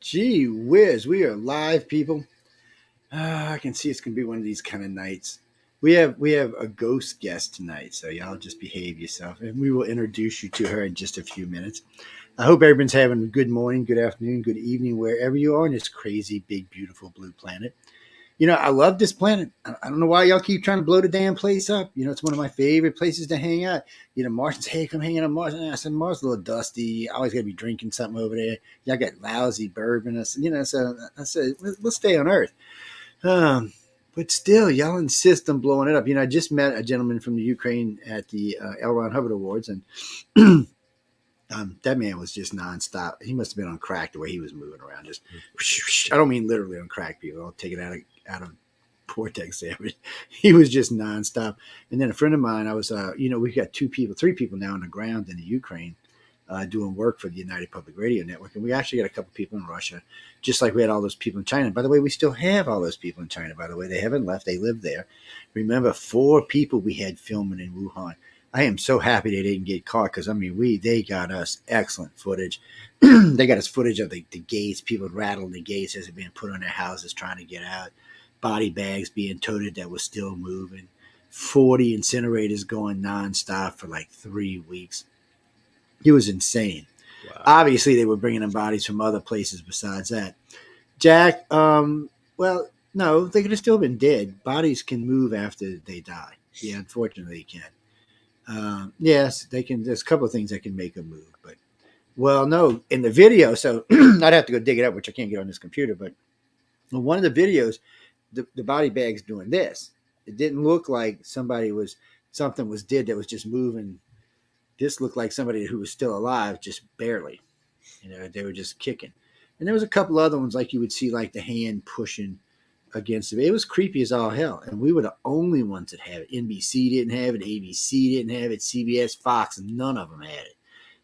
Gee whiz, we are live, people. I can see it's gonna be one of these kind of nights. We have a ghost guest tonight, so y'all just behave yourself, and we will introduce you to her in just a few minutes. I hope everyone's having a good morning, good afternoon, good evening, wherever you are on this crazy, big, beautiful blue planet. I love this planet. I don't know why y'all keep trying to blow the damn place up. It's one of my favorite places to hang out. Martians, hey, come hang out on Mars. And I said, Mars is a little dusty. I always got to be drinking something over there. Y'all got lousy bourbon. So I said, we'll stay on Earth. But still, y'all insist on blowing it up. I just met a gentleman from the Ukraine at the L. Ron Hubbard Awards, and that man was just nonstop. He must have been on crack the way he was moving around. Just, I don't mean literally on crack, people. I'll take it out of Vortex there, but he was just nonstop. And then a friend of mine, I was, we've got three people now on the ground in the Ukraine doing work for the United Public Radio Network. And we actually got a couple people in Russia, just like we had all those people in China. And by the way, we still have all those people in China, by the way. They haven't left. They live there. Remember, 4 people we had filming in Wuhan. I am so happy they didn't get caught because, they got us excellent footage. They got us footage of the gates, people rattling the gates as they're being put on their houses trying to get out, body bags being toted that was still moving, 40 incinerators going nonstop for like 3 weeks. It was insane. Wow. Obviously, they were bringing in bodies from other places besides that. Jack, well, no, they could have still been dead. Bodies can move after they die. Yeah, unfortunately, they can. Yes, they can. There's a couple of things that can make them move, but no, in the video. So I'd have to go dig it up, which I can't get on this computer. But in one of the videos, the body bag's doing this. It didn't look like something was dead that was just moving. This looked like somebody who was still alive, just barely. They were just kicking. And there was a couple other ones, like you would see, like the hand pushing against it. It was creepy as all hell, and we were the only ones that had it. NBC didn't have it, ABC didn't have it, CBS, Fox, none of them had it.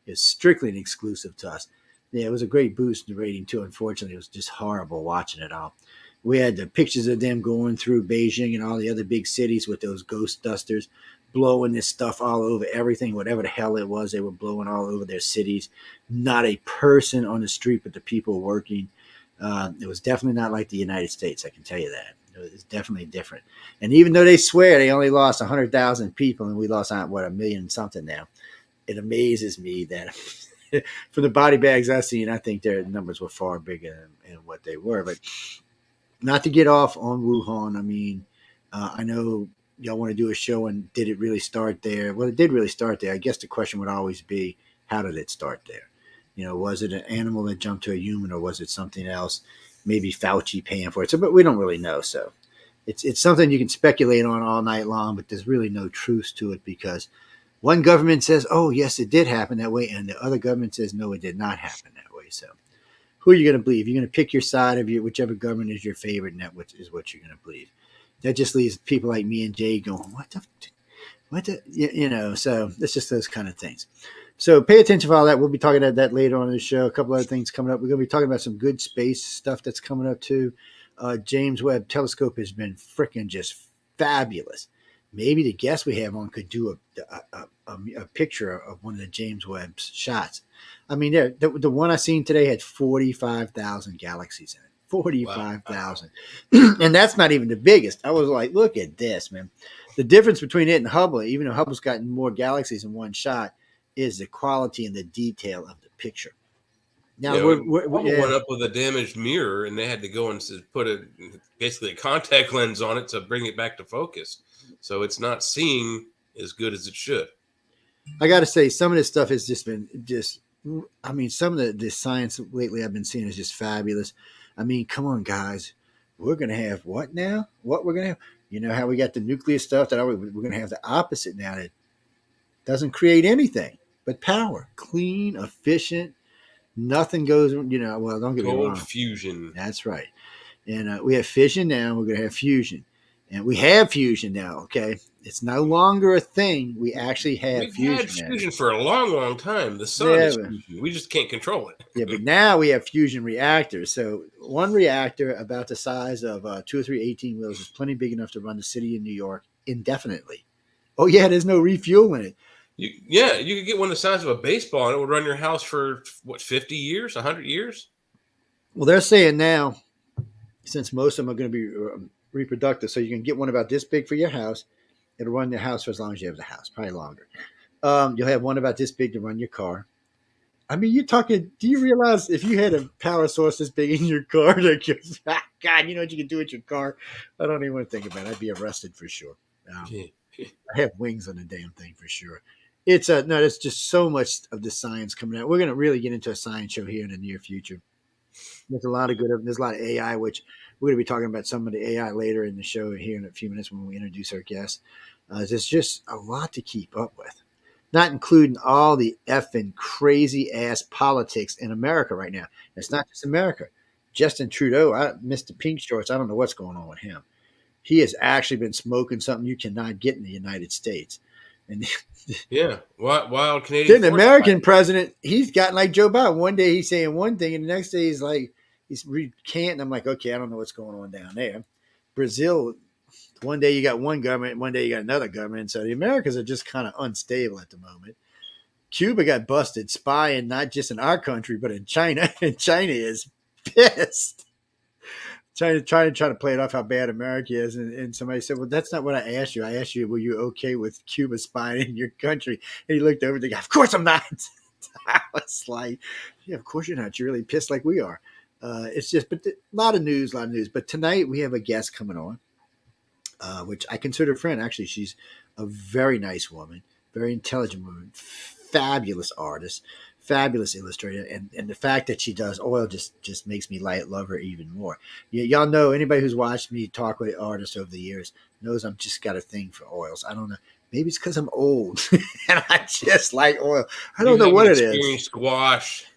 It was strictly an exclusive to us. Yeah, it was a great boost in the rating too. Unfortunately, it was just horrible watching it all. We had the pictures of them going through Beijing and all the other big cities with those ghost dusters, blowing this stuff all over everything, whatever the hell it was. They were blowing all over their cities. Not a person on the street but the people working. It was definitely not like the United States, I can tell you that. It was definitely different. And even though they swear they only lost 100,000 people and we lost, 1 million something now, it amazes me that from the body bags I've seen, I think their numbers were far bigger than what they were. But not to get off on Wuhan, I know y'all want to do a show, and did it really start there? Well, it did really start there. I guess the question would always be, how did it start there? Was it an animal that jumped to a human, or was it something else? Maybe Fauci paying for it. So, but we don't really know. So it's something you can speculate on all night long, but there's really no truth to it, because one government says, oh, yes, it did happen that way, and the other government says, no, it did not happen that way. So who are you going to believe? You're going to pick your side of whichever government is your favorite, and that is what you're going to believe. That just leaves people like me and Jay going, what the, so it's just those kind of things. So pay attention for all that. We'll be talking about that later on in the show. A couple other things coming up. We're going to be talking about some good space stuff that's coming up too. James Webb Telescope has been freaking just fabulous. Maybe the guest we have on could do a picture of one of the James Webb's shots. The one I seen today had 45,000 galaxies in it. 45,000. Wow. And that's not even the biggest. I was like, look at this, man. The difference between it and Hubble, even though Hubble's gotten more galaxies in one shot, is the quality and the detail of the picture. Now, Hubble went up with a damaged mirror, and they had to go and put basically a contact lens on it to bring it back to focus. So it's not seeing as good as it should. I got to say, some of this stuff has just been some of the science lately I've been seeing is just fabulous. Come on, guys. We're going to have what now? What we're going to have? You know how we got the nuclear stuff that we're going to have the opposite now that doesn't create anything but power. Clean, efficient. Nothing goes, don't get me wrong. Fusion. That's right. And we have fission now. We're going to have fusion. And we have fusion now, okay? It's no longer a thing. We actually have fusion. We've had fusion for a long, long time. The sun is fusion. We just can't control it. Yeah, but now we have fusion reactors. So one reactor about the size of 2 or 3 18-wheels is plenty big enough to run the city of New York indefinitely. Oh, yeah, there's no refuel in it. You could get one the size of a baseball, and it would run your house for, 50 years, 100 years? Well, they're saying now, since most of them are going to be reproductive, so you can get one about this big for your house. It'll run your house for as long as you have the house, probably longer. You'll have one about this big to run your car. I mean, you're talking. Do you realize if you had a power source this big in your car, that goes, God, you know what you can do with your car? I don't even want to think about it. I'd be arrested for sure. I have wings on the damn thing for sure. It's no, there's just so much of the science coming out. We're going to really get into a science show here in the near future. There's a lot of good. There's a lot of AI, which we're going to be talking about some of the AI later in the show here in a few minutes when we introduce our guests. There's just a lot to keep up with, not including all the effing crazy ass politics in America right now. It's not just America. Justin Trudeau, Mr. Pink Shorts, I don't know what's going on with him. He has actually been smoking something you cannot get in the United States. And yeah, wild Canadian. then the American president, he's gotten like Joe Biden. One day he's saying one thing, and the next day he's recanting. I'm like, okay, I don't know what's going on down there. Brazil, one day you got one government, one day you got another government. So the Americans are just kind of unstable at the moment. Cuba got busted spying not just in our country, but in China, and China is pissed. Trying to play it off how bad America is, and somebody said, "Well, that's not what I asked you. I asked you, were you okay with Cuba spying in your country?" And he looked over the guy. Of course I'm not. I was like, "Yeah, of course you're not. You're really pissed like we are." It's just, but a lot of news. But tonight we have a guest coming on, which I consider a friend. Actually, she's a very nice woman, very intelligent woman, fabulous artist, fabulous illustrator, and the fact that she does oil just makes me love her even more. Y'all know, anybody who's watched me talk with artists over the years knows I've just got a thing for oils. I don't know, maybe it's because I'm old and I just like oil. I don't know what it is. Squash.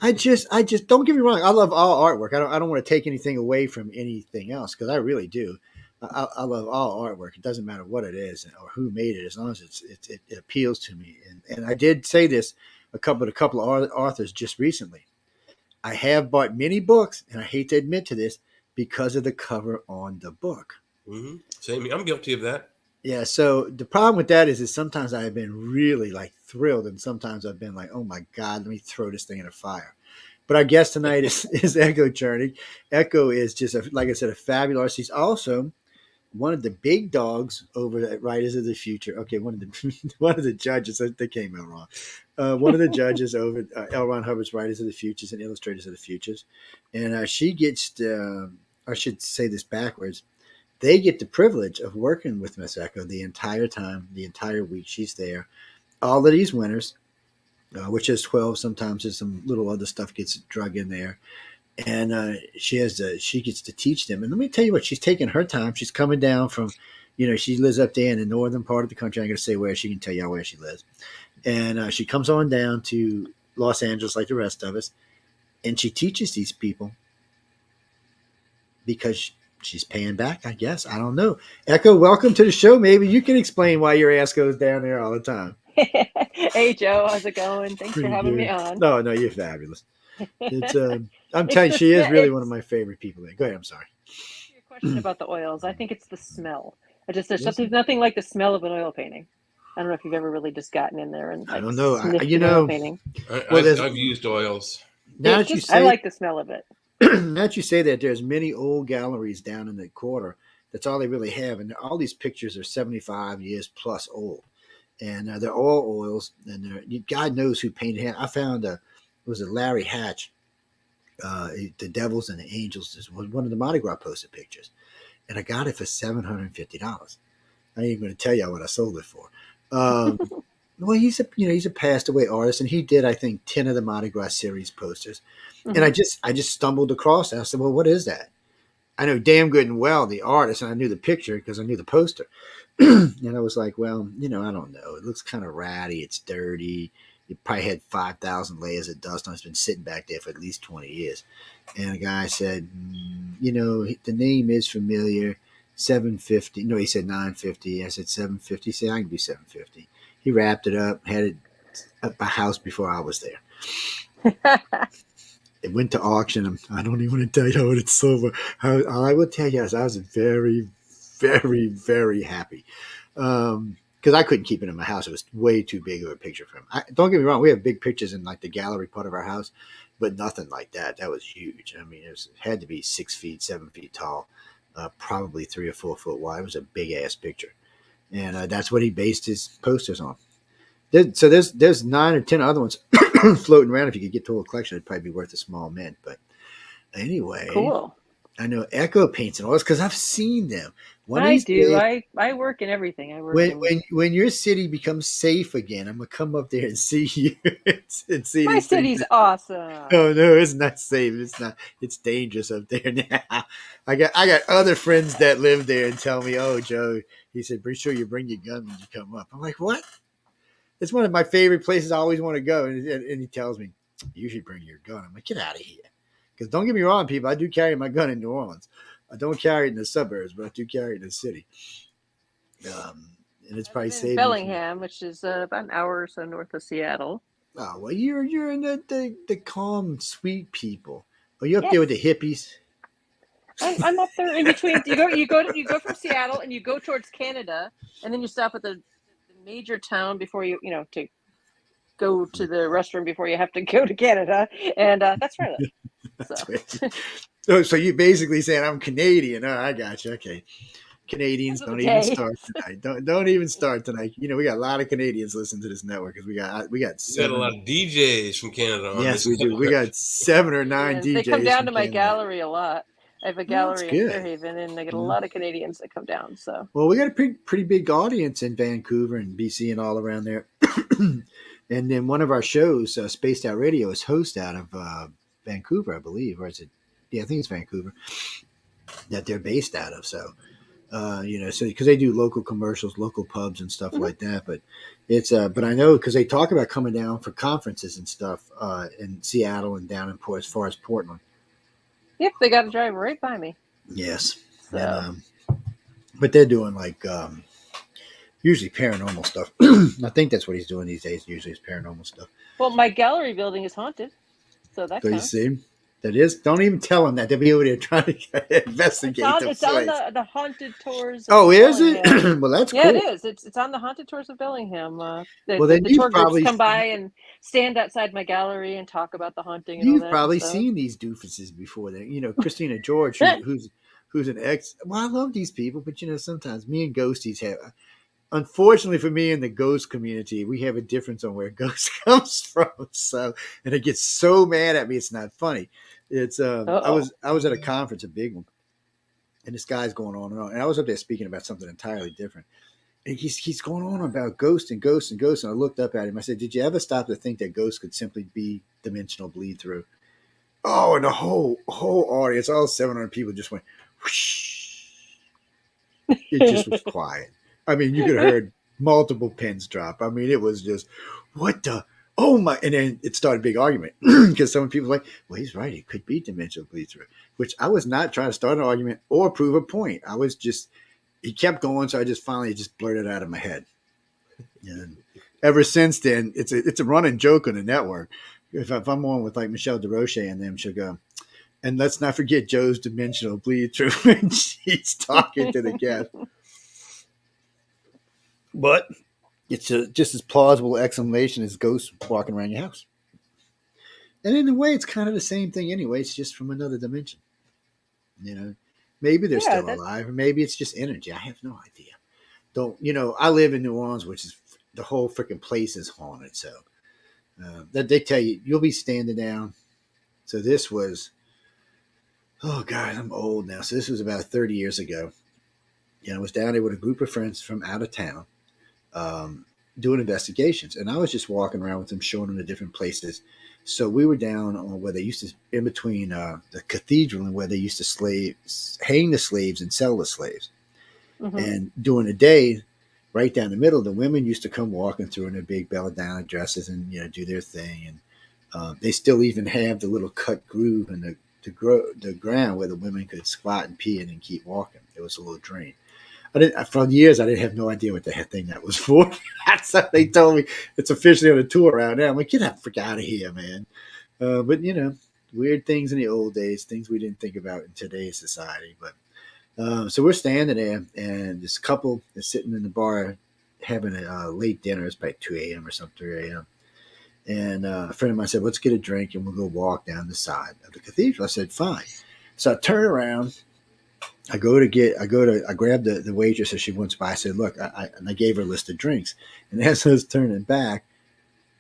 I just don't get me wrong. I love all artwork. I don't want to take anything away from anything else, because I really do. I love all artwork. It doesn't matter what it is or who made it, as long as it appeals to me. And I did say this a couple of authors just recently. I have bought many books, and I hate to admit to this, because of the cover on the book. Mm-hmm. Same. I'm guilty of that. Yeah. So the problem with that is sometimes I have been really like thrilled, and sometimes I've been like, oh my God, let me throw this thing in a fire. But our guest tonight is Echo Chernik. Echo is just, like I said, a fabulous artist. He's also one of the big dogs over at Writers of the Future. Okay, one of the judges. They came out wrong. One of the judges over at L. Ron Hubbard's Writers of the Futures and Illustrators of the Futures, and she gets. I should say this backwards. They get the privilege of working with Miss Echo the entire time, the entire week she's there. All of these winners, which is 12. Sometimes there's some little other stuff gets drug in there. And she gets to teach them. And let me tell you what, she's taking her time. She's coming down from, she lives up there in the northern part of the country. I'm going to say where. She can tell y'all where she lives. And she comes on down to Los Angeles like the rest of us. And she teaches these people because she's paying back, I guess. I don't know. Echo, welcome to the show. Maybe you can explain why your ass goes down there all the time. Hey, Joe. How's it going? Thanks for having me on. No, you're fabulous. It's I'm telling you, she is really one of my favorite people. Go ahead. I'm sorry. Your question about the oils. I think it's the smell. There's nothing like the smell of an oil painting. I don't know if you've ever really just gotten in there and I don't know. oil painting. I've used oils. I like the smell of it. Now that you say that, there's many old galleries down in the quarter. That's all they really have, and all these pictures are 75 years plus old, and they're all oils. And God knows who painted it. I found was it Larry Hatch, the Devils and the Angels, was one of the Mardi Gras posted pictures, and I got it for $750. I ain't even going to tell you what I sold it for. Well, he's a passed away artist, and he did, I think, 10 of the Mardi Gras series posters, and I just stumbled across it. I said, well, what is that? I know damn good and well the artist, and I knew the picture because I knew the poster, and I was like, well, I don't know. It looks kind of ratty. It's dirty. It probably had 5,000 layers of dust on it. It's been sitting back there for at least 20 years. And the guy said, the name is familiar. $750. No, he said $950. I said $750. He said, I can do $750. He wrapped it up, had it at my house before I was there. It went to auction. I don't even want to tell you what it's sold for. All I will tell you is I was very, very, very happy. Because I couldn't keep it in my house. It was way too big of a picture for him. Don't get me wrong. We have big pictures in like the gallery part of our house, but nothing like that. That was huge. I mean, it had to be 6 feet, 7 feet tall, probably 3 or 4 foot wide. It was a big ass picture, and that's what he based his posters on. So there's 9 or 10 other ones floating around. If you could get to a collection, it'd probably be worth a small mint. But anyway, Cool. I know Echo paints and all this because I've seen them. I do. I work in everything. I work when your city becomes safe again, I'm gonna come up there and see you and see my these city's things. awesome. Oh no, it's not safe. It's not. It's dangerous up there now. I got other friends that live there and tell me, "Oh, Joe," he said, "Be sure you bring your gun when you come up." I'm like, "What?" It's one of my favorite places I always want to go, and he tells me, "You should bring your gun." I'm like, "Get out of here!" Because don't get me wrong, people, I do carry my gun in New Orleans. I don't carry it in the suburbs, but I do carry it in the city. And it's probably saved Bellingham, which is about an hour or so north of Seattle. Oh well, you're in the calm, sweet people. Are you up there with the hippies? I'm up there in between. You go from Seattle and you go towards Canada, and then you stop at the major town before you to go to the restroom before you have to go to Canada, and that's where I live. So you basically saying I'm Canadian? Oh, I got you. Okay, Canadians don't even start tonight. Don't even start tonight. We got a lot of Canadians listening to this network because we got a lot of DJs from Canada. Yes, we do. We got 7 or 9 DJs. They come down to my Canada. gallery a lot. I have a gallery in Fairhaven, and I get a lot of Canadians that come down. So, well, we got a pretty big audience in Vancouver and BC and all around there. And then one of our shows, Spaced Out Radio, is hosted out of Vancouver, I believe, or is it? Yeah, I think it's Vancouver that they're based out of. So, so because they do local commercials, local pubs and stuff like that. But it's, but I know because they talk about coming down for conferences and stuff in Seattle and down in as far as Portland. Yep, they got to drive right by me. Yes. So. And, but they're doing like usually paranormal stuff. I think that's what he's doing these days. Usually, is paranormal stuff. Well, my gallery building is haunted, so that counts. You see, that is. Don't even tell them that. They'll be over there trying to investigate. It's on the haunted tours. Oh, is it? Well, that's cool. Yeah, it is. It's on the haunted tours of Bellingham. Then the tour groups come by and stand outside my gallery and talk about the haunting. And you've all that probably seen these doofuses before. Then Christina George, who's an ex. Well, I love these people, but sometimes me and ghosties have. Unfortunately for me in the ghost community, we have a difference on where ghost comes from. So, and it gets so mad at me, it's not funny. It's I was at a conference, a big one, and this guy's going on and on, and I was up there speaking about something entirely different. And he's going on about ghosts and ghosts and ghosts, and I looked up at him. I said, "Did you ever stop to think that ghosts could simply be dimensional bleed through?" Oh, and the whole audience, all 700 people, just went whoosh. It just was quiet. I mean, you could have heard multiple pins drop. I mean, it was just, what the, oh my, and then it started a big argument because some people were like, well, he's right. It could be dimensional bleed through, which I was not trying to start an argument or prove a point. I was just, he kept going. So I just finally just blurted out of my head. And ever since then, it's a running joke on the network. If I'm on with like Michelle DeRoche and them, she'll go, and let's not forget Joe's dimensional bleed through when she's talking to the guest. But it's just as plausible explanation as ghosts walking around your house. And in a way, it's kind of the same thing anyway. It's just from another dimension. Maybe they're still alive, or maybe it's just energy. I have no idea. I live in New Orleans, which is the whole freaking place is haunted. So that they tell you'll be standing down. So this was, oh God, I'm old now. So this was about 30 years ago. I was down there with a group of friends from out of town. Doing investigations, and I was just walking around with them, showing them the different places. So we were down on where they used to, in between the cathedral and where they used to hang the slaves and sell the slaves. Mm-hmm. And during the day, right down the middle, the women used to come walking through in their big belladonna dresses and do their thing. And they still even have the little cut groove in the ground where the women could squat and pee and then keep walking. It was a little drain. For years, I didn't have no idea what the heck thing that was for. That's how they told me it's officially on a tour around now. I'm like, get the frick out of here, man. But, weird things in the old days, things we didn't think about in today's society. But so we're standing there, and this couple is sitting in the bar having a late dinner. It's about 2 a.m. or something, 3 a.m. And a friend of mine said, let's get a drink and we'll go walk down the side of the cathedral. I said, fine. So I turn around. I grab the waitress as she went by. I said, look, and I gave her a list of drinks. And as I was turning back,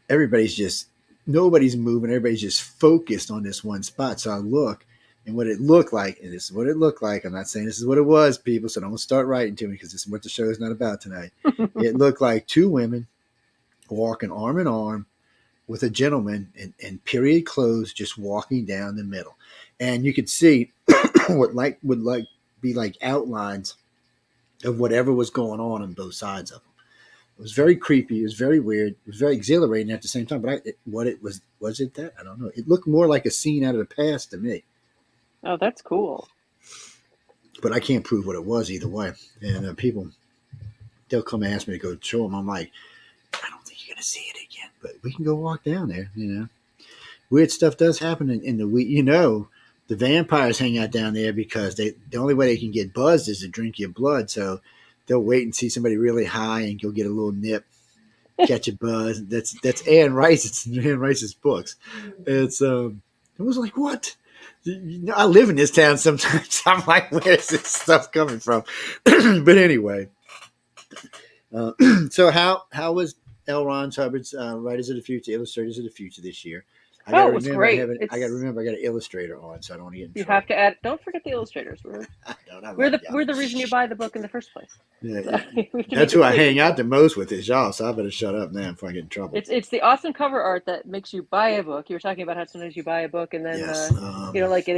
nobody's moving. Everybody's just focused on this one spot. So I look, and what it looked like, and this is what it looked like. I'm not saying this is what it was, people, so don't start writing to me because this is what the show is not about tonight. It looked like two women walking arm in arm with a gentleman in period clothes just walking down the middle. And you could see what would be like outlines of whatever was going on both sides of them. It was very creepy. It was very weird. It was very exhilarating at the same time. But was it that? I don't know. It looked more like a scene out of the past to me. Oh, that's cool. But I can't prove what it was either way. And people, they'll come ask me to go show them. I'm like, I don't think you're going to see it again. But we can go walk down there, Weird stuff does happen in the week. The vampires hang out down there because the only way they can get buzzed is to drink your blood. So they'll wait and see somebody really high and go get a little nip, catch a buzz. That's Anne Rice. It's in Anne Rice's books. It was like, what? I live in this town sometimes. I'm like, where's this stuff coming from? But anyway, so how was L. Ron Hubbard's Writers of the Future, Illustrators of the Future this year? It was great. I got to remember I got an Illustrator on, so I don't want to get in You trouble. have to add. Don't forget the illustrators. We're the reason you buy the book in the first place. Yeah, that's who I hang out the most with is y'all. So I better shut up now before I get in trouble. It's the awesome cover art that makes you buy a book. You were talking about how sometimes you buy a book and then Yes,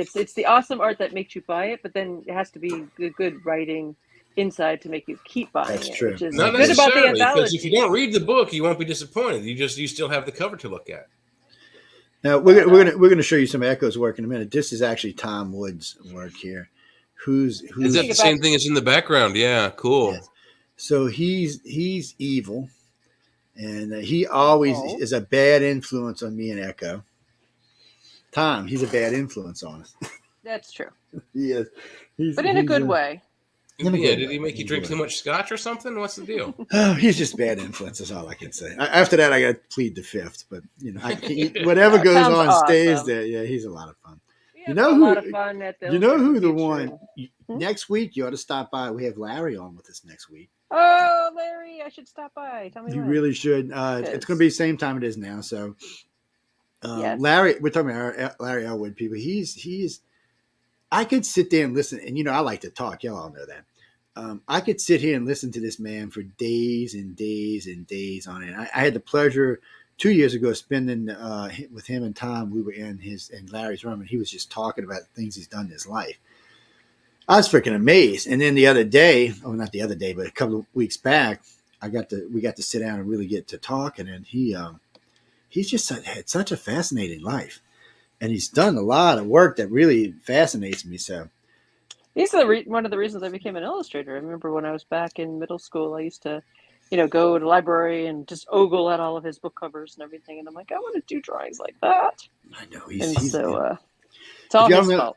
it's the awesome art that makes you buy it, but then it has to be good writing inside to make you keep buying That's it. true. Which is Not good about the necessarily, because anthology. if you don't read the book, you won't be disappointed. You still have the cover to look at. Now we're gonna show you some Echo's work in a minute. This is actually Tom Wood's work here. Is that the same thing as in the background? Yeah, cool. Yes. So he's evil, and he always is a bad influence on me and Echo. Tom, he's a bad influence on us. That's true. He is, but in a good way. Yeah, did he make you drink too much scotch or something? What's the deal? Oh, he's just bad influence. That's all I can say. After that, I got to plead the fifth. But whatever goes on awesome. stays there. Yeah, he's a lot of fun. A lot of fun at the the one next week you ought to stop by. We have Larry on with us next week. Oh, Larry, I should stop by. Tell me You when. really should. It's going to be the same time it is now. So, Yes. Larry, we're talking about Larry Elwood people. He's. I could sit there and listen, and I like to talk. Y'all all know that. I could sit here and listen to this man for days and days and days on it. I had the pleasure 2 years ago spending with him and Tom. We were in Larry's room, and he was just talking about things he's done in his life. I was freaking amazed. And then the other day, not the other day, but a couple of weeks back, we got to sit down and really get to talking. And he's just had such a fascinating life, and he's done a lot of work that really fascinates me. So. These are one of the reasons I became an illustrator. I remember when I was back in middle school, I used to, go to the library and just ogle at all of his book covers and everything. And I'm like, I want to do drawings like that. I know. It's all his fault.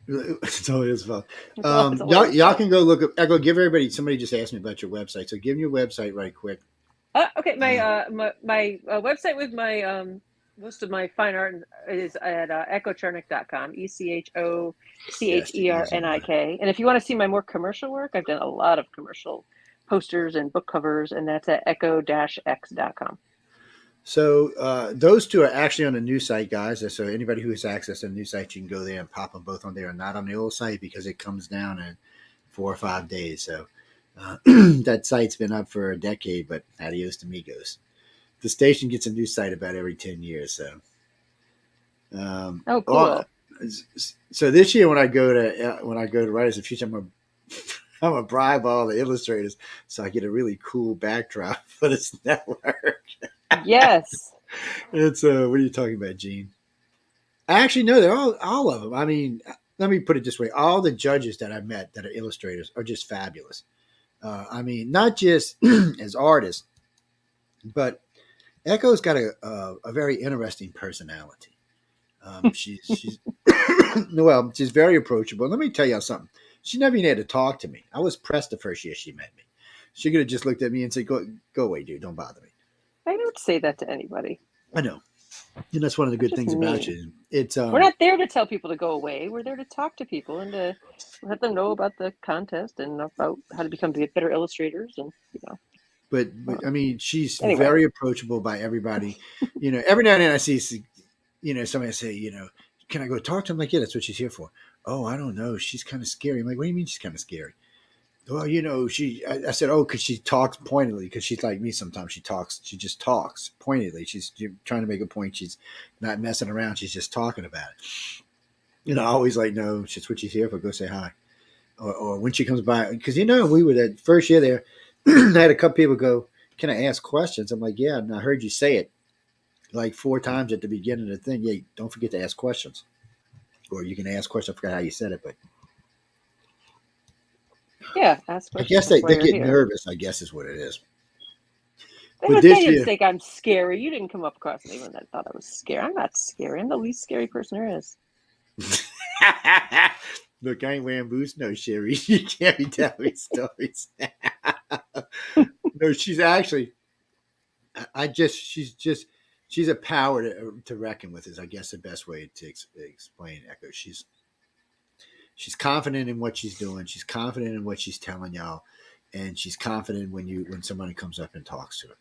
It's all his fault. Y'all can go look up. Echo, give everybody. Somebody just asked me about your website, so give me your website right quick. Okay, my website with my most of my fine art is at echochernik.com, ECHOCHERNIK. And if you want to see my more commercial work, I've done a lot of commercial posters and book covers, and that's at echo-x.com. So those two are actually on the new site, guys. So anybody who has access to the new site, you can go there and pop them both on there, and not on the old site because it comes down in 4 or 5 days. So that site's been up for a decade, but adios to amigos. The station gets a new site about every 10 years. So, cool. So this year when I go to Writers of the Future, I'm gonna bribe all the illustrators so I get a really cool backdrop for this network. Yes. It's what are you talking about, Gene? Actually, no, they're all of them. I mean, let me put it this way: all the judges that I've met that are illustrators are just fabulous. I mean, not just as artists, but Echo's got a very interesting personality. She's she's very approachable. Let me tell you something. She never even had to talk to me. I was pressed the first year she met me. She could have just looked at me and said, "Go away, dude. Don't bother me." I don't say that to anybody. I know. And that's one of the good That's just things about mean. you. It's We're not there to tell people to go away. We're there to talk to people and to let them know about the contest and about how to become better illustrators. And but I mean, she's anyway, very approachable by everybody. Every now and then I see, somebody say, can I go talk to him? Like, yeah, that's what she's here for. Oh, I don't know. She's kind of scary. I'm like, what do you mean she's kind of scary? Well, I said, oh, because she talks pointedly, because she's like me sometimes. She just talks pointedly. She's trying to make a point. She's not messing around. She's just talking about it. I always like, no, that's what she's here for. Go say hi. Or when she comes by, because, we were that first year there, I had a couple people go, can I ask questions? I'm like, yeah, and I heard you say it like 4 times at the beginning of the thing. Yeah, don't forget to ask questions. Or you can ask questions. I forgot how you said it, but yeah, ask I questions. guess That's they why you're get here. nervous, I guess is what it is. They But this didn't year, think I'm scary. You didn't come up across anyone that thought I was scary. I'm not scary. I'm the least scary person there is. look, I ain't wearing boots. No, Sherry, you can't be telling me stories. No, she's actually. She's a power to reckon with. Is I guess the best way to explain Echo. She's confident in what she's doing. She's confident in what she's telling y'all, and she's confident when somebody comes up and talks to her.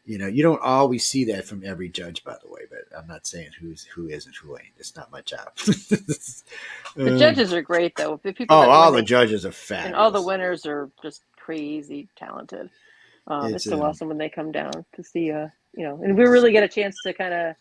You don't always see that from every judge, by the way. But I'm not saying who is and who ain't. It's not my job. The judges are great, though. The people all the judges are fabulous, and all the winners are just crazy talented. It's so awesome when they come down to see, and we really get a chance to kind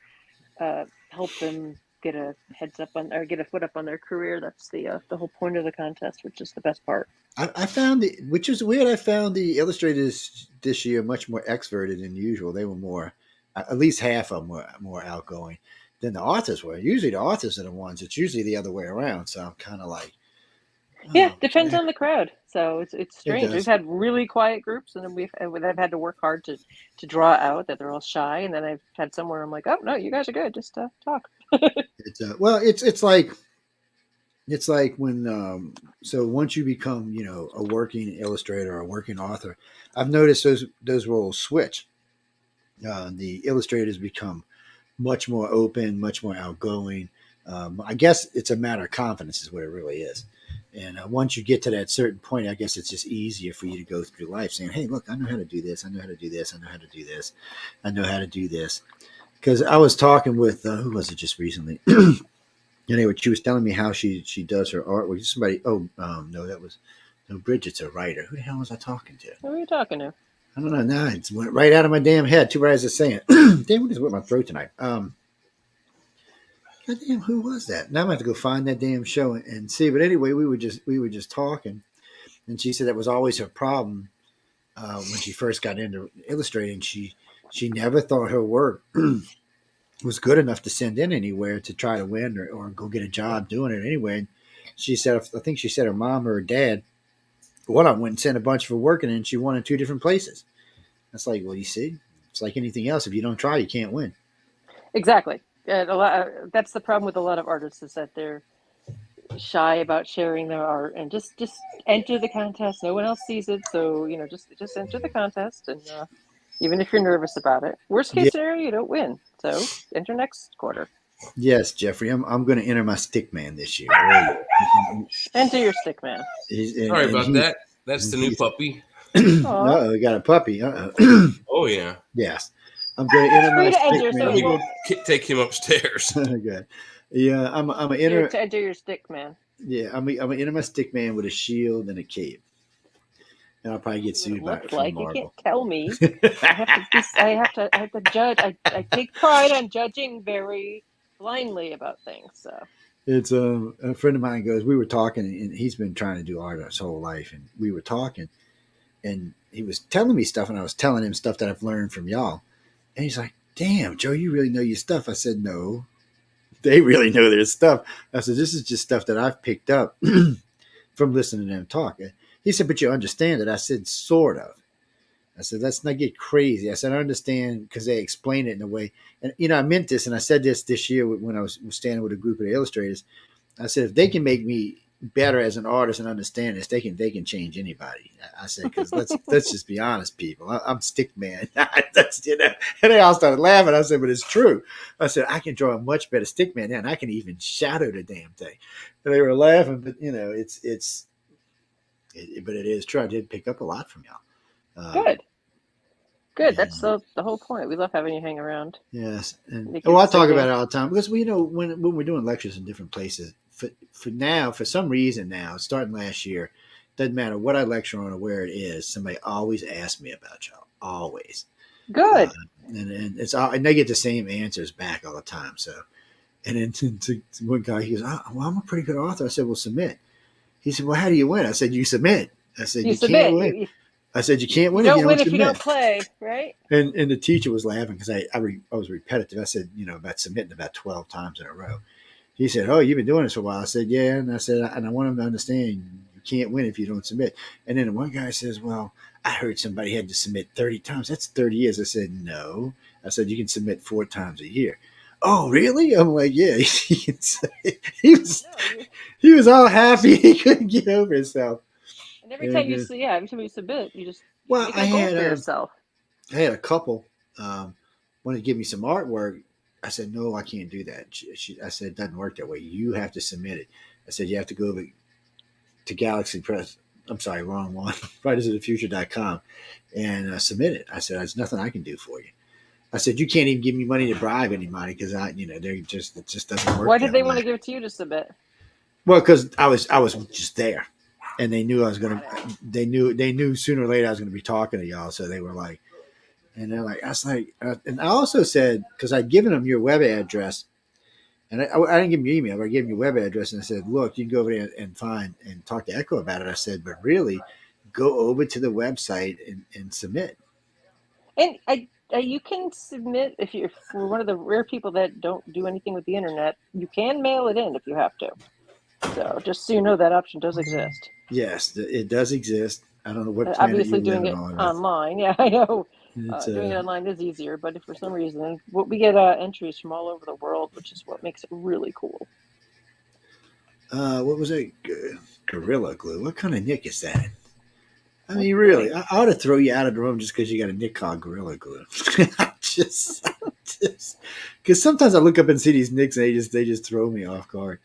of help them get a heads up on or get a foot up on their career. That's the whole point of the contest, which is the best part. I found which is weird. I found the illustrators this year much more extroverted than usual. They were more, at least half of them were more outgoing than the authors were. Usually the authors are the ones. It's usually the other way around. So I'm kind of like, yeah, depends on the crowd. So it's strange. We've had really quiet groups, and then I've had to work hard to draw out that they're all shy, and then I've had somewhere I'm like, oh no, you guys are good. Just talk. It's like when so once you become a working illustrator or a working author, I've noticed those roles switch. The illustrators become much more open, much more outgoing. I guess it's a matter of confidence is what it really is. And once you get to that certain point, I guess it's just easier for you to go through life saying, hey, look, I know how to do this. I know how to do this. I know how to do this. I know how to do this. Because I was talking with, who was it just recently? Anyway, she was telling me how she does her artwork. Somebody, no, Bridget's a writer. Who the hell was I talking to? Who are you talking to? I don't know. Now it went right out of my damn head. Too bad I was saying it. Damn, what is with my throat tonight? Goddamn, who was that? Now I'm going to have to go find that damn show and see. But anyway, we were just talking, and she said that was always her problem when she first got into illustrating. She never thought her work was good enough to send in anywhere to try to win or go get a job doing it anyway. And she said, I think she said her mom or her dad, one of them went and sent a bunch for working, and she won in 2 different places. That's like, well, you see, it's like anything else. If you don't try, you can't win. Exactly. That's the problem with a lot of artists is that they're shy about sharing their art and just enter the contest. No one else sees it, so just enter the contest, and even if you're nervous about it, worst case scenario, you don't win. So enter next quarter. Yes, Jeffrey, I'm going to enter my stickman this year. Enter your stickman. Sorry about that. That's the new puppy. No, we got a puppy. Oh yeah. Yes. I'm going to enter my stickman. Let me go take him upstairs. Okay. Yeah, I'm going to enter your stickman. Yeah, I'm going to enter my stickman with a shield and a cape. And I'll probably get sued by Marvel. You can't tell me. I have to judge. I take pride on judging very blindly about things. So it's a friend of mine goes. We were talking, and he's been trying to do art his whole life, and we were talking, and he was telling me stuff, and I was telling him stuff that I've learned from y'all, and he's like, "Damn, Joe, you really know your stuff." I said, "No, they really know their stuff." I said, "This is just stuff that I've picked up from listening to them talk." He said, "But you understand it." I said, "Sort of." I said, "Let's not get crazy." I said, "I understand because they explain it in a way." And, I meant this, and I said this year when I was standing with a group of illustrators. I said, if they can make me better as an artist and understand this, they can change anybody. I said, because let's just be honest, people. I'm stick man. That's, you know, and they all started laughing. I said, but it's true. I said, I can draw a much better stick man now, and I can even shadow the damn thing. And they were laughing, but you know, but it is true. I did pick up a lot from y'all. Good. That's the whole point. We love having you hang around. Yes, and I talk about it all the time because we, you know, when we're doing lectures in different places, for some reason now, starting last year, doesn't matter what I lecture on or where it is, somebody always asks me about y'all. Always. Good. And it's all, and they get the same answers back all the time. So, and then to one guy, he goes, well, I'm a pretty good author. I said, well, submit. He said, well, how do you win? I said, you submit. I said, you can't win. I said, you can't win if you don't submit. You don't play, right? And the teacher was laughing because I was repetitive. I said, you know, about submitting about 12 times in a row. He said, oh, you've been doing this for a while. I said, yeah. And I said, and I want him to understand you can't win if you don't submit. And then one guy says, well, I heard somebody had to submit 30 times. That's 30 years. I said, no. I said, you can submit 4 times a year. Oh, really? I'm like, yeah. He was all happy. He couldn't get over himself. And every time you submit, you just make a goal for yourself. I had a couple wanted to give me some artwork. I said, no, I can't do that. I said, it doesn't work that way. You have to submit it. I said, you have to go over to Galaxy Press. I'm sorry, wrong one. writersofthefuture.com and submit it. I said, there's nothing I can do for you. I said, you can't even give me money to bribe anybody because it just doesn't work. Why did they want to give it to you to submit? Well, because I was just there. And they knew I was gonna. They knew sooner or later I was gonna be talking to y'all. So they were like, and they're like, I was like, and I also said because I'd given them your web address, and I didn't give them your email, but I gave them your web address, and I said, look, you can go over there and find and talk to Echo about it. I said, but really, go over to the website and submit. And you can submit if you're one of the rare people that don't do anything with the internet. You can mail it in if you have to. So just so you know, that option does exist. Yes, it does exist. I don't know what. Obviously, doing it online. Yeah, I know. Doing it online is easier, but if for some reason we get entries from all over the world, which is what makes it really cool. What was it? Gorilla Glue. What kind of nick is that? I mean, really, I ought to throw you out of the room just because you got a nick called Gorilla Glue. just because sometimes I look up and see these nicks and they just throw me off guard.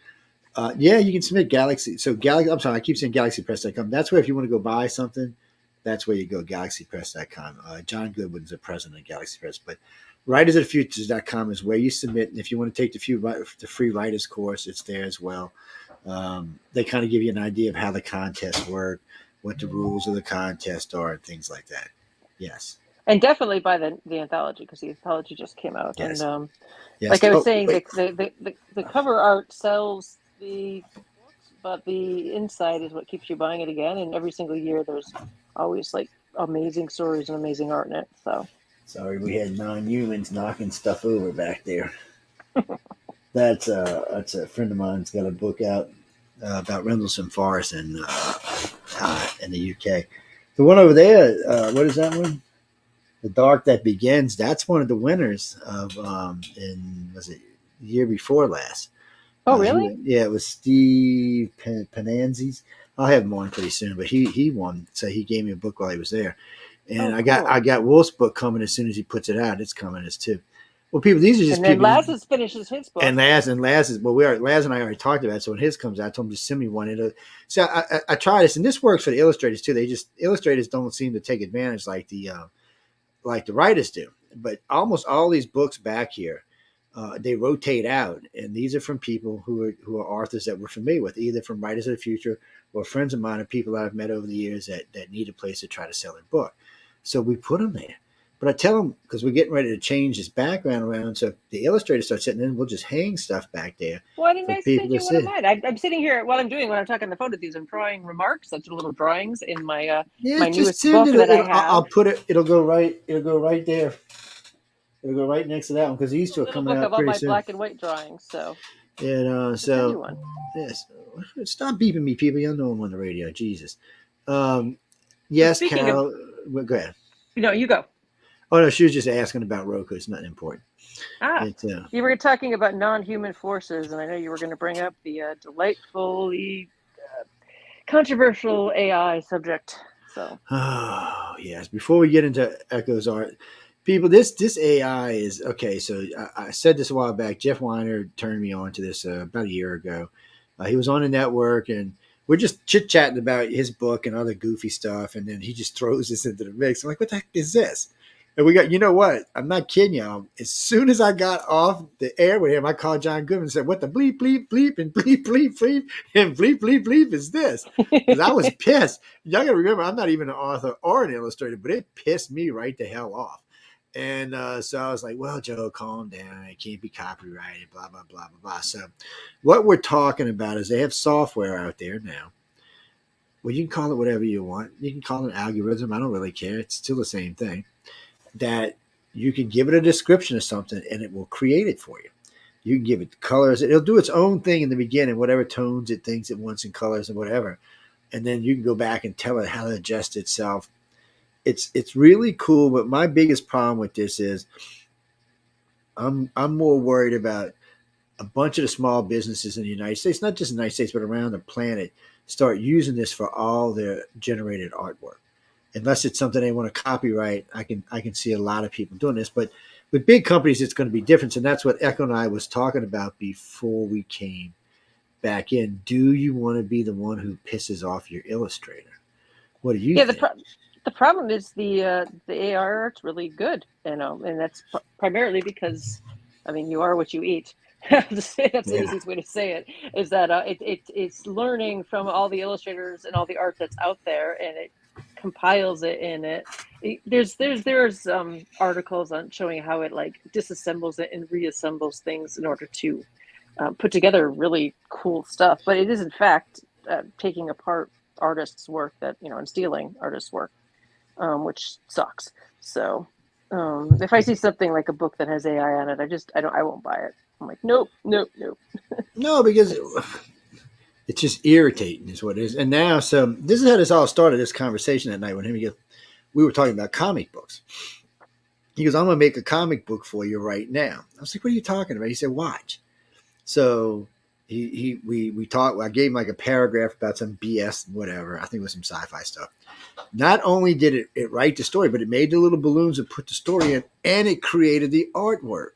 Yeah, you can submit Galaxy. So I'm sorry, I keep saying GalaxyPress.com. That's where if you want to go buy something, that's where you go, GalaxyPress.com. John Goodwin's the president of Galaxy Press, but writersofthefutures.com is where you submit. And if you want to take the free writers course, it's there as well. They kind of give you an idea of how the contests work, what the rules of the contest are, and things like that. Yes. And definitely buy the anthology because the anthology just came out. Yes. And yes. Like I was saying, the cover art sells the books, but the inside is what keeps you buying it again. And every single year, there's always like amazing stories and amazing art in it. So sorry, we had non-humans knocking stuff over back there. That's a friend of mine's got a book out about Rendlesham Forest in the UK. The one over there, what is that one? The Dark That Begins. That's one of the winners of was it the year before last? Oh, really? It was Steve Penanzis. I'll have him on pretty soon, but he won. So he gave me a book while he was there, and I got Wolf's book coming as soon as he puts it out. It's coming as too. Well, people, these are just and then people. Laz finishes his book, and Laz is Laz and I already talked about it. So when his comes out, I told him just send me one. So I try this, and this works for the illustrators too. Illustrators don't seem to take advantage like the writers do. But almost all these books back here, they rotate out, and these are from people who are authors that we're familiar with, either from Writers of the Future or friends of mine or people that I've met over the years that need a place to try to sell their book. So we put them there. But I tell them, because we're getting ready to change this background around, so if the illustrators start sitting in, we'll just hang stuff back there. Well, I didn't think you would mind. I'm sitting here while I'm talking on the phone with these. I'm drawing remarks, such little drawings in my my newest book that I have. I'll put it. It'll go right there. It'll go right next to that one because these two are coming out pretty soon. All my black and white drawings. So. And yes, stop beeping me, people. You know I'm on the radio. Jesus. Yes, Carol. Go ahead. No, you go. Oh no, she was just asking about Roku. It's nothing important. You were talking about non-human forces, and I know you were going to bring up the delightfully controversial AI subject. So Oh yes. Before we get into Echo's art, people, this AI is okay. So I said this a while back. Jeff Weiner turned me on to this about a year ago. He was on the network, and we're just chit chatting about his book and other goofy stuff, and then he just throws this into the mix. I'm like, what the heck is this? And we got, you know what? I'm not kidding y'all. As soon as I got off the air with him, I called John Goodman and said, what the bleep, bleep, bleep, and bleep, bleep, bleep, and bleep, bleep, bleep is this? Because I was pissed. Y'all got to remember, I'm not even an author or an illustrator, but it pissed me right the hell off. And so I was like, well, Joe, calm down. It can't be copyrighted, blah, blah, blah, blah, blah. So what we're talking about is they have software out there now. Well, you can call it whatever you want. You can call it an algorithm. I don't really care. It's still the same thing. That you can give it a description of something and it will create it for you. You can give it colors. It'll do its own thing in the beginning, whatever tones it thinks it wants in colors and whatever. And then you can go back and tell it how to adjust itself. It's really cool. But my biggest problem with this is I'm more worried about a bunch of the small businesses in the United States, not just the United States, but around the planet, start using this for all their generated artwork. Unless it's something they want to copyright, I can see a lot of people doing this. But with big companies, it's going to be different. And that's what Echo and I was talking about before we came back in. Do you want to be the one who pisses off your illustrator? What do you think? The problem is the AR art's really good, and that's primarily because, I mean, you are what you eat. That's the easiest way to say it. Is that it's learning from all the illustrators and all the art that's out there, and it compiles it in it. There's articles on showing how it like disassembles it and reassembles things in order to put together really cool stuff. But it is in fact taking apart artists' work and stealing artists' work, which sucks. So if I see something like a book that has AI on it, I won't buy it. I'm like, nope. No, because it's just irritating is what it is. And now, so this is how this all started, this conversation that night when we were talking about comic books. He goes, I'm going to make a comic book for you right now. I was like, what are you talking about? He said, watch. So we talked, I gave him like a paragraph about some BS, whatever. I think it was some sci-fi stuff. Not only did it write the story, but it made the little balloons and put the story in, and it created the artwork.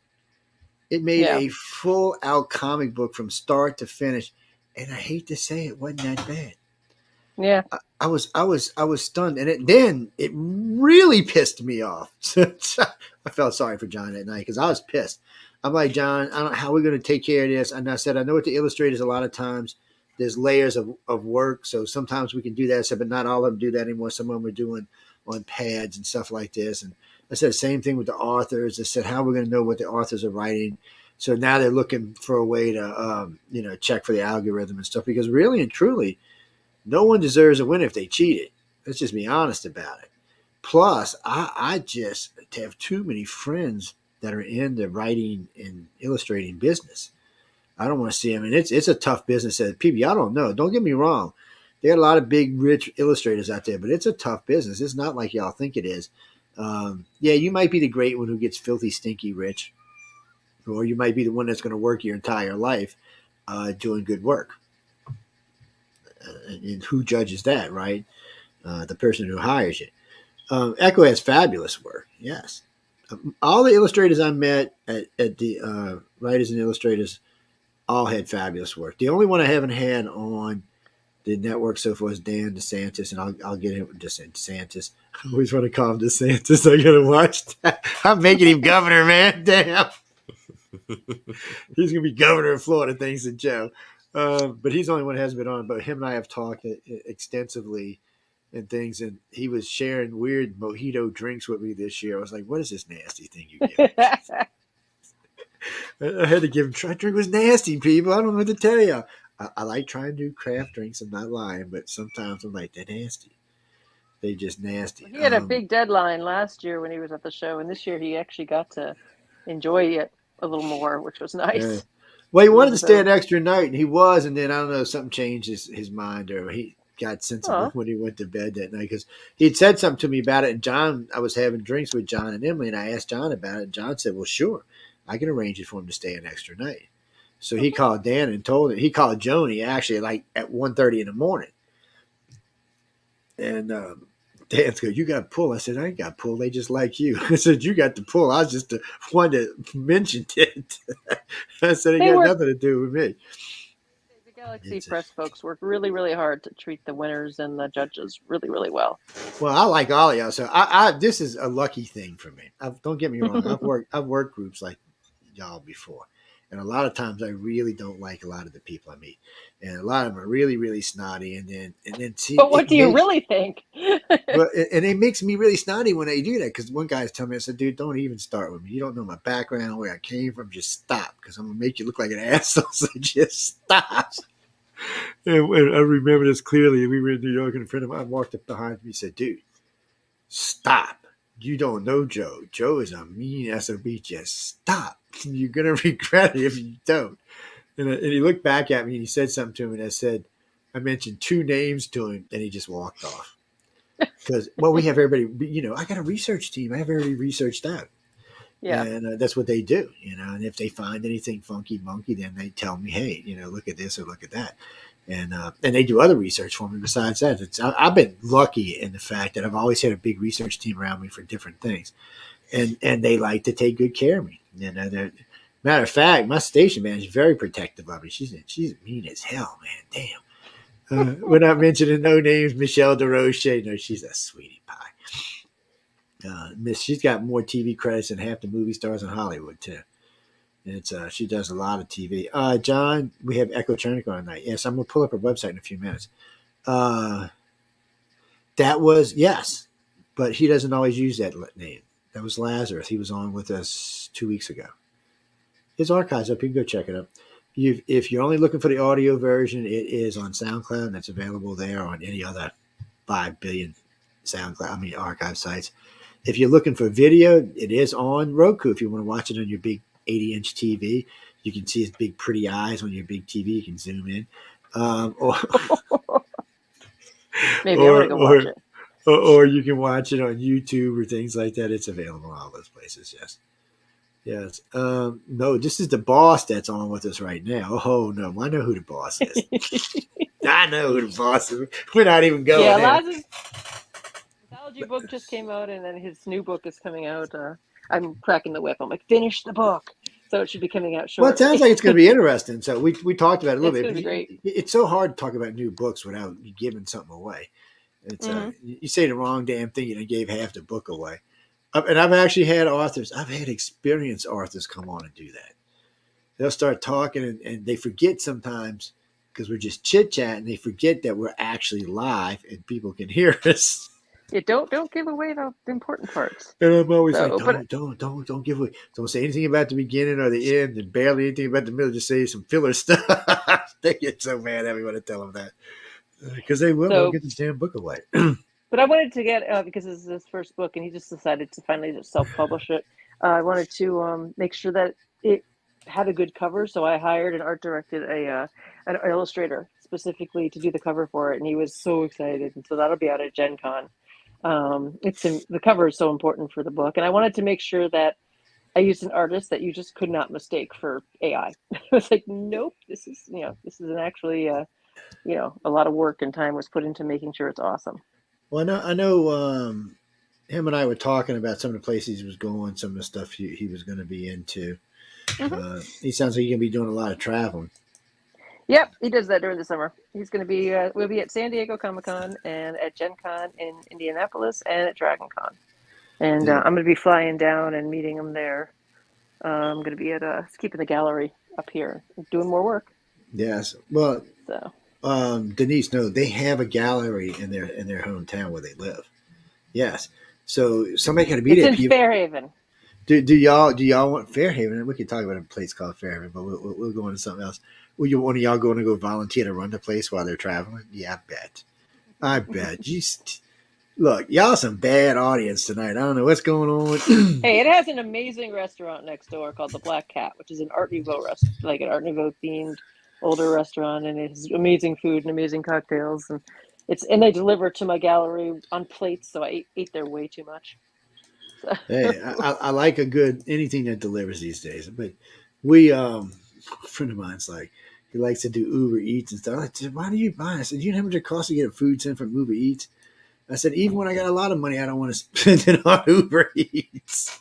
It made a full out comic book from start to finish. And I hate to say it wasn't that bad. Yeah. I was stunned. And then it really pissed me off. I felt sorry for John that night because I was pissed. I'm like, John, I don't know how we're going to take care of this. And I said, I know with the illustrators, a lot of times there's layers of work. So sometimes we can do that. I said, but not all of them do that anymore. Some of them are doing on pads and stuff like this. And I said the same thing with the authors. I said, how are we going to know what the authors are writing? So now they're looking for a way to, check for the algorithm and stuff, because really and truly, no one deserves a win if they cheated. Let's just be honest about it. Plus, I just have too many friends that are in the writing and illustrating business. I don't want to see them. And it's a tough business. People, y'all don't know. Don't get me wrong. There are a lot of big, rich illustrators out there, but it's a tough business. It's not like y'all think it is. You might be the great one who gets filthy, stinky rich. Or you might be the one that's going to work your entire life doing good work. And who judges that, right? The person who hires you. Echo has fabulous work, yes. All the illustrators I met at the Writers and Illustrators all had fabulous work. The only one I haven't had on the network so far is Dan DeSantis, and I'll get him DeSantis. I always want to call him DeSantis. I got to watch that. I'm making him governor, man. Damn. He's going to be governor of Florida, thanks to Joe. But he's the only one who hasn't been on. But him and I have talked extensively and things. And he was sharing weird mojito drinks with me this year. I was like, what is this nasty thing you give me? I had to give him try. Drink was nasty, people. I don't know what to tell you. I like trying to do craft drinks. I'm not lying. But sometimes I'm like, they're nasty. They're just nasty. He had a big deadline last year when he was at the show. And this year he actually got to enjoy it a little more, which was nice. Yeah. Well, he wanted to stay an extra night, and he was, and then I don't know, something changed his mind, or he got sensible when he went to bed that night, because he had said something to me about it. And John, I was having drinks with John and Emily, and I asked John about it. And John said, "Well, sure, I can arrange it for him to stay an extra night." So he called Dan and told him. He called Joni actually like at 1:30 in the morning, And Dan's go, you got pull. I said, I ain't got pull. They just like you. I said, you got the pull. I was just the one that mentioned it. I said, it They got work. nothing to do with me. The Galaxy Press folks work really, really hard to treat the winners and the judges really, really well. Well, I like all of y'all. So this is a lucky thing for me. Don't get me wrong. I've worked groups like y'all before. And a lot of times I really don't like a lot of the people I meet. And a lot of them are really, really snotty. And then see, But what do you really think? But and it makes me really snotty when they do that, because one guy's telling me, I said, dude, don't even start with me. You don't know my background, where I came from. Just stop, because I'm gonna make you look like an asshole. So just stop. And I remember this clearly. We were in New York, and a friend of mine walked up behind me and said, dude, stop. You don't know Joe. Joe is a mean SOB. Just stop. You're gonna regret it if you don't. And he looked back at me and he said something to him, and I mentioned 2 names to him, and he just walked off. Because, well, we have everybody, I got a research team. I have everybody researched out. Yeah. And that's what they do, And if they find anything funky monkey, then they tell me, hey, look at this or look at that. And they do other research for me besides that. I've been lucky in the fact that I've always had a big research team around me for different things. And they like to take good care of me. Matter of fact, my station manager is very protective of me. She's mean as hell, man. Damn. We're not mentioning no names. Michelle DeRoche. No, she's a sweetie pie. She's got more TV credits than half the movie stars in Hollywood too. And she does a lot of TV. John, we have Echo Chernik on tonight. Yes, I'm gonna pull up her website in a few minutes. That was yes, but he doesn't always use that name. That was Lazarus. He was on with us 2 weeks ago. His archive's up. You can go check it up. If you're only looking for the audio version, it is on SoundCloud, and it's available there on any other 5 billion archive sites. If you're looking for video, it is on Roku. If you want to watch it on your big 80-inch TV, you can see his big pretty eyes on your big TV. You can zoom in. Maybe I want to go watch it. Or you can watch it on YouTube or things like that. It's available in all those places, yes. Yes. No, this is the boss that's on with us right now. Oh, no. I know who the boss is. I know who the boss is. We're not even going there. Yeah, Laz's mythology book just came out, and then his new book is coming out. I'm cracking the whip. I'm like, finish the book. So it should be coming out shortly. Well, it sounds like it's going to be interesting. So we talked about it a little bit. It's great. It's so hard to talk about new books without giving something away. It's you say the wrong damn thing and you gave half the book away. And I've actually had experienced authors come on and do that. They'll start talking and they forget sometimes, because we're just chit-chatting, they forget that we're actually live and people can hear us. Yeah, don't give away the important parts. And I'm always don't give away. Don't say anything about the beginning or the end, and barely anything about the middle. Just say some filler stuff. They get so mad at me when I tell them that, because they will. They'll get the damn book away. But I wanted to get, because this is his first book, and he just decided to finally just self-publish it. I wanted to make sure that it had a good cover, so I hired and art directed an illustrator specifically to do the cover for it, and he was so excited. And so that'll be out at Gen Con. The cover is so important for the book, and I wanted to make sure that I used an artist that you just could not mistake for AI. I was like, nope, this is actually a lot of work and time was put into making sure it's awesome. Well, I know him and I were talking about some of the places he was going, some of the stuff he was going to be into. Mm-hmm. He sounds like he's going to be doing a lot of traveling. Yep, he does that during the summer. He's going to be, we'll be at San Diego Comic-Con and at Gen Con in Indianapolis and at Dragon Con. And I'm going to be flying down and meeting him there. I'm going to be at keeping the gallery up here, doing more work. Yes. Well, so Denise, no, they have a gallery in their hometown where they live. Yes. So somebody got to be there. It's in Fairhaven. Do y'all want Fairhaven? We could talk about a place called Fairhaven, but we'll go into something else. Will one of y'all going to go volunteer to run the place while they're traveling? Yeah, I bet. Look, y'all some bad audience tonight. I don't know what's going on. Hey, it has an amazing restaurant next door called the Black Cat, which is an Art Nouveau restaurant, like an Art Nouveau themed older restaurant, and it has amazing food and amazing cocktails, and they deliver to my gallery on plates, so I ate there way too much. So. Hey, I like anything that delivers these days. But a friend of mine's like, he likes to do Uber Eats and stuff. I said, why do you buy? I said, you know how much it costs to get a food sent from Uber Eats? I said, even when I got a lot of money, I don't want to spend it on Uber Eats.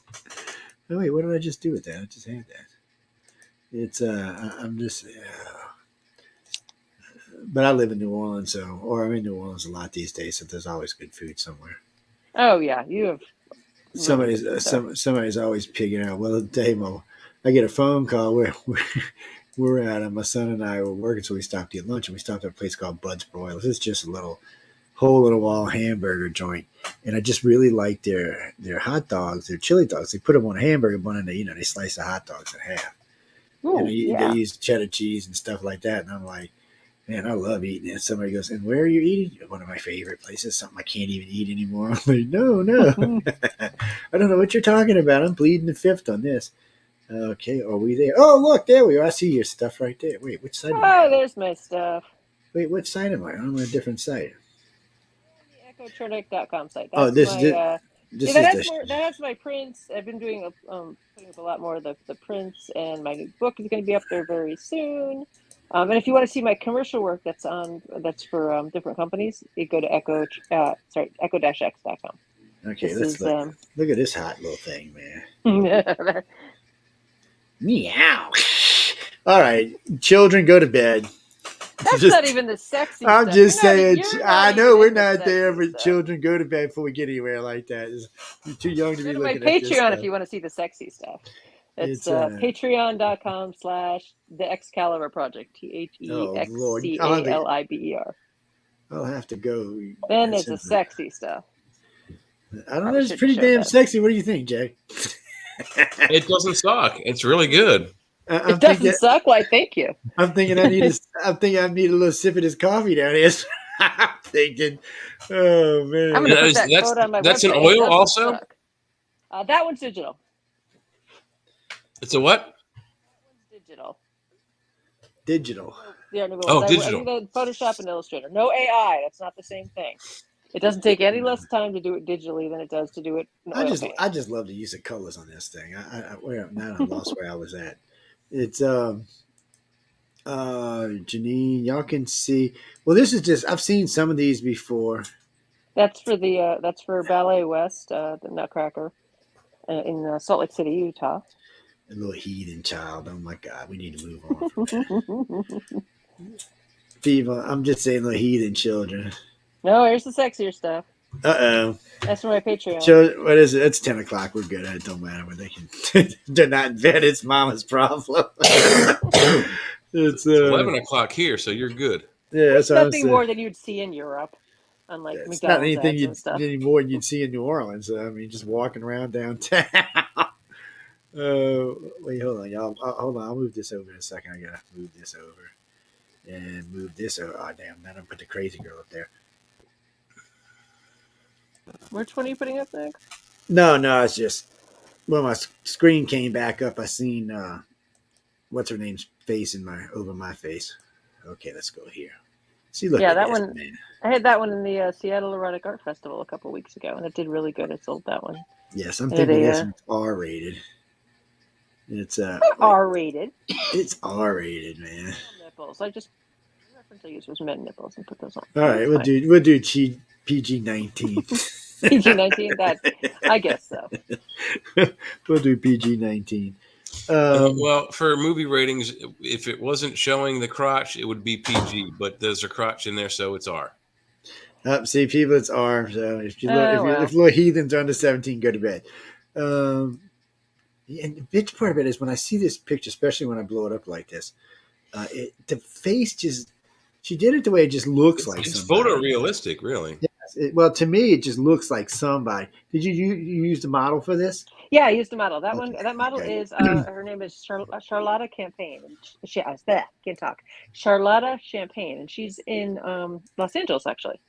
Oh, wait, what did I just do with that? I just had that. It's, I'm just, but I live in New Orleans, or I'm in New Orleans a lot these days, so there's always good food somewhere. Oh yeah, you have. Somebody's always pigging out. Well, Damo, I get a phone call where we're at, my son and I were working, so we stopped to get lunch, and we stopped at a place called Bud's Broilers. It's just a little hole in the wall hamburger joint, and I just really like their hot dogs, their chili dogs. They put them on a hamburger bun, and they slice the hot dogs in half. Ooh, And they yeah. use cheddar cheese and stuff like that. And I'm like, man, I love eating it. Somebody goes, and where are you eating? One of my favorite places, something I can't even eat anymore. I'm like, no. I don't know what you're talking about. I'm pleading the fifth on this. Okay, are we there? Oh, look, there we are. I see your stuff right there. Wait, which side am I Oh, on? there's my stuff. Wait, which side am I on? I'm on a different site. The EchoChernik.com site. Oh, That's this that has my prints. I've been doing putting up a lot more of the prints, and my new book is going to be up there very soon. And if you want to see my commercial work that's for different companies, you go to echo-x.com. Okay, This look at this hot little thing, man. Meow. All right, children, go to bed. That's not even the sexy I'm stuff. just saying. I know we're not into there, sexy but stuff. children, go to bed before we get anywhere like that. You're too young to Go be to my looking at this Patreon stuff. if you want to see the sexy stuff. It's patreon.com/the Excalibur Project. THEXCALIBER. I'll have to go. Then there's the sexy stuff. I don't know. It's pretty damn sexy. What do you think, Jay? It doesn't suck. It's really good. It doesn't suck. Why, thank you. I'm thinking I need a little sip of this coffee down here. I'm thinking, oh man, I'm going to put that quote on my website. That's an oil also. That one's digital. It's a what? That one's digital. Digital. Yeah, digital. I think Photoshop and Illustrator. No AI. That's not the same thing. It doesn't take any less time to do it digitally than it does to do it in oil paint. I just love the use of colors on this thing. I lost where I was at. It's Janine, y'all can see. Well, this is just I've seen some of these before. That's for Ballet West, the Nutcracker, in Salt Lake City, Utah. A little heathen child. Oh my God, we need to move on from that. People, I'm just saying, little heathen children. No, here's the sexier stuff. That's for my Patreon. So what is it? It's 10 o'clock. We're good. It don't matter what they can. They're not in bed. It's mama's problem. It's 11 o'clock here, so you're good. Yeah, it's nothing more than you'd see in Europe, unlike it's McDonald's. Not anything any more than you'd see in New Orleans. I mean, just walking around downtown. Wait, hold on, y'all. Hold on. I'll move this over in a second. I gotta move this over and move this over. Oh, damn! Now I'm put the crazy girl up there. Which one are you putting up next? No, it's just when my screen came back up, I seen what's her name's face over my face. Okay, let's go here. See, look. Yeah, at that this, one. Man. I had that one in the Seattle Erotic Art Festival a couple weeks ago, and it did really good. I sold that one. Yes, I'm thinking this one's R-rated. It's R-rated. It's R-rated, man. Nipples. The reference I used was men nipples, and put those on. All right, we'll do PG-19. PG-19. That I guess so. We'll do PG-19. Well, for movie ratings, if it wasn't showing the crotch, it would be PG. But there's a crotch in there, so it's R. See, people, it's R. So if little heathens are under 17, go to bed. And the bitch part of it is when I see this picture, especially when I blow it up like this, the face just, she did it the way it just looks like it's somebody. photorealistic, really. Yes. Well, to me, it just looks like somebody. Did you use the model for this? Yeah, I used the model. That model is, her name is Charlotta Champagne. Can't talk. Charlotta Champagne, and she's in Los Angeles, actually.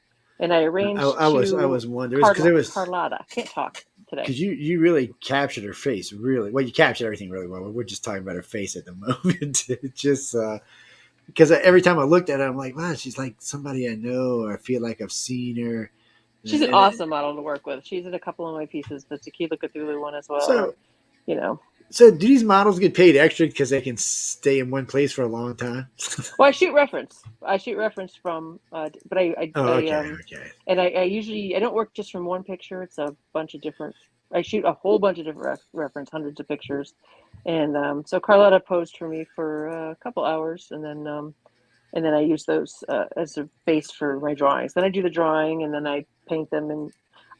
And I arranged I was wondering because it was Carlotta. Can't talk today. Because you really captured her face, really. Well, you captured everything really well. We're just talking about her face at the moment. It just because every time I looked at her, I'm like, wow, she's like somebody I know, or I feel like I've seen her. She's an awesome model to work with. She's in a couple of my pieces, the Tequila Cthulhu one as well. So, So do these models get paid extra because they can stay in one place for a long time? Well, I shoot reference. I shoot reference from, but Oh, okay. and I usually I don't work just from one picture. It's a bunch of different. I shoot a whole bunch of different reference, hundreds of pictures, and so Carlotta posed for me for a couple hours, and then I use those as a base for my drawings. Then I do the drawing, and then I paint them, and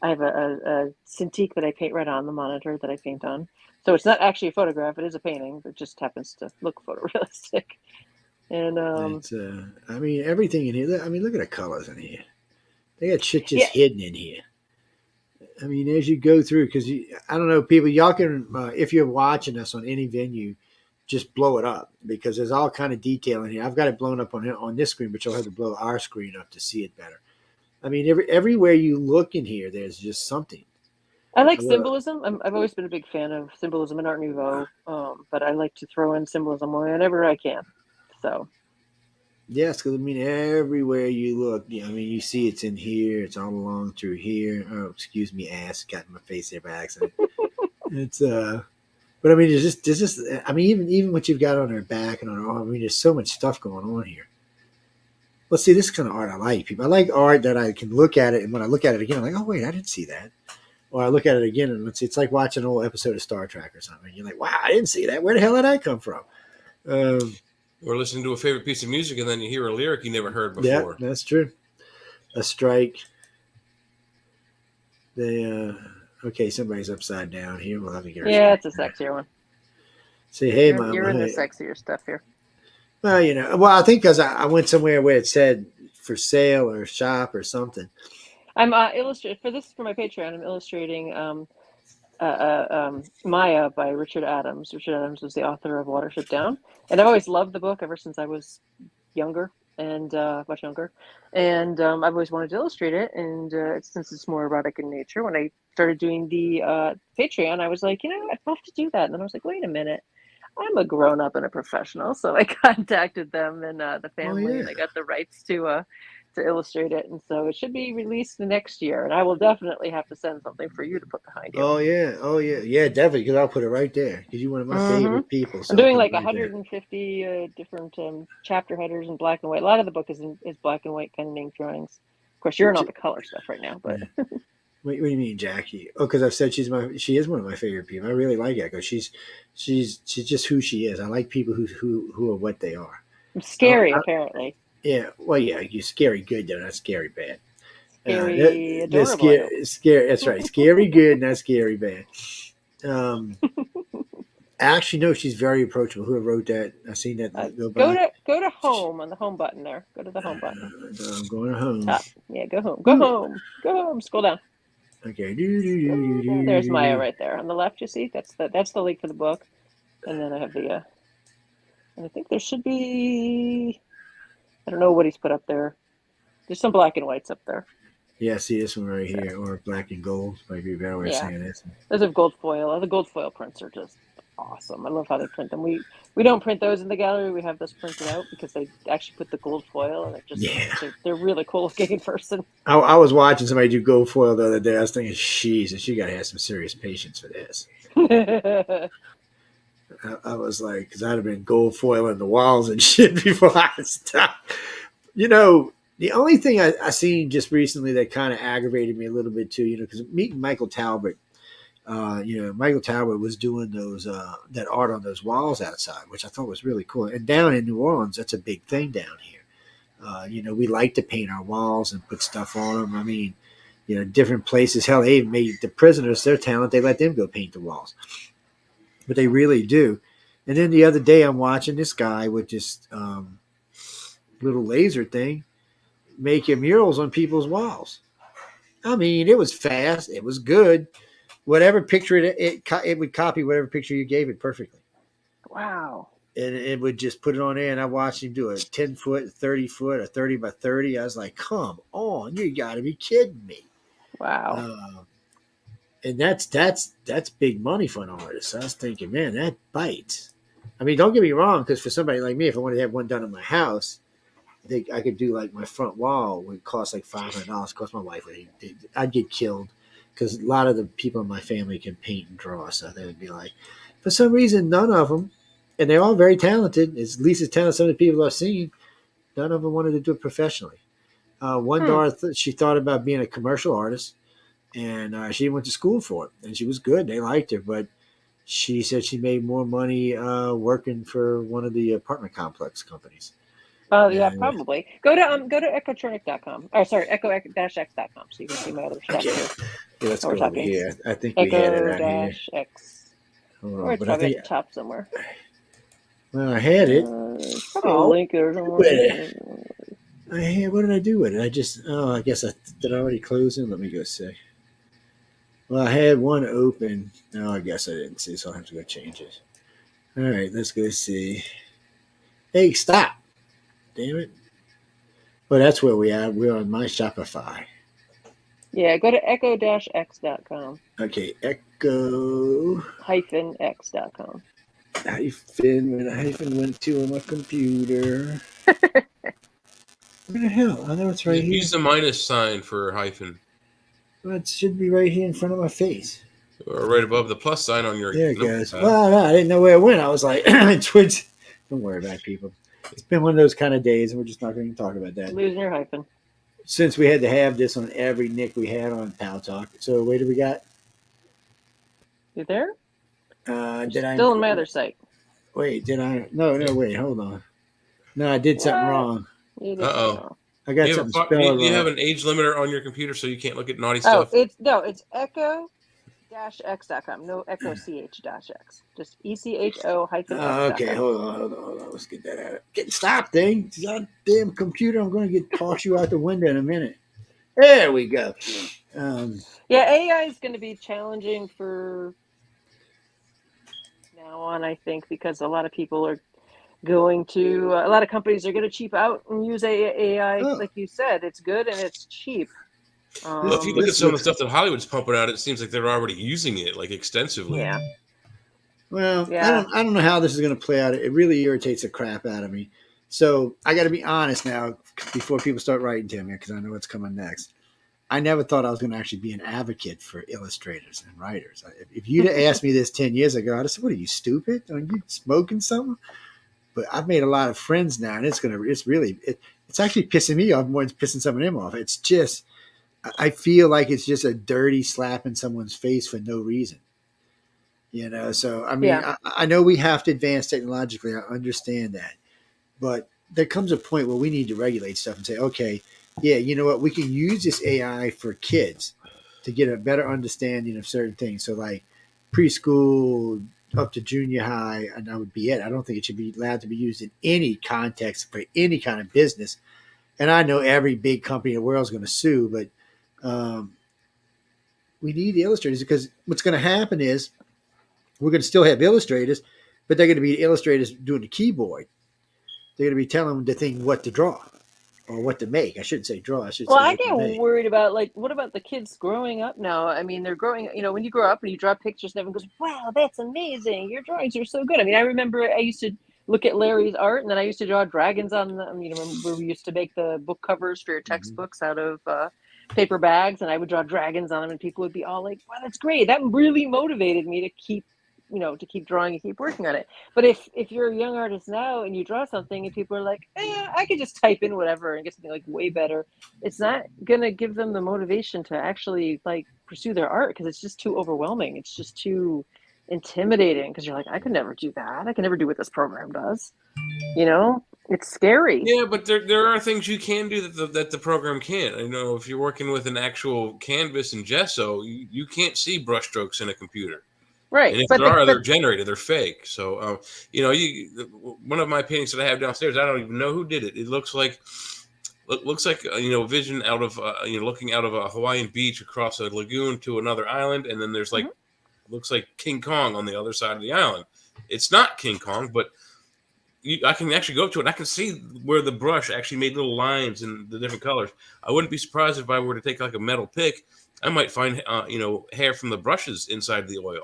I have a Cintiq that I paint right on the monitor that I paint on. So it's not actually a photograph; it is a painting. It just happens to look photorealistic. And It's I mean, everything in here. I mean, look at the colors in here. They got shit just yeah, hidden in here. I mean, as you go through, because I don't know, people, y'all can, if you're watching us on any venue, just blow it up because there's all kind of detail in here. I've got it blown up on this screen, but you'll have to blow our screen up to see it better. I mean, everywhere you look in here, there's just something. I like symbolism. I've always been a big fan of symbolism in Art Nouveau, but I like to throw in symbolism whenever I can. So. Yes, because I mean, everywhere you look, I mean, you see it's in here. It's all along through here. Oh, excuse me, ass got in my face there by accident. It's but I mean, there's just. I mean, even what you've got on her back and on her arm. I mean, there's so much stuff going on here. Well, see, this is kind of art I like. People, I like art that I can look at it, and when I look at it again, I'm like, oh wait, I didn't see that. Or I look at it again, and it's like watching an old episode of Star Trek or something. You're like, wow, I didn't see that. Where the hell did that come from? Or listening to a favorite piece of music, and then you hear a lyric you never heard before. Yeah, that's true. A strike. They okay, somebody's upside down here. We'll have to get her. Yeah, it's a sexier one. Say, hey, Mama. You're in hey. the sexier stuff here. Well, I think because I went somewhere where it said for sale or shop or something. I'm illustrating for my Patreon. I'm illustrating Maya by Richard Adams. Richard Adams was the author of Watership Down, and I've always loved the book ever since I was younger and much younger. And I've always wanted to illustrate it. And since it's more erotic in nature, when I started doing the Patreon, I was like, I'd love to do that. And then I was like, wait a minute. I'm a grown up and a professional, so I contacted them and the family, and I got the rights to illustrate it, and so it should be released the next year. And I will definitely have to send something for you to put behind you. Oh yeah, definitely, because I'll put it right there because you're one of my favorite people. So I'm doing like 150 different chapter headers in black and white. A lot of the book is black and white kind of name drawings. Of course, you're in all the color stuff right now, but. Yeah. What do you mean, Jackie? Oh, because I've said she is one of my favorite people. I really like her because she's just who she is. I like people who are what they are. Scary, apparently. Yeah, well, yeah, you're scary good though, not scary bad. Scary, adorable. Scary. That's right. Scary good, not scary bad. Actually, no, she's very approachable. Whoever wrote that, I've seen that go by. Go to home on the home button there. Go to the home button. I'm going to home. Yeah, go home. Go home. Go home. Scroll down. Okay. There's Maya right there on the left. You see, that's the link for the book, and then I have the. And I think there should be. I don't know what he's put up there. There's some black and whites up there. Yeah, see this one right here, or black and gold. Might be a better way of saying this. Those have gold foil. The gold foil prints are just awesome. I love how they print them. We don't print those in the gallery. We have those printed out because they actually put the gold foil, and they're really cool looking in person. I was watching somebody do gold foil the other day. I was thinking, Jesus, you got to have some serious patience for this. I was like, because I'd have been gold foiling the walls and shit before I stopped. The only thing I seen just recently that kind of aggravated me a little bit too, because meeting Michael Talbot, Michael Talbot was doing those that art on those walls outside, which I thought was really cool. And down in New Orleans, that's a big thing down here. We like to paint our walls and put stuff on them. I mean, different places. Hell, they even made the prisoners their talent. They let them go paint the walls. But they really do. And then the other day I'm watching this guy with this little laser thing making murals on people's walls. I mean, it was fast. It was good. Whatever picture it would copy whatever picture you gave it perfectly. Wow. And it would just put it on there. And I watched him do a 10-foot, 30-foot, a 30 by 30. I was like, come on, you got to be kidding me. Wow. And that's big money for an artist. So I was thinking, man, that bites. I mean, don't get me wrong, because for somebody like me, if I wanted to have one done in my house, I think I could do like my front wall would cost like $500. Of course, my wife I'd get killed because a lot of the people in my family can paint and draw. So they would be like, For some reason, none of them, and they're all very talented, at least as talented as some of the people I've seen, none of them wanted to do it professionally. One daughter, she thought about being a commercial artist, and she went to school for it, and she was good. They liked her, but she said she made more money working for one of the apartment complex companies. Oh yeah, probably. Go to echochernik.com. Or sorry, echo-x.com so you can see my other stuff too. Yeah, let's go over here. I think we had it on here. Echo-x. Hold on, Or it's probably at the top somewhere. Well, I had it. There's probably a link there somewhere. What did I do with it? I guess did I already close it? Let me go see. Well, I had one open. No, I guess I didn't see, so I'll have to go change it. All right, let's go see. Hey, stop. Damn it. Well, that's where we are. We're on my Shopify. Yeah, go to echo-x.com. Okay, echo-x.com. When the hyphen went to on my computer. Where the hell? I know it's right here. Use the minus sign for hyphen. Well, it should be right here in front of my face. Or right above the plus sign on your. There it goes. Well, no, I didn't know where it went. I was like, Twitch. Don't worry about it, people. It's been one of those kind of days, and we're just not going to talk about that. Losing your hyphen. Since we had to have this on every nick we had on Pal Talk. So, wait, do we got? You there? Still on my other site. Wait, did I? No, wait, hold on. No, I did something wrong. Uh-oh. I got something spelled wrong. Do you have an age limiter on your computer so you can't look at naughty stuff? It's echo-x.com. No echo-ch-x. Just echo-x.com. Okay, hold on. Let's get that out of it. Stop, thing. Goddamn computer. I'm going to toss you out the window in a minute. There we go. Yeah, AI is going to be challenging for now on, I think, because a lot of people are going to a lot of companies are going to cheap out and use AI. Like you said, it's good and it's cheap. Well, if you look at some of the stuff that Hollywood's pumping out, it seems like they're already using it like extensively. Yeah. Well, yeah. I don't know how this is going to play out. It really irritates the crap out of me. So I got to be honest now before people start writing to me, because I know what's coming next. I never thought I was going to actually be an advocate for illustrators and writers. If you'd have asked me this 10 years ago, I'd have said, "What are you, stupid? Are you smoking something?" But I've made a lot of friends now, and it's actually pissing me off more than pissing some of them off. It's just, I feel like it's just a dirty slap in someone's face for no reason. So I mean, I know we have to advance technologically. I understand that, but there comes a point where we need to regulate stuff and say, okay, yeah, you know what, we can use this AI for kids to get a better understanding of certain things. So like preschool up to junior high, and that would be it. I don't think it should be allowed to be used in any context for any kind of business. And I know every big company in the world is going to sue, but we need the illustrators, because what's going to happen is we're going to still have illustrators, but they're going to be illustrators doing the keyboard. They're going to be telling the thing what to draw or what to make. I shouldn't say draw. I get worried about, like, what about the kids growing up now? I mean, they're growing, when you grow up and you draw pictures and everyone goes, wow, that's amazing. Your drawings are so good. I mean, I remember I used to look at Larry's art, and then I used to draw dragons on them. Remember we used to make the book covers for your textbooks out of paper bags, and I would draw dragons on them, and people would be all like, wow, that's great. That really motivated me to keep drawing and keep working on it. But if you're a young artist now and you draw something and people are like, I could just type in whatever and get something like way better, it's not gonna give them the motivation to actually like pursue their art, because it's just too overwhelming. It's just too intimidating, because you're like, I could never do that. I can never do what this program does. It's scary. Yeah, but there are things you can do that the program can't. If you're working with an actual canvas and gesso, you can't see brushstrokes in a computer. Right. And if they're generated, they're fake. So, one of my paintings that I have downstairs, I don't even know who did it. It looks like a vision out of, looking out of a Hawaiian beach across a lagoon to another island. And then there's looks like King Kong on the other side of the island. It's not King Kong, but I can actually go up to it. And I can see where the brush actually made little lines in the different colors. I wouldn't be surprised if I were to take like a metal pick. I might find, hair from the brushes inside the oil.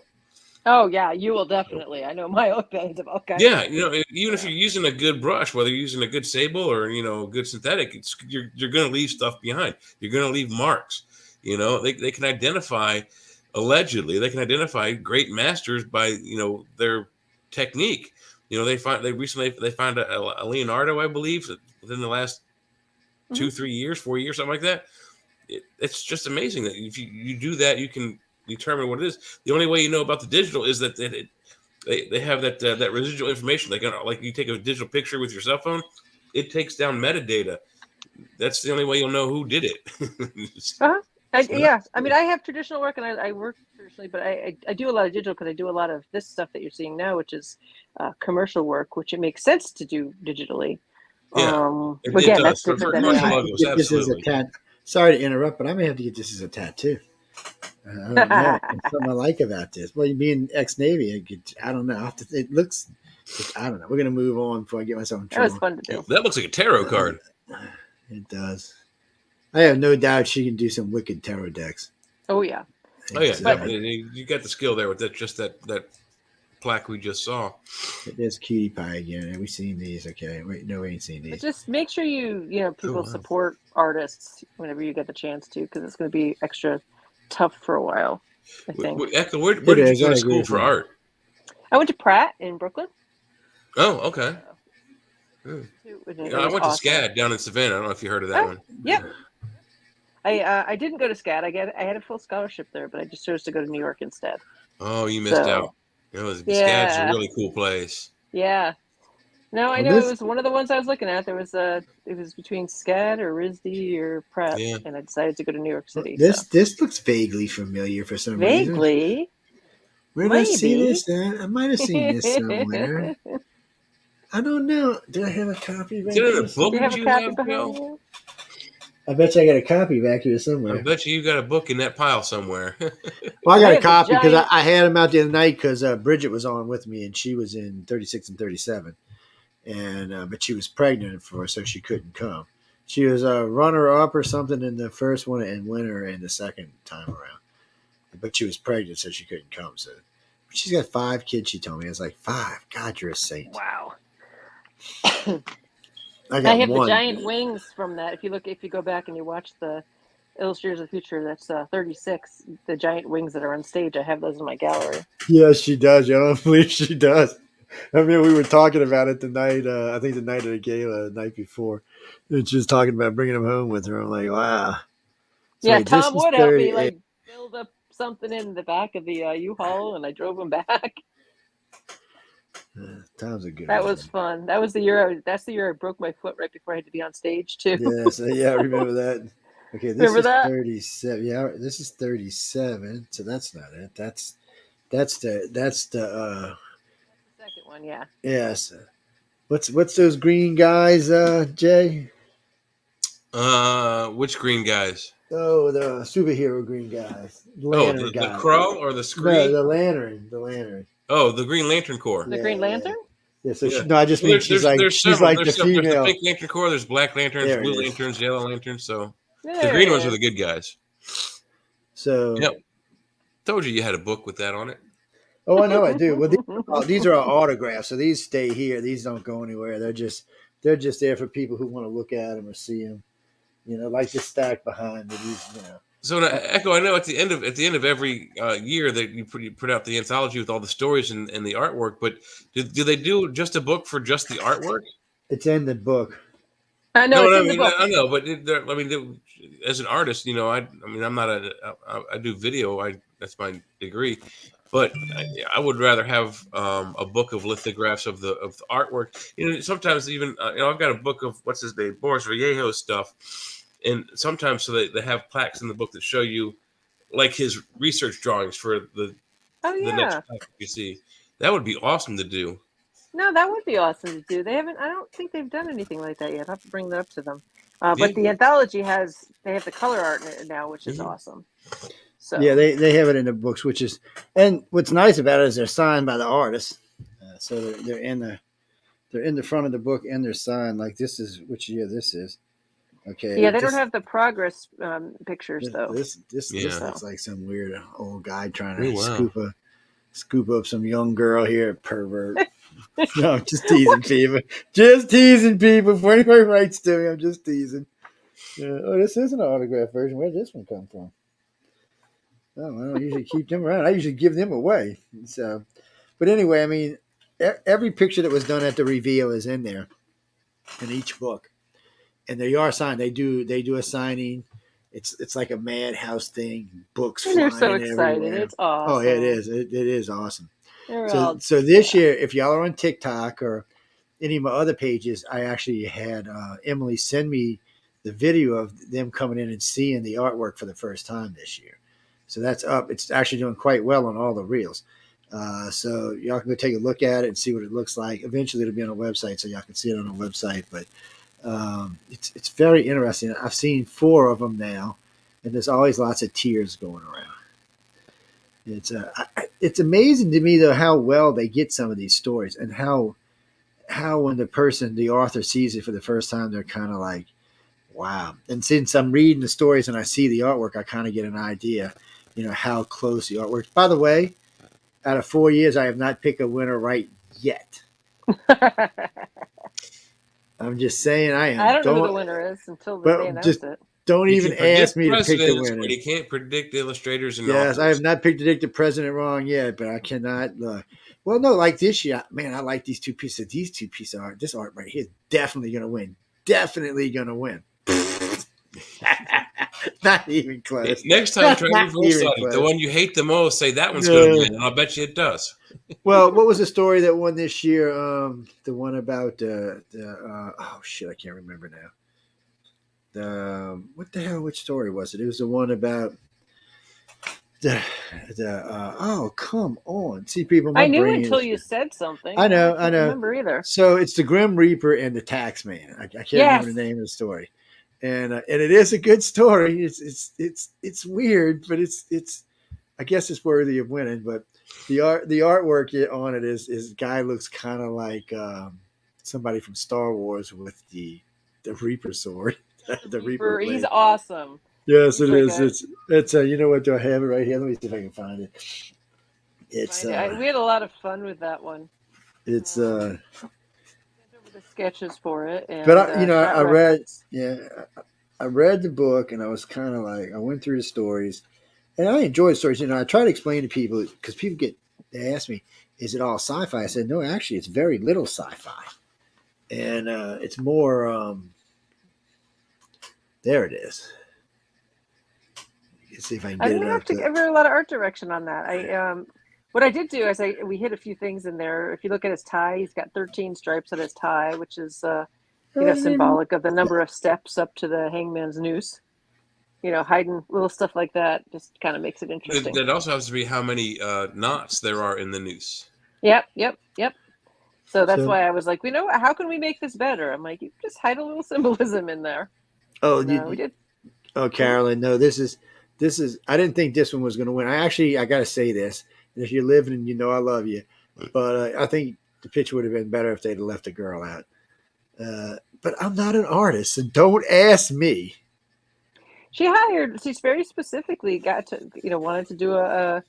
Oh yeah, you will definitely. I know my own bands of all kinds. Yeah, even if you're using a good brush, whether you're using a good sable or good synthetic, you're going to leave stuff behind. You're going to leave marks. They can identify. allegedly they can identify great masters by their technique. They recently found a Leonardo, I believe, within the last 2-3 years, 4 years, something like that. It's just amazing that if you do that, you can determine what it is. The only way you know about the digital is that they have that residual information. Like you take a digital picture with your cell phone, it takes down metadata. That's the only way you'll know who did it. Yeah, I mean, I have traditional work and I work traditionally, but I do a lot of digital because I do a lot of this stuff that you're seeing now, which is commercial work, which it makes sense to do digitally. Yeah, Again, that's different than commercial AI. logos, absolutely. Sorry to interrupt, but I may have to get this as a tattoo. I don't know. There's something I like about this. Well, being ex-Navy, I don't know. It looks, I don't know. We're going to move on before I get myself in That trouble. was fun to do. That looks like a tarot card. It does. I have no doubt she can do some wicked tarot decks. Oh, yeah. Oh, yeah, definitely. You got the skill there with that plaque we just saw. There's Cutie Pie again. Have we seen these? Okay. Wait, no, we ain't seen these. But just make sure people support artists whenever you get the chance to, because it's going to be extra tough for a while, I think. Echo, where did you go to school for art? I went to Pratt in Brooklyn. Oh, okay. I went to SCAD down in Savannah. I don't know if you heard of that one. Yep. I didn't go to SCAD. I had a full scholarship there, but I just chose to go to New York instead. Oh, you missed out. SCAD's a really cool place. Yeah. No, I know it was one of the ones I was looking at. It was between SCAD or RISD or Pratt, and I decided to go to New York City. This looks vaguely familiar for some reason. Vaguely? Where did I see this at? I might have seen this somewhere. I don't know. Do I have a copy right here? Do you have a copy behind you? I bet you I got a copy back here somewhere. I bet you got a book in that pile somewhere. Well, I got a copy because I had them out the other night because Bridget was on with me and she was in 36 and 37. And but she was pregnant for us, so she couldn't come. She was a runner-up or something in the first one and winner in the second time around. But she was pregnant, so she couldn't come. So she's got 5 kids, she told me. I was like, 5? God, you're a saint. Wow. I have the giant wings from that. If you go back and you watch the Illustrators of the Future, that's 36. The giant wings that are on stage, I have those in my gallery. Yes, she does. I don't believe she does. I mean, we were talking about it the night, I think the night of the gala, the night before. And she was talking about bringing them home with her. I'm like, wow. So yeah, Tom would help me build up something in the back of the U-Haul, and I drove him back. Tom's a good That was fun. That was the year. That's the year I broke my foot right before I had to be on stage too. Yes, I remember that. Okay, this is 37. Yeah, this is 37. So that's not it. That's the second one. Yeah. Yes. What's those green guys, Jay? Which green guys? Oh, the superhero green guys. The Crow or the Screen? No, the Lantern. Oh, the Green Lantern Corps. The Green Lantern? Yeah, so I just mean she's like the female. There's the Pink Lantern Corps, there's Black Lanterns, Blue Lanterns, Yellow Lanterns. So the green ones are the good guys. So told you had a book with that on it. Oh, I know I do. Well, these are autographs, so these stay here. These don't go anywhere. They're just there for people who want to look at them or see them. Like this stack behind me. So Echo, I know at the end of every year that you put out the anthology with all the stories and the artwork, but do they do just a book for just the artwork? It's in the book. I know. I know, but as an artist, I'm not I do video. That's my degree, but I would rather have a book of lithographs of the artwork. Sometimes even I've got a book of what's his name, Boris Vallejo's stuff. And sometimes so they have plaques in the book that show you like his research drawings for the next plaque you see. That would be awesome to do. No, that would be awesome to do. I don't think they've done anything like that yet. I have to bring that up to them. But the anthology they have the color art in it now, which is awesome. So yeah, they have it in the books, and what's nice about it is they're signed by the artist. So they're in the front of the book and they're signed. Like this is which year this is. Okay. Yeah, they don't have the progress pictures though. This looks like some weird old guy trying to scoop up some young girl here, pervert. No, I'm just teasing people. Just teasing people. Before anybody writes to me, I'm just teasing. Oh, this is an autograph version. Where did this one come from? Oh, I don't usually keep them around. I usually give them away. So, but anyway, I mean, every picture that was done at the reveal is in there in each book, and they are signed. They do a signing. It's like a madhouse thing. Books And they're so flying excited. everywhere. It's Oh, awesome. it is. It is awesome. They're So all, so this year, if y'all are on TikTok or any of my other pages, I actually had Emily send me the video of them coming in and seeing the artwork for the first time this year. So that's up. It's actually doing quite well on all the reels. So y'all can go take a look at it and see what it looks like. Eventually, it'll be on a website, so y'all can see it on a website. But it's very interesting. I've seen 4 of them now, and there's always lots of tears going around. It's amazing to me though how well they get some of these stories, and how when the author sees it for the first time, they're kind of like, wow. And since I'm reading the stories and I see the artwork, I kind of get an idea, how close the artwork. By the way, out of 4 years, I have not picked a winner right yet. I'm just saying I am. I don't know who the winner is until they announce just it. don't You even can predict ask me to pick the presidents, winner. but you can't predict illustrators and Yes, authors. I have not picked the president wrong yet, but I cannot. Well, no, like this year, man, I like these two pieces. These 2 pieces of art. This art right here is definitely going to win. Definitely going to win. Not even close. Next time, try Not even reverse the close. one you hate the most. Say that one's going to win, and I'll bet you it does. Well, what was the story that won this year? The one about oh shit, I can't remember now. What the hell? Which story was it? It was the one about oh, come on. See, people, my I knew brain until is. you said something. I know. can't remember either. So it's the Grim Reaper and the Taxman. I can't remember the name of the story, and it is a good story. It's weird, but it's I guess it's worthy of winning. But the artwork on it is guy looks kind of like somebody from Star Wars with the Reaper sword, the Reaper blade. He's awesome. Yes, it is. It's you know what? Do I have it right here? Let me see if I can find it. It's we had a lot of fun with that one. It's over the sketches for it, and, but I read I read the book, and I was kind of like, I went through the stories, and I enjoyed stories. I try to explain to people, because they ask me, is it all sci-fi? I said, no, actually, it's very little sci-fi, and it's more. There it is. Let's see if I can get it up. I've a lot of art direction on that. What I did do is we hit a few things in there. If you look at his tie, he's got 13 stripes on his tie, which is symbolic of the number of steps up to the hangman's noose. Hiding little stuff like that just kind of makes it interesting. That also has to be how many knots there are in the noose. Yep. So that's why I was like, how can we make this better? I'm like, you just hide a little symbolism in there. Oh, we did. Oh, Carolyn, no, this is. I didn't think this one was going to win. I got to say this. And if you're living, I love you. But I think the picture would have been better if they'd left the girl out. But I'm not an artist, so don't ask me. She's very specifically wanted to do a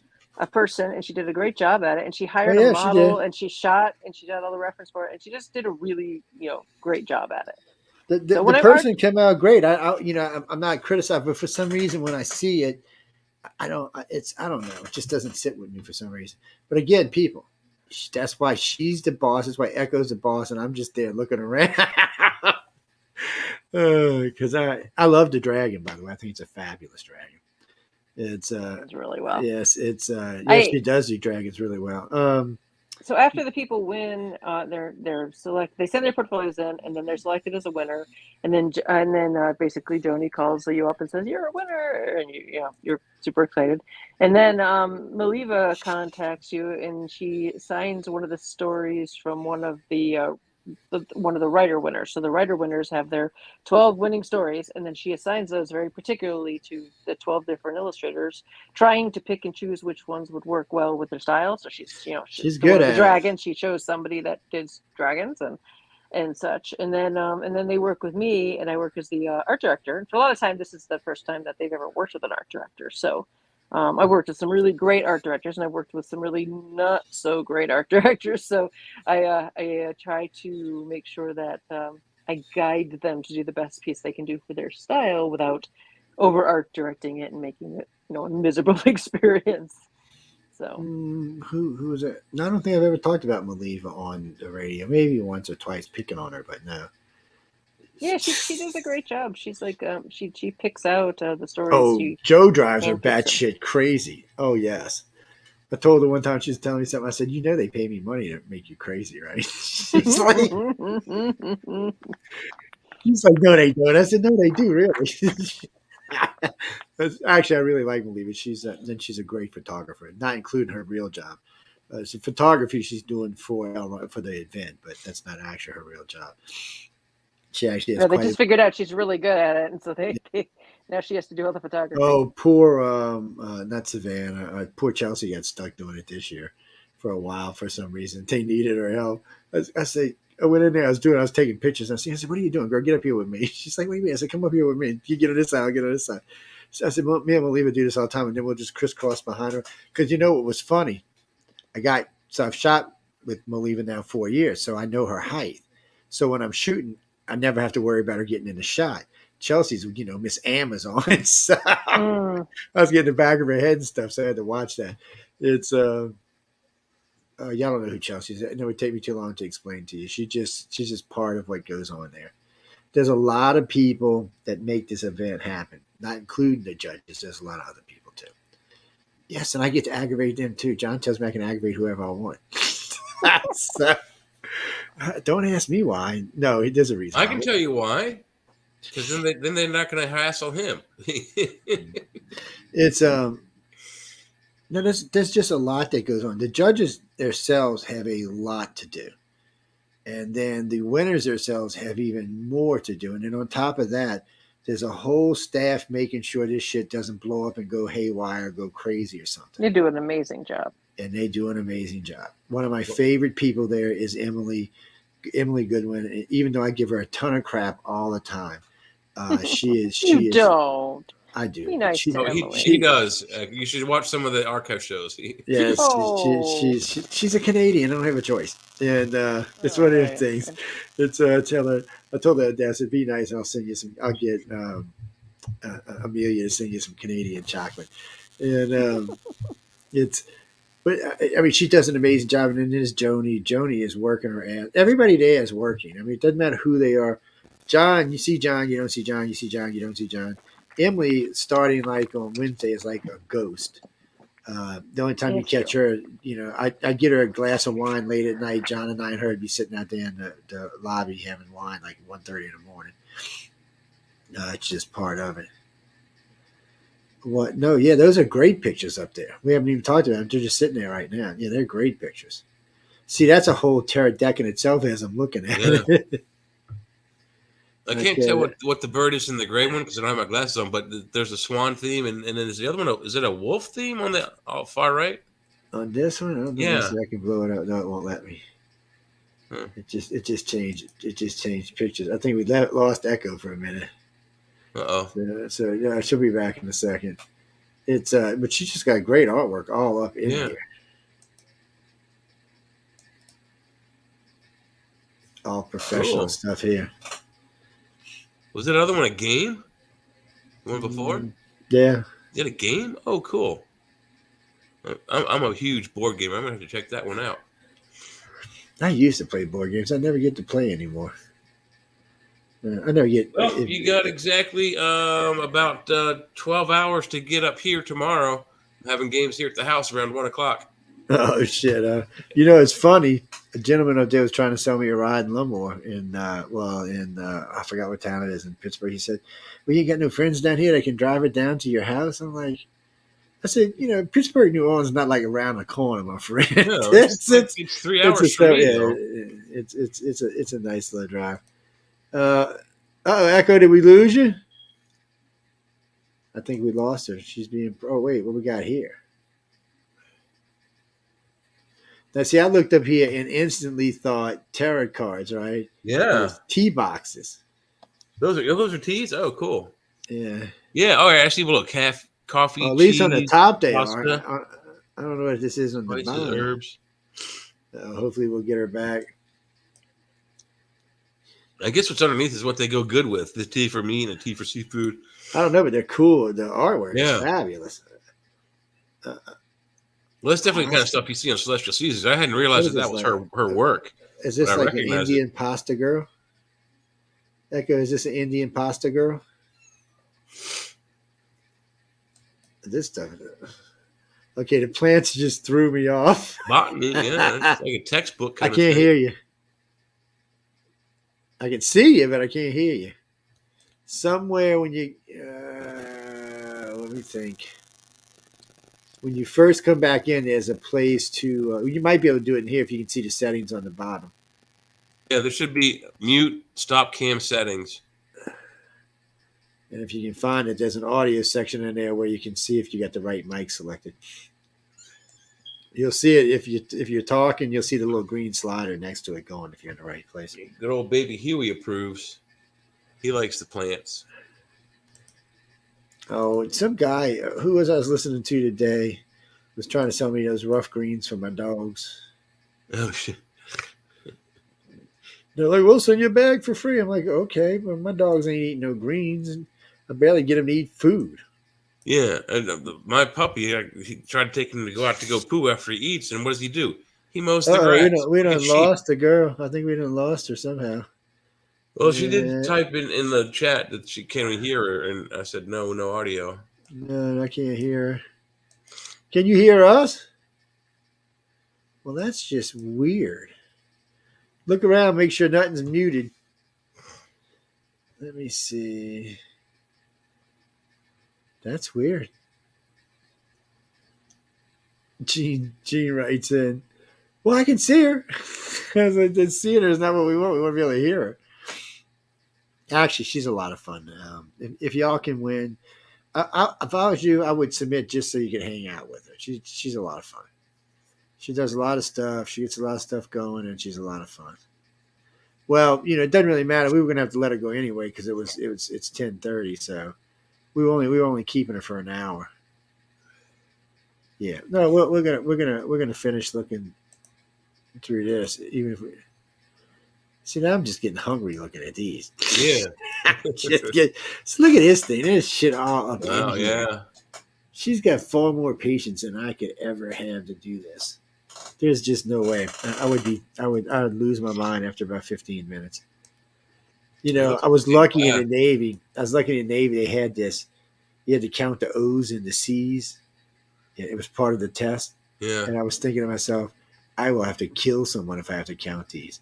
person, and she did a great job at it. And she hired a model, and she shot, and she did all the reference for it, and she just did a really, great job at it. The person came out great. I'm not criticizing, but for some reason when I see it, I don't know. It just doesn't sit with me for some reason. But again, people, that's why she's the boss. That's why Echo's the boss, and I'm just there looking around. Because I love the dragon. By the way, I think it's a fabulous dragon. It's really well. Yes, she does do dragons really well. So after the people win, they're select. They send their portfolios in, and then they're selected as a winner. And then basically Joni calls you up and says, "You're a winner," and you're super excited. And then Maliva contacts you, and she signs one of the stories from one of the writer winners. So the writer winners have their 12 winning stories, and then she assigns those very particularly to the 12 different illustrators, trying to pick and choose which ones would work well with their style. So she's good at the dragon. She chose somebody that did dragons and such, and then they work with me, and I work as the art director. And for a lot of time, this is the first time that they've ever worked with an art director. So I worked with some really great art directors, and I worked with some really not so great art directors. So I try to make sure that I guide them to do the best piece they can do for their style without over art directing it and making it, a miserable experience. So Who was it? No, I don't think I've ever talked about Maliva on the radio. Maybe once or twice picking on her, but no. yeah, she does a great job. She's like she picks out the stories Oh, she Joe drives her handpicks them. batshit crazy. Oh yes. I told her one time she was telling me something. I said, they pay me money to make you crazy, right? She's like, no, they don't. I said, no, they do, really. Actually, I really like Maliva. She's a great photographer, not including her real job. So photography she's doing for the event, but that's not actually her real job. She actually has they just figured out she's really good at it, and so they now she has to do all the photography. Oh, poor not Savannah. Poor Chelsea got stuck doing it this year for a while for some reason. They needed her help. I went in there. I was taking pictures. I said, "What are you doing, girl? Get up here with me." She's like, "What do you mean?" I said, "Come up here with me. You get on this side. I'll get on this side." So I said, "Me and Maliva do this all the time, and then we'll just crisscross behind her." Because what was funny? I've shot with Maliva now 4 years, so I know her height. So when I'm shooting, I never have to worry about her getting in the shot. Chelsea's, Miss Amazon. So I was getting the back of her head and stuff, so I had to watch that. It's y'all don't know who Chelsea is. It would take me too long to explain to you. She's just part of what goes on there. There's a lot of people that make this event happen, not including the judges. There's a lot of other people too. Yes, and I get to aggravate them too. John tells me I can aggravate whoever I want. So, don't ask me why. No, there's a reason. I can tell you why. Because then they're not going to hassle him. It's no, there's just a lot that goes on. The judges themselves have a lot to do, and then the winners themselves have even more to do. And then on top of that, there's a whole staff making sure this shit doesn't blow up and go haywire, or go crazy or something. They do an amazing job. And they do an amazing job. One of my favorite people there is Emily Goodwin. Even though I give her a ton of crap all the time, she is. Don't. I do. Be nice to Emily. He does. You should watch some of the archive shows. Yes, she's a Canadian. I don't have a choice, and it's one of the things. It's I told her, I said, be nice, and I'll send you some. I'll get Amelia to send you some Canadian chocolate, and it's. But I mean, she does an amazing job, and then there's Joni. Joni is working her ass. Everybody there is working. I mean, it doesn't matter who they are. John, you see John, you don't see John. You see John, you don't see John. Emily, starting like on Wednesday, is like a ghost. The only time you catch her, I get her a glass of wine late at night. John and I and her would be sitting out there in the lobby having wine like 1:30 in the morning. It's just part of it. What? No, yeah, those are great pictures up there. We haven't even talked about them. They're just sitting there right now. Yeah, they're great pictures. See, that's a whole deck in itself as I'm looking at it. I can't tell what the bird is in the gray one because I don't have my glasses on, but there's a swan theme, and then there's the other one. Is it a wolf theme on the far right? On this one? I don't know if I can blow it up. No, it won't let me. Huh. It just changed. It just changed pictures. I think we lost Echo for a minute. So yeah, she'll be back in a second. It's but she just got great artwork all up in here. All professional stuff here. Was that other one a game? The one before? Yeah. Is it a game? Oh, cool. I'm a huge board gamer. I'm gonna have to check that one out. I used to play board games. I never get to play anymore. I never get. Well, you got exactly about 12 hours to get up here tomorrow. I'm having games here at the house around 1 o'clock. Oh shit! It's funny. A gentleman up there was trying to sell me a ride in Lemoore I forgot what town it is in Pittsburgh. He said, "Well, you got no friends down here that can drive it down to your house." I'm like, I said, Pittsburgh, New Orleans is not like around the corner, my friend. No, it's 3 hours for me. It's a nice little drive. Echo, did we lose you? I think we lost her. She's being. Oh wait, what we got here? Now, see, I looked up here and instantly thought tarot cards, right? Yeah. Tea boxes. Those are teas? Oh, cool. Yeah. Yeah. Oh, I see a little coffee. At least on the top they pasta. are. I don't know what this is on the bottom. Herbs. Hopefully we'll get her back. I guess what's underneath is what they go good with. The tea for meat and the tea for seafood. I don't know, but they're cool. The artwork Yeah. is fabulous. Well, that's definitely the kind of stuff you see on Celestial Seasons. I hadn't realized that was her work. Is this I like an recognize Indian pasta girl? Echo, is this an Indian pasta girl? This stuff. Okay, the plants just threw me off. Botany, yeah, it's like a textbook. I can't hear you. I can see you, but I can't hear you. Somewhere when you, let me think. When you first come back in, there's a place to. You might be able to do it in here if you can see the settings on the bottom. Yeah, there should be mute, stop cam settings. And if you can find it, there's an audio section in there where you can see if you got the right mic selected. You'll see it if you're talking. You'll see the little green slider next to it going if you're in the right place. Good old baby Huey approves. He likes the plants. Oh, and some guy who was I was listening to today was trying to sell me those rough greens for my dogs. Oh shit! They're like, "We'll send you a bag for free." I'm like, "Okay, but my dogs ain't eating no greens, and I barely get them to eat food." Yeah, and my puppy, he tried to take him to go out to go poo after he eats, and what does he do? He mows the grass. We done like a sheep. lost the girl. I think we done lost her somehow. Well, she did type in the chat that can we hear her, and I said no audio. No, I can't hear her. Can you hear us? Well, that's just weird. Look around, make sure nothing's muted. Let me see. That's weird. Gene writes in, well, I can see her. I was like, seeing her is not what we want. We want to be able to hear her. Actually, she's a lot of fun. If y'all can win, if I was you, I would submit just so you can hang out with her. She's a lot of fun. She does a lot of stuff. She gets a lot of stuff going, and she's a lot of fun. Well, it doesn't really matter. We were gonna have to let her go anyway because it's 10:30, so we were only keeping her for an hour. Yeah, no, we're gonna finish looking through this, even if we. See, now I'm just getting hungry looking at these. Yeah. So look at this thing. There's shit all up Oh, in here. yeah. She's got far more patience than I could ever have to do this. There's just no way. I would lose my mind after about 15 minutes. I was lucky in the Navy. They had this. You had to count the O's and the C's. It was part of the test. Yeah. And I was thinking to myself, I will have to kill someone if I have to count these.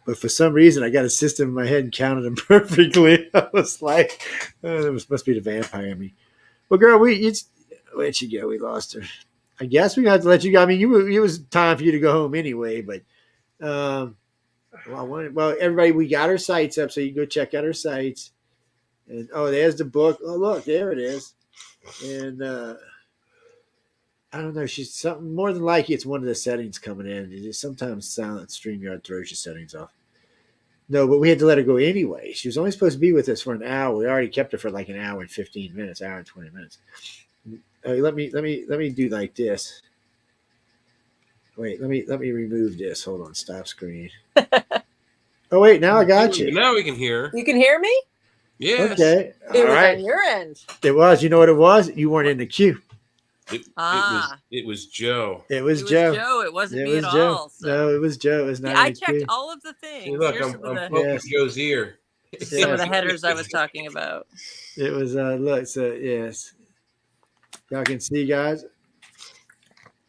But for some reason, I got a system in my head and counted them perfectly. I was like, must be the vampire in me. Well, girl, where'd she go? We lost her. I guess we have to let you go. I mean, it was time for you to go home anyway. But, everybody, we got our sites up, so you can go check out our sites. And, there's the book. Oh, look, there it is. And, I don't know. She's something more than likely. It's one of the settings coming in. Sometimes Silent StreamYard throws your settings off. No, but we had to let her go anyway. She was only supposed to be with us for an hour. We already kept her for like an hour and 15 minutes, hour and 20 minutes. Let me do like this. Wait, let me remove this. Hold on, stop screen. Oh wait, now I got you. Now we can hear. You can hear me? Yeah. Okay. It was on your end. It was. You know what it was? You weren't in the queue. It was Joe. It was Joe. It wasn't me at Joe. all. So. No, it was Joe. It was not. I checked all of the things. See, look, I'm poking Joe's ear. Some of the headers I was talking about. It was look. So yes, y'all can see, guys.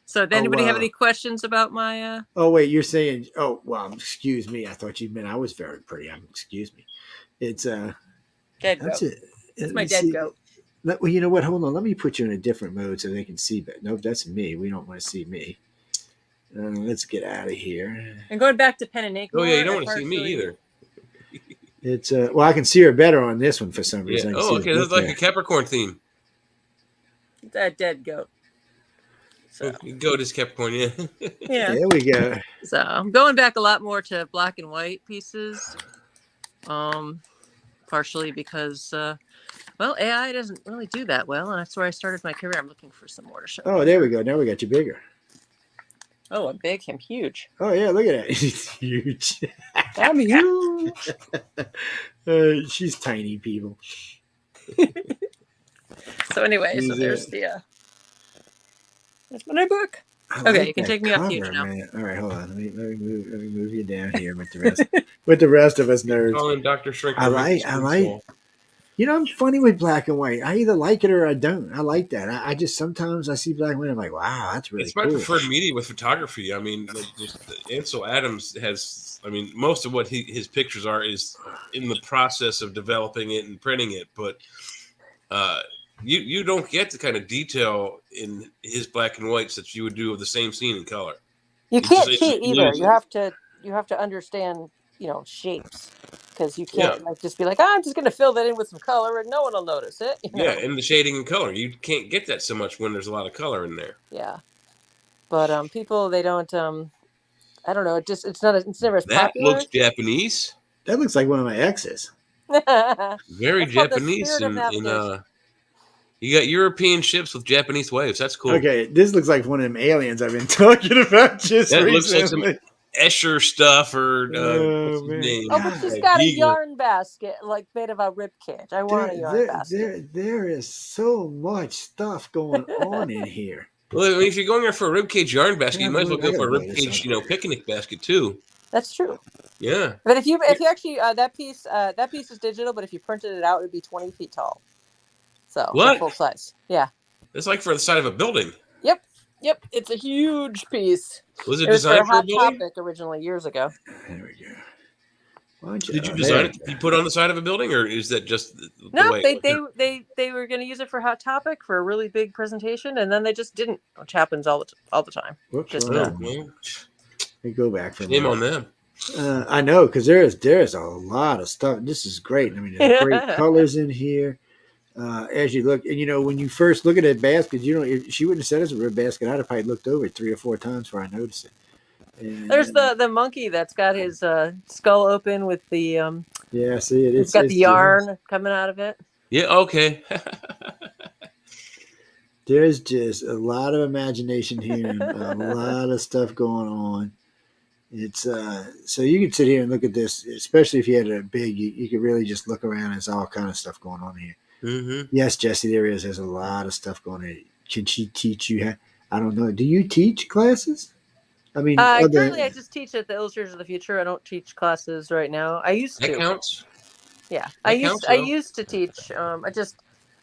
So, did anybody have any questions about my? Oh wait, you're saying? Oh well, excuse me. I thought you meant I was very pretty. Excuse me. It's dead goat. That's it. It's my dead goat. Well, you know what? Hold on. Let me put you in a different mode so they can see. But nope, that's me. We don't want to see me. Let's get out of here. And going back to pen and ink. Oh yeah, you don't want to see me either. It's I can see her better on this one for some reason. Yeah. Oh, okay. That's like a Capricorn theme. That dead goat. So. Goat is Capricorn, yeah. Yeah. There we go. So I'm going back a lot more to black and white pieces. Partially because AI doesn't really do that well, and that's where I started my career. I'm looking for some more to show. Oh, there we go. Now we got you bigger. Oh, I'm big. I'm huge. Oh yeah, look at that. He's huge. I'm huge. She's tiny, people. So anyway, so there's the there's my new book. Okay, you can take me off mute now. Man. All right, hold on. Let me move you down here with the rest of us nerds. Call in Dr. Shrink. I like. You know, I'm funny with black and white. I either like it or I don't. I like that. I just sometimes I see black and white. I'm like, wow, that's really cool. It's my preferred medium with photography. I mean, Ansel Adams has. I mean, most of what his pictures are is in the process of developing it and printing it, but you don't get the kind of detail in his black and whites that you would do of the same scene in color. You can't cheat either. You have to understand, shapes, because you can't just be like, I'm just going to fill that in with some color and no one will notice it. Yeah, and the shading and color. You can't get that so much when there's a lot of color in there. Yeah, but people, they don't. I don't know. It's never as popular. That looks Japanese. That looks like one of my exes. Very Japanese. You got European ships with Japanese waves. That's cool. Okay, this looks like one of them aliens I've been talking about just recently. Looks like some Escher stuff or what's his name? Oh, but she's got a yarn basket like made of a rib cage. I want a yarn basket. There is so much stuff going on in here. Well, I mean, if you're going there for a rib cage yarn basket, you might as well go for a rib cage, picnic basket too. That's true. Yeah. But if you actually that piece is digital, but if you printed it out, it would be 20 feet tall. So full size. Yeah. It's like for the side of a building. Yep. It's a huge piece. Was it designed for a building? Hot Topic originally years ago. There we go. Did you design it to be put on the side of a building, or is that just no? They were going to use it for Hot Topic for a really big presentation, and then they just didn't, which happens all the time. Whoops, just let me go back for a minute. Shame on them. I know, because there's a lot of stuff. This is great. I mean, there's great colors in here. As you look, and when you first look at that basket, if she wouldn't have said it's a rib basket, I'd have probably looked over it 3 or 4 times before I noticed it. And there's the monkey that's got his skull open with the see it. It's got the yarn coming out of it. Yeah, okay. There's just a lot of imagination here and a lot of stuff going on. It's so you could sit here and look at this, especially if you had a big, you could really just look around. There's all kind of stuff going on here. Mm-hmm. Yes, Jesse, there is. There's a lot of stuff going on. Can she teach you? I don't know. Do you teach classes? I mean, currently I just teach at the Illustrators of the Future. I don't teach classes right now. I used to. That counts. Yeah, I used to teach.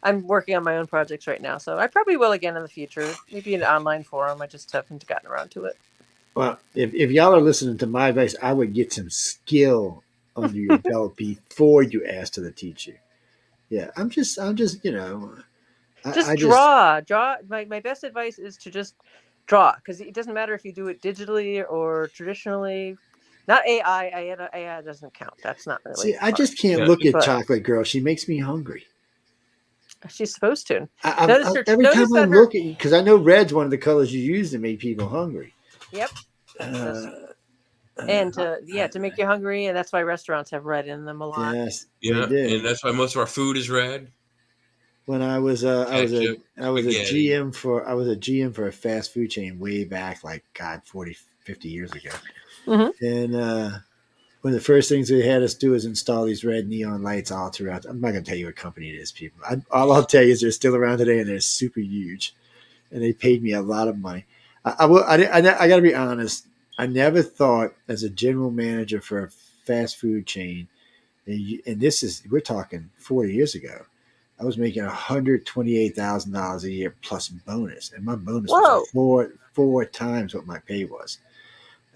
I'm working on my own projects right now, so I probably will again in the future. Maybe an online forum. I just haven't gotten around to it. Well, if y'all are listening to my advice, I would get some skill under your belt before you ask her to teach you. Yeah, I'm just draw. My best advice is to just draw, because it doesn't matter if you do it digitally or traditionally. Not AI. AI doesn't count. That's not really. See, I just can't look at Chocolate Girl. She makes me hungry. She's supposed to. Every time I look at you, because I know red's one of the colors you use to make people hungry. Yep. And to make you hungry, and that's why restaurants have red in them a lot. Yes, and that's why most of our food is red. When I was a GM for a fast food chain way back, 40, 50 years ago. Mm-hmm. And one of the first things they had us do is install these red neon lights all throughout. I'm not going to tell you what company it is, people. All I'll tell you is they're still around today, and they're super huge, and they paid me a lot of money. I got to be honest. I never thought, as a general manager for a fast food chain, and we're talking 40 years ago, I was making $128,000 a year plus bonus, and my bonus was four times what my pay was.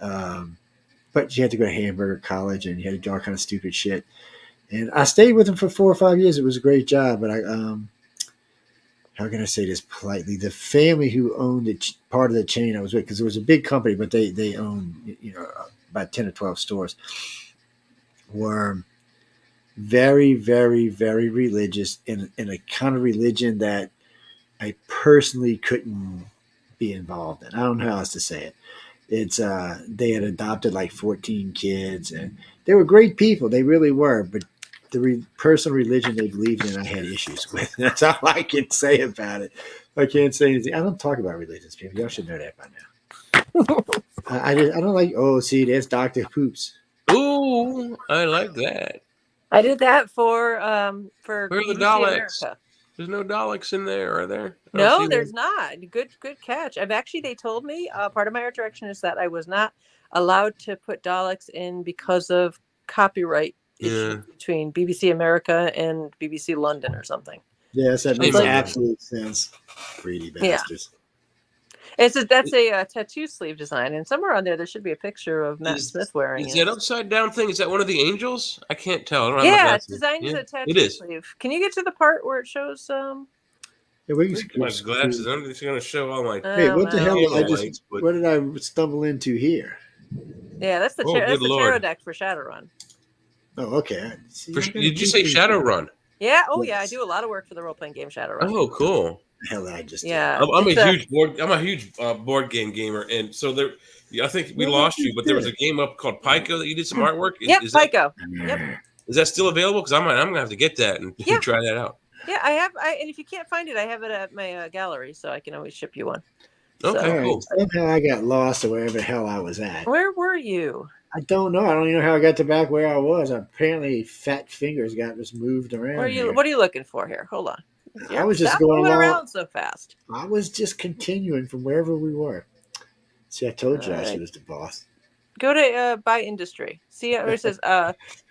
But you had to go to Hamburger College, and you had to do all kind of stupid shit. And I stayed with them for 4 or 5 years. It was a great job, but how can I say this politely? The family who owned part of the chain I was with, because it was a big company, but they owned about 10 or 12 stores, were very, very, very religious in a kind of religion that I personally couldn't be involved in. I don't know how else to say it. It's they had adopted 14 kids, and they were great people. They really were, but the personal religion they believed in, I had issues with. That's all I can say about it. I can't say anything. I don't talk about religious people. Y'all should know that by now. I don't like. Oh, see, there's Dr. Poops. Ooh, I like that. I did that for the Daleks. There's no Daleks in there, are there? I don't No, see there's one. not. Good catch. They told me part of my art direction is that I was not allowed to put Daleks in because of copyright issues Yeah. between BBC America and BBC London or something. Yes, that Shame makes on them. absolute sense. Greedy Yeah. bastards. That's a tattoo sleeve design, and somewhere on there should be a picture of Matt Smith wearing Is it. that upside down thing? Is that one of the angels? I can't tell. I don't have my Yeah, glasses. it's designed as Yeah, a tattoo it is. sleeve. Can you get to the part where it shows? Yeah, we Look at my glasses. I'm just going to show all my. Wait, what the hell? Camera I lights, just. but- What did I stumble into here? Yeah, that's the Oh, that's good the Lord. tarot deck for Shadowrun. Oh, okay. See, Did you say Shadowrun? Yeah. Oh, yeah. I Yes. do a lot of work for the role playing game Shadowrun. Oh, cool. The hell did I just Yeah. I'm it's a huge board game gamer, and so there. I think we Well, lost that's you, but there was a good. game up called Pico that you did some artwork. Yep, Is Pico. do? is that still available? Because I'm gonna have to get that and Yeah. try that out. Yeah, I have. And if you can't find it, I have it at my gallery, so I can always ship you one. Okay, So- All right. cool. Somehow I got lost or wherever the hell I was at. Where were you? I don't know. I don't even know how I got to back where I was. Apparently, fat fingers got just moved around. Where are you? here. What are you looking for here? Hold on. I was just Stop going moving along. around so fast. I was just continuing from wherever we were. See, I told you I Alright. was the boss. Go to by industry. See where it says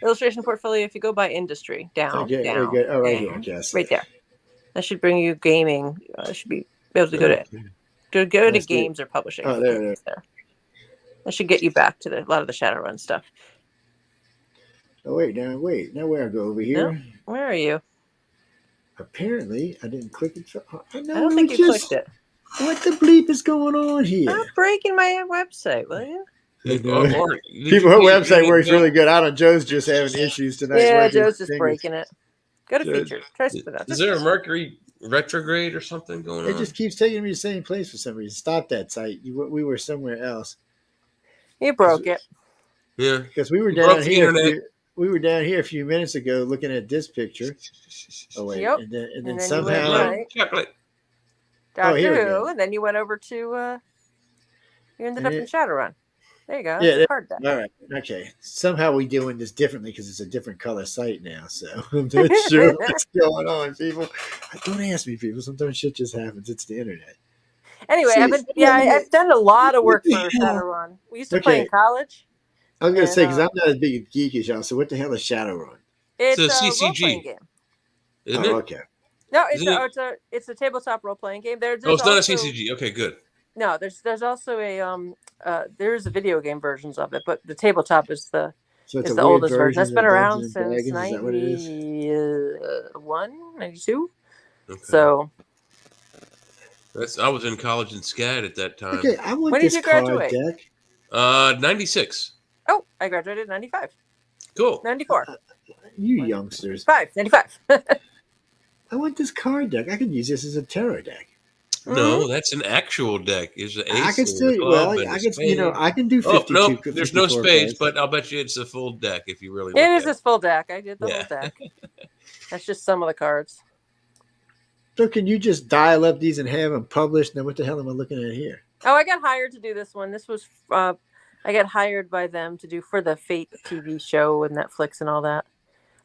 illustration portfolio. If you go by industry, down, Okay, down, very good. Oh, right down, here. Yes. right there. That should bring you gaming. Should be able to go to That's games or publishing. Oh, there. That should get you back to a lot of the Shadowrun stuff. Oh, wait. Now where I go over here? Where are you? Apparently, I didn't click it. I don't think you clicked it. What the bleep is going on here? Stop breaking my website, will you? People, her People, website works really good. I don't know. Joe's just having issues tonight. Yeah, working Joe's just fingers. breaking it. Go to Joe- features. Try something else. Is there a Mercury retrograde or something going on? It just keeps taking me to the same place for some reason. Stop that site. We were somewhere else You broke it. Yeah. because we were You broke down the here. internet. We were down here a few minutes ago looking at this picture. Oh wait, Yep. and then And then you somehow went right. Chocolate. Oh, here we Doctor go. Who, and then you went over to. You ended up in Shadowrun. There you go. Yeah, That's a card deck. all right, okay. Somehow we doing this differently because it's a different color site now. So I'm not sure what's going on, people. Don't ask me, people. Sometimes shit just happens. It's the internet. Anyway, See, I've done a lot of work for What the hell? Shadowrun. We used to play in Okay. college. I was gonna say because And, I'm not as big a geek as y'all. So what the hell is Shadowrun? It's a a CCG. role-playing game. Isn't Oh, it? okay. No, Isn't it's a tabletop role-playing game. There's Oh, it's not a also- CCG. Okay, good. No, there's also there's a video game versions of it, but the tabletop is the So it's is a the weird oldest version. That's of been around Dungeons and since Dragons, is that what it is? 91, 92. Okay. So I was in college in SCAD at that time. Okay, I want When did this you card graduate? deck. 96. oh, I graduated in 95, Cool. 94, You youngsters. 95. I want this card deck. I could use this as a tarot deck. No, that's an actual deck. Is the ace I can and still, the club well, and I the can, I can do Oh 52. no, there's no 54 spades, cards. but I'll bet you it's a full deck if you really. It look is at this full deck. I did the Yeah. whole deck. That's just some of the cards. So can you just dial up these and have them published? Now what the hell am I looking at here? Oh, I got hired to do this one. This was I got hired by them to do for the Fate TV show and Netflix and all that.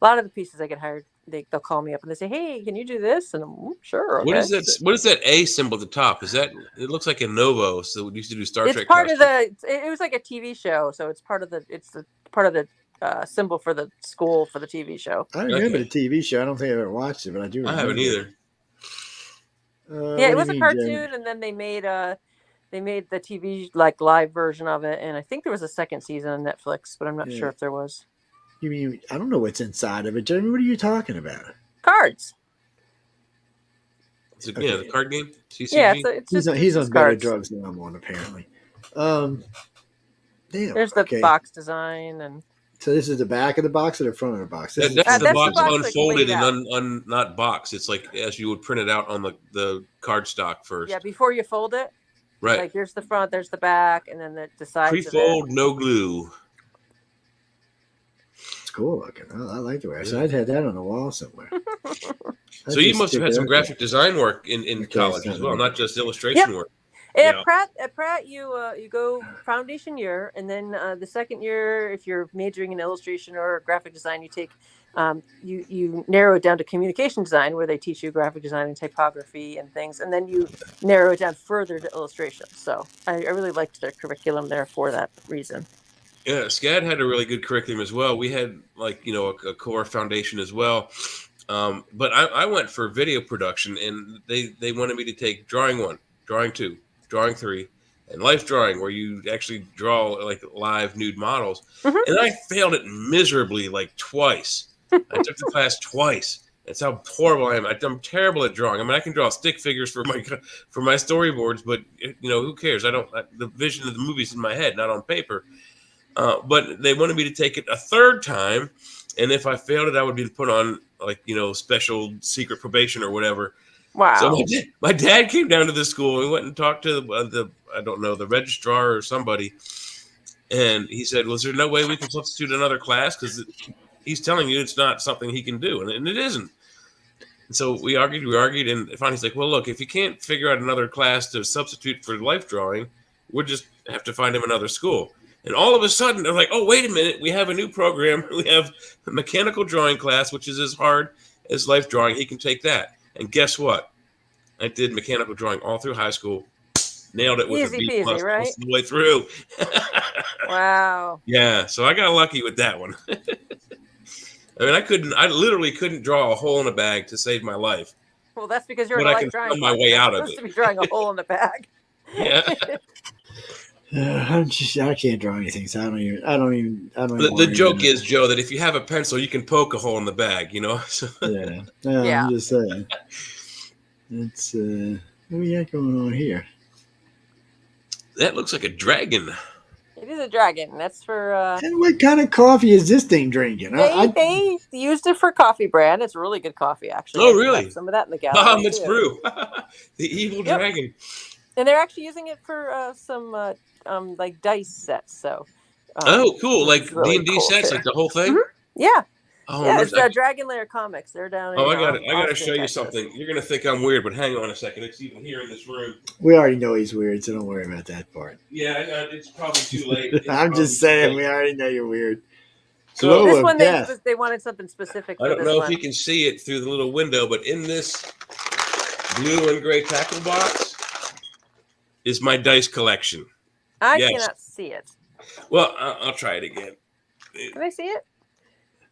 A lot of the pieces I get hired, they'll call me up and they say, "Hey, can you do this?" And I'm sure. Okay. What is that? What is that A symbol at the top? Is that? It looks like a Novo. So we used to do Star It's Trek. part of costumes. the. It was like a TV show, so it's part of the. It's the part of the symbol for the school for the TV show. I remember Okay. the TV show. I don't think I ever watched it, but I do I remember haven't either. Yeah, it was a cartoon, and then they made the TV like live version of it, and I think there was a second season on Netflix, but I'm not Yeah. sure if there was. You mean, I don't know what's inside of it, Jeremy. What are you talking about? Cards. Is it, Okay. Yeah, the card game. CCG. Yeah, it's He's just on, he's it's on just better cards. drugs than I'm on, apparently. Damn. There's the okay. box design, and So this is the back of the box or the front of the box? This is That's that's the the box box, like, unfolded laid and not box. It's like as you would print it out on the card stock first. yeah, before you fold it, Right. like there's the front, there's the back, and then the sides of it. Pre-fold, no glue. It's cool looking. I like the way. So I'd had that on the wall somewhere. So you must have had some graphic design work in Okay, college so- as well, not just illustration work. At Yeah. Pratt, you go foundation year, and then the second year, if you're majoring in illustration or graphic design, you take you narrow it down to communication design, where they teach you graphic design and typography and things, and then you narrow it down further to illustration. So I really liked their curriculum there for that reason. Yeah, SCAD had a really good curriculum as well. We had a core foundation as well. But I went for video production, and they wanted me to take drawing 1, drawing 2, drawing 3, and life drawing, where you actually draw like live nude models. And I failed it miserably like twice. I took the class twice. That's how horrible I am. I'm terrible at drawing. I mean, I can draw stick figures for my storyboards, but who cares? The vision of the movie's in my head, not on paper. But they wanted me to take it a third time, and if I failed it, I would be put on special secret probation or whatever. Wow. So my dad came down to the school. We went and talked to the registrar or somebody, and he said, "Was there no way we can substitute another class? Because he's telling you it's not something he can do, and it isn't." And so we argued, and finally he's like, "Well, look, if you can't figure out another class to substitute for life drawing, we'll just have to find him another school." And all of a sudden, they're like, "Oh, wait a minute. We have a new program. We have a mechanical drawing class, which is as hard as life drawing. He can take that." And guess what? I did mechanical drawing all through high school. Nailed it with Easy a B+ peasy, right? most of the way through. Wow. Yeah, so I got lucky with that one. I literally couldn't draw a hole in a bag to save my life. Well, that's because you're But in a I life can drawing find my class. way You're out of supposed it. to be drawing a hole in the bag. Yeah. I can't draw anything, so I don't even. The joke is, Joe, that if you have a pencil, you can poke a hole in the bag, So, Yeah. No, Yeah. I'm just saying. It's what we got going on here? that looks like a dragon. It is a dragon. That's for. And what kind of coffee is this thing drinking? They used it for coffee brand. It's really good coffee, actually. Oh, really? Some of that in the gallery. Bahamut's brew. The evil dragon. And they're actually using it for some like dice sets. So. Oh, cool! Like really D&D cool sets, here. like the whole thing. Mm-hmm. Yeah. Oh, Yeah, it's Dragon Lair Comics. They're down in I gotta Austin, show you Texas. something. You're gonna think I'm weird, but hang on a second. It's even here in this room. We already know he's weird, so don't worry about that part. Yeah, it's probably too late. I'm just saying, we already know you're weird. So This one, they wanted something specific. I don't know if you can see it through the little window, but in this blue and gray tackle box is my dice collection. I cannot see it. Well, I'll try it again. Can I see it?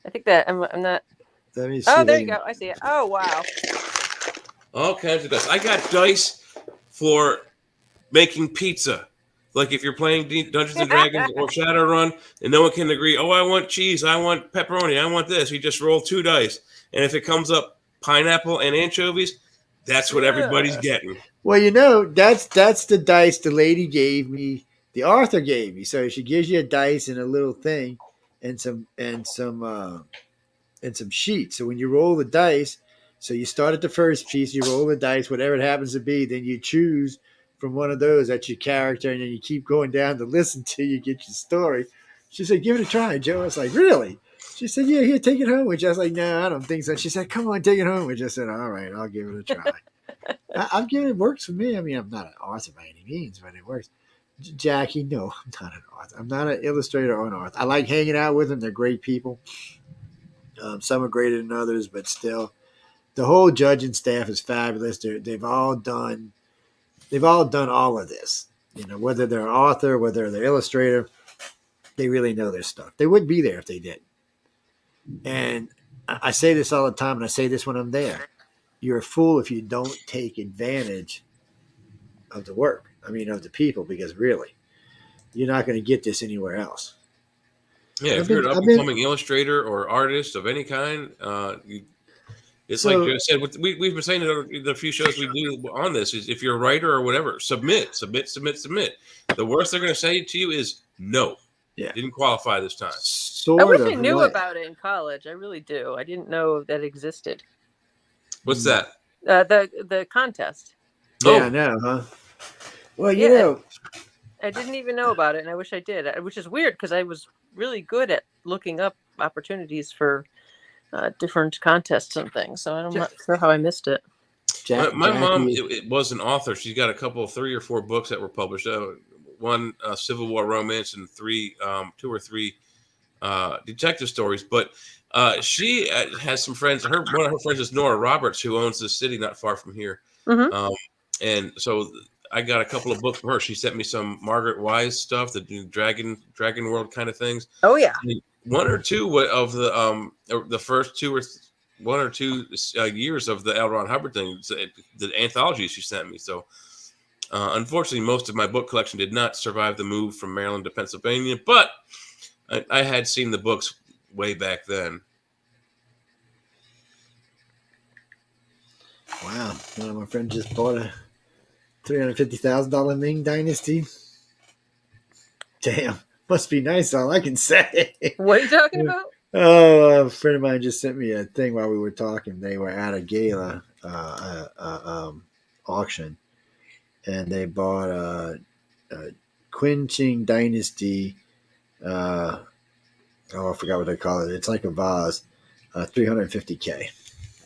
I think that I'm not. Let me see. Oh, there you go. I see it. Oh, wow. All kinds of dice. I got dice for making pizza. Like if you're playing Dungeons and Dragons or Shadowrun and no one can agree, oh, I want cheese, I want pepperoni, I want this. You just roll 2 dice. And if it comes up pineapple and anchovies, that's what everybody's getting. Well, that's the dice the lady gave me, the author gave me. So she gives you a dice and a little thing and some sheets. So when you roll the dice, so you start at the first piece, you roll the dice, whatever it happens to be, then you choose from one of those, that's your character, and then you keep going down to listen till you get your story. She said, give it a try, Joe. I was like, really? She said, yeah, here, take it home with you. I was like, no, I don't think so. She said, come on, take it home with you. I said, all right, I'll give it a try. I've given it, works for me. I mean, I'm not an author by any means, but it works. Jackie, no, I'm not an author. I'm not an illustrator or an author. I like hanging out with them. They're great people. Some are greater than others, but still, the whole judging staff is fabulous. They've all done all of this. Whether they're an author, whether they're an illustrator, they really know their stuff. They wouldn't be there if they didn't. And I say this all the time, and I say this when I'm there. You're a fool if you don't take advantage of the work. I mean, of the people, because really, you're not going to get this anywhere else. Yeah, if you're an up-and-coming illustrator or artist of any kind, it's like Joe said. We've been saying it the few shows we do on this is if you're a writer or whatever, submit. The worst they're going to say to you is no. Yeah, didn't qualify this time. I wish I knew about it in college. I really do. I didn't know that existed. What's that? The contest. Oh. Yeah, I know, huh? Well, I didn't even know about it, and I wish I did. Which is weird because I was really good at looking up opportunities for different contests and things. So I'm not sure how I missed it. My mom was an author. She's got 3 or 4 books that were published. One Civil War romance and 2 or 3 detective stories. But She has some friends. One of her friends is Nora Roberts, who owns this city not far from here. Mm-hmm. And so I got a couple of books from her. She sent me some Margaret Wise stuff, the new Dragon World kind of things. Oh yeah. One or two of the first one or two years of the L. Ron Hubbard thing, the anthologies she sent me. So unfortunately, most of my book collection did not survive the move from Maryland to Pennsylvania, but I had seen the books way back then. Wow. One of my friends just bought a $350,000 Ming Dynasty. Damn. Must be nice, all I can say. What are you talking about? Oh, a friend of mine just sent me a thing while we were talking. They were at a gala auction, and they bought a Qin Qing Dynasty. I forgot what they call it. It's like a vase. $350K.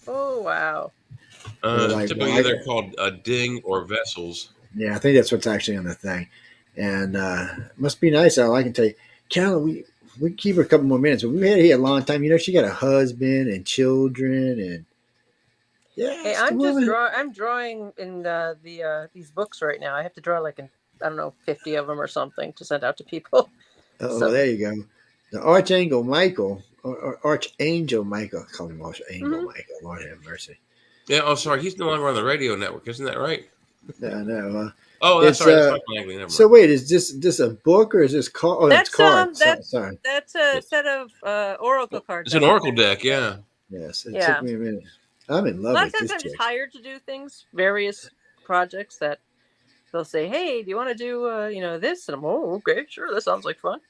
Oh wow. Typically, they're called ding or vessels. Yeah, I think that's what's actually on the thing. And must be nice, all I can tell you. Cal, we keep her a couple more minutes, but we had her here a long time. You know, she got a husband and children, and yeah. Hey, I'm drawing in these books right now. I have to draw like I don't know 50 of them or something to send out to people. Oh, there you go. The Archangel Michael, or Archangel Michael. I call him Archangel Michael. Lord have mercy. Yeah. Oh, sorry. He's no longer on the radio network, isn't that right? No. Oh, that's sorry. That's Never so wait, is this a book or is this card? Oh, that's cards. Sorry. That's a set of oracle cards. It's an oracle deck, yeah. Yes, it took me a minute. I'm in love with this. A lot of times I'm just hired to do things, various projects that they'll say, "Hey, do you want to do this?" And I'm, "Oh, okay, sure. That sounds like fun."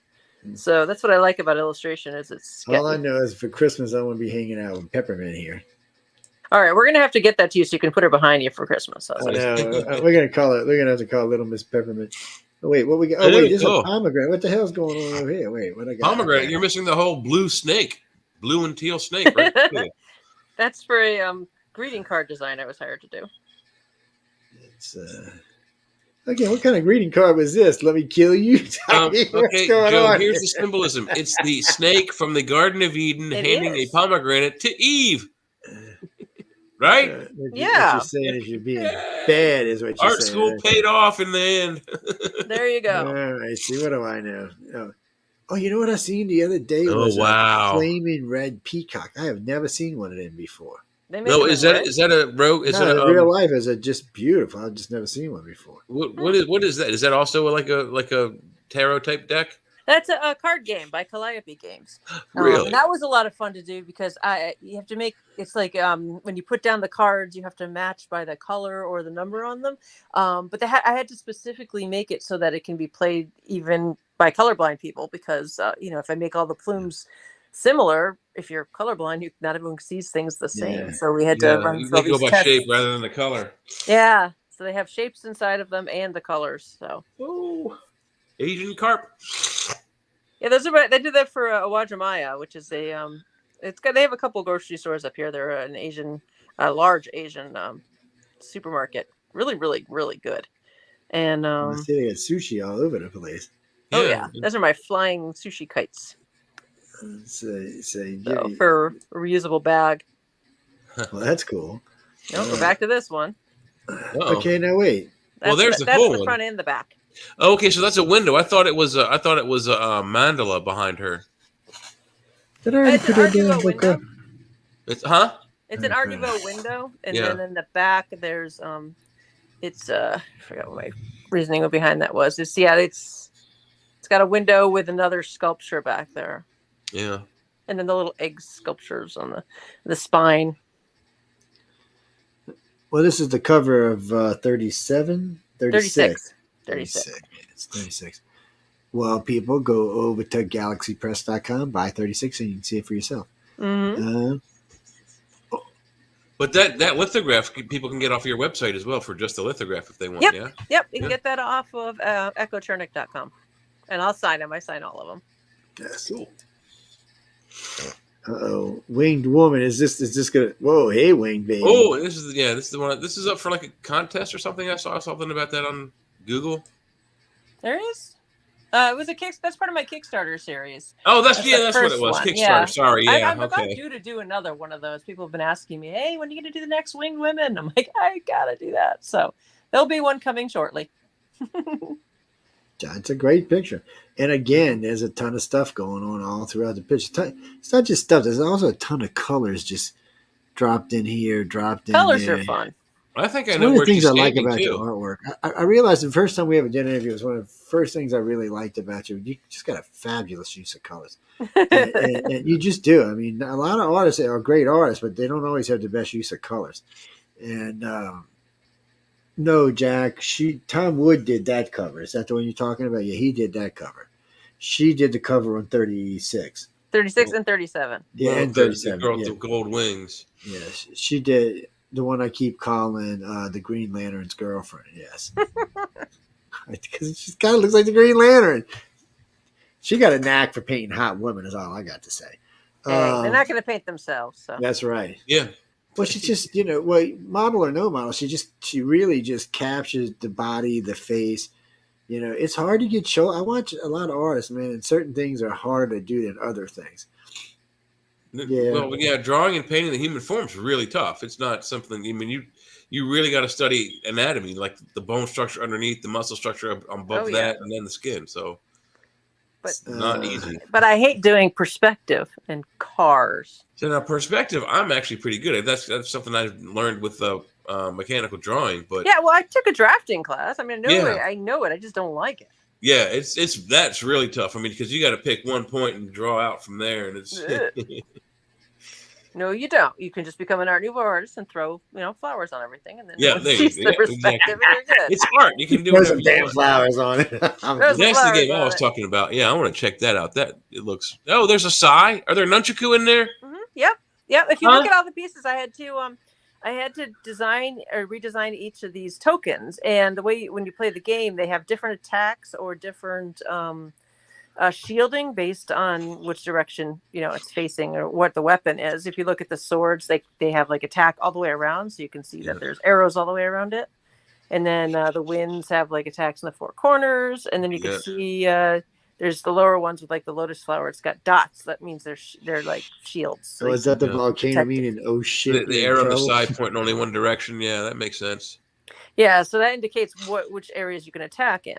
So that's what I like about illustration is it's. All I know is for Christmas I want to be hanging out with Peppermint here. All right, we're gonna have to get that to you so you can put her behind you for Christmas. I know. We're gonna call it. We're gonna have to call Little Miss Peppermint. Oh, wait, what we got? Oh wait, this is a pomegranate. What the hell's going on over here? Wait, what I got? Pomegranate. You're missing the whole blue and teal snake. Right? That's for a greeting card design I was hired to do. It's again. What kind of greeting card was this? Let me kill you. Okay, Joe. Here's the symbolism. It's the snake from the Garden of Eden handing a pomegranate to Eve. Right? What Yeah. you're saying is you're being bad, is what you're saying. Art school paid off in the end. There you go. All right. See, what do I know? Oh, you know what I seen the other day was wow. A flaming red peacock. I have never seen one of them before. No, is that a rogue? Is it real life? Is it just beautiful? I've just never seen one before. What is that? Is that also like a tarot type deck? That's a card game by Calliope Games. Really? That was a lot of fun to do because you have to make it's like when you put down the cards, you have to match by the color or the number on them. But I had to specifically make it so that it can be played even by colorblind people because if I make all the plumes similar, if you're colorblind, not everyone sees things the same. Yeah. So we had to run through all these go by shape rather than the color. Yeah. So they have shapes inside of them and the colors. So. Oh. Asian carp. Yeah, they do that for Wajimaya, which is they have a couple grocery stores up here. They're an Asian, large Asian supermarket. Really, really, really good. And I see they got sushi all over the place. Oh yeah, those are my flying sushi kites. So for a reusable bag. Well, that's cool. No, we're back to this one. Okay, now wait. That's the front and the back. Okay, so that's a window. I thought it was a mandala behind her. Did I already put that down? Window. It's It's an Art Nouveau window, and then in the back there's I forgot what my reasoning behind that was. It's got a window with another sculpture back there. Yeah. And then the little egg sculptures on the spine. Well, this is the cover of 36. 36. It's 36. Well, people, go over to galaxypress.com, buy 36, and you can see it for yourself. Mm-hmm. But that lithograph, people can get off your website as well for just the lithograph if they want. Yep. Yeah. Yep. You can get that off of echochernik.com, and I'll sign them. I sign all of them. Yes. Cool. Uh-oh, winged woman. Is this gonna? Whoa, hey, winged baby. Oh, this is the one. This is up for like a contest or something. I saw something about that on Google. There is. It was that's part of my Kickstarter series. Oh, that's the what it first was. one. Kickstarter. Yeah. Sorry. Yeah. I'm about Okay. due to do another one of those. People have been asking me, "Hey, when are you going to do the next Winged Women?" I'm like, I gotta do that. So there'll be one coming shortly. It's a great picture. And again, there's a ton of stuff going on all throughout the picture. It's not just stuff. There's also a ton of colors just dropped in here, dropped in Colors there. are fun. I think I It's know one of where the things she's I like standing about your too. artwork. I realized the first time we ever did an interview was one of the first things I really liked about you. You just got a fabulous use of colors. And you just do. I mean, a lot of artists are great artists, but they don't always have the best use of colors. And no, Jack, Tom Wood did that cover. Is that the one you're talking about? Yeah, he did that cover. She did the cover on 36. 36 and 37. Yeah, Well, and the 37. girl with Yeah. the gold wings. Yes, she did the one I keep calling the Green Lantern's girlfriend. Yes, because she kind of looks like the Green Lantern. She got a knack for painting hot women. Is all I got to say. Hey, they're not going to paint themselves. So That's right. Yeah. Well, she just, model or no model, she really just captures the body, the face. It's hard to get show. I watch a lot of artists, man, and certain things are harder to do than other things. Yeah. Well, yeah, drawing and painting the human form is really tough. It's not something. I mean, you really got to study anatomy, like the bone structure underneath, the muscle structure above that, and then the skin. So, but it's not easy. But I hate doing perspective and cars. So now, perspective, I'm actually pretty good at. That's something I learned with mechanical drawing. But yeah, well, I took a drafting class. I mean, I know it. I just don't like it. Yeah, that's really tough. I mean, because you got to pick one point and draw out from there, and it's. No, you don't. You can just become an Art Nouveau artist and throw, flowers on everything, and then there you go. the perspective, and you're good. It's art. You can do There's whatever some you damn want. flowers on it. That's the game I was talking about. Yeah, I want to check that out. That it looks. Oh, there's a sai. Are there nunchaku in there? Mm-hmm. Yep. If you look at all the pieces, I had to design or redesign each of these tokens, and the way when you play the game, they have different attacks or different shielding based on which direction it's facing or what the weapon is. If you look at the swords, they have like attack all the way around, so you can see that there's arrows all the way around it. And then the winds have like attacks in the four corners, and then you can see there's the lower ones with like the lotus flower. It's got dots. That means they're like shields. So is that the volcano meaning? Oh shit! The arrow on the side pointing only one direction. Yeah, that makes sense. Yeah, so that indicates which areas you can attack in.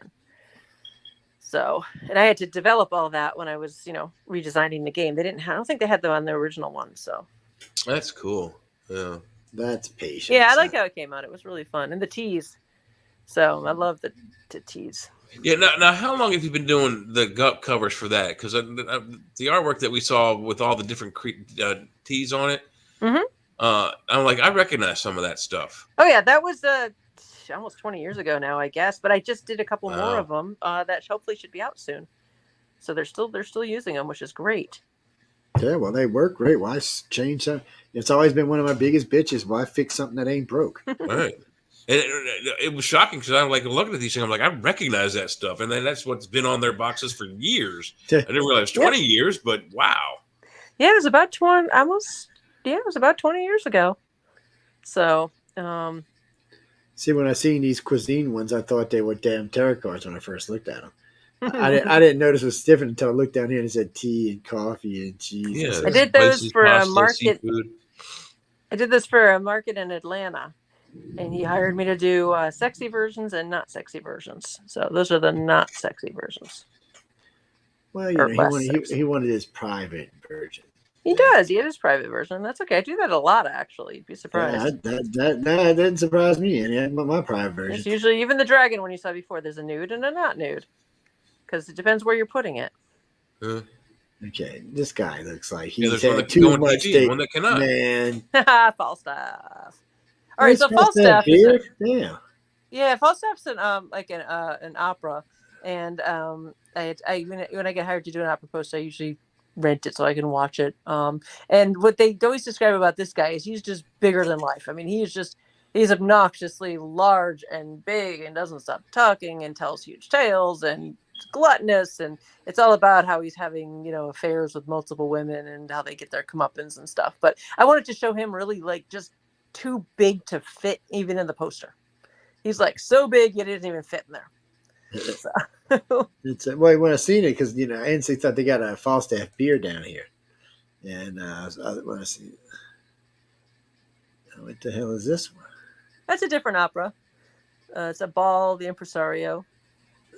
So, and I had to develop all that when I was, redesigning the game. I don't think they had them on the original one. So that's cool. Yeah, that's patient. Yeah, I like how it came out. It was really fun, and the teas. So I love the teas. Yeah. Now, how long have you been doing the gut covers for that? Because the artwork that we saw with all the different teas on it, I'm like, I recognize some of that stuff. Oh yeah, that was almost 20 years ago now, I guess. But I just did a couple more of them that hopefully should be out soon. So they're still using them, which is great. Yeah, well, they work great. Why change that? It's always been one of my biggest bitches. Why fix something that ain't broke? Right. And it was shocking because I'm like looking at these things. I'm like, I recognize that stuff, and then that's what's been on their boxes for years. I didn't realize 20 years, but wow. Yeah, it was about 20. It was about 20 years ago. So. See, when I seen these cuisine ones, I thought they were damn tarot cards when I first looked at them. I didn't notice it was different until I looked down here and it said tea and coffee and cheese. Yeah, I did those spices, for pasta, a market. Seafood. I did this for a market in Atlanta, and he hired me to do sexy versions and not sexy versions. So those are the not sexy versions. Well, he wanted his private version. He does. He had his private version. That's okay. I do that a lot, actually. You'd be surprised. Yeah, that didn't surprise me. And yeah, my private version. It's usually even the dragon one you saw before. There's a nude and a not nude, because it depends where you're putting it. Okay, this guy looks like he's had too much date. One that cannot. Man, false stuff. All right, so false stuff is yeah, false stuff's like an opera, and when I get hired to do an opera post, I usually rent it so I can watch it. And what they always describe about this guy is he's just bigger than life. I mean, he's obnoxiously large and big and doesn't stop talking and tells huge tales and gluttonous, and it's all about how he's having affairs with multiple women and how they get their comeuppance and stuff. But I wanted to show him really like just too big to fit even in the poster. He's like so big yet it doesn't even fit in there. So, It's well, when I seen it, because I instantly thought they got a Falstaff beer down here, and when I see, what the hell is this one? that's a different opera. It's a ball, the impresario,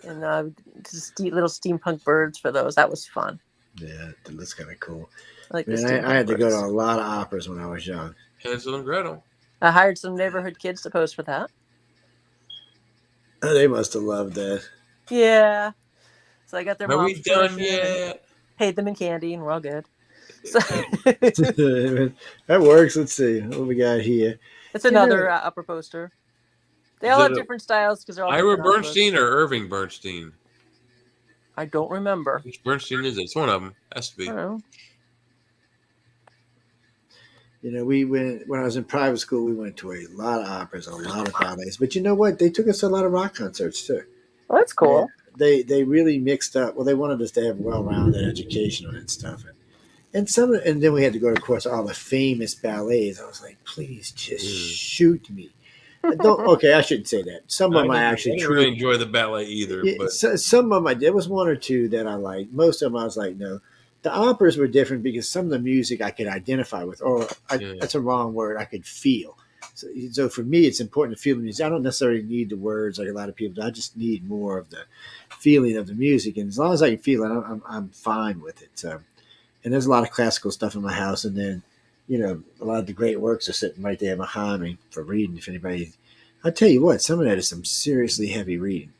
and just little steampunk birds for those. That was fun. Yeah, that looks kind of cool. I like the Man, steampunk I had to go to birds. a lot of operas when I was young. Hansel and Gretel. I hired some neighborhood kids to pose for that. They must have loved that. Yeah. So I got their Are we mom's done permission and yet? paid them in candy, and we're all good. So That works. Let's see what we got here. it's another opera poster. They Is all it have a different styles because they're all Ira different operas. Bernstein or Irving Bernstein? I don't remember. Which Bernstein is it? It's one of them. Has to I be. don't know. We went when I was in private school. We went to a lot of operas, a lot of ballets. But you know what? They took us to a lot of rock concerts too. Well, that's cool. They really mixed up. Well, they wanted us to have well-rounded education and stuff, and then we had to go to, of course, all the famous ballets. I was like, please just shoot me. Okay, I shouldn't say that. Some of them I actually didn't really enjoy the ballet either. Yeah, But some of them there was one or two that I liked. Most of them I was like, no. The operas were different because some of the music I could identify with, or that's a wrong word, I could feel. So for me, it's important to feel the music. I don't necessarily need the words like a lot of people do. I just need more of the feeling of the music. And as long as I can feel it, I'm fine with it. So, and there's a lot of classical stuff in my house. And then, a lot of the great works are sitting right there behind me for reading. If anybody, I'll tell you what, some of that is some seriously heavy reading.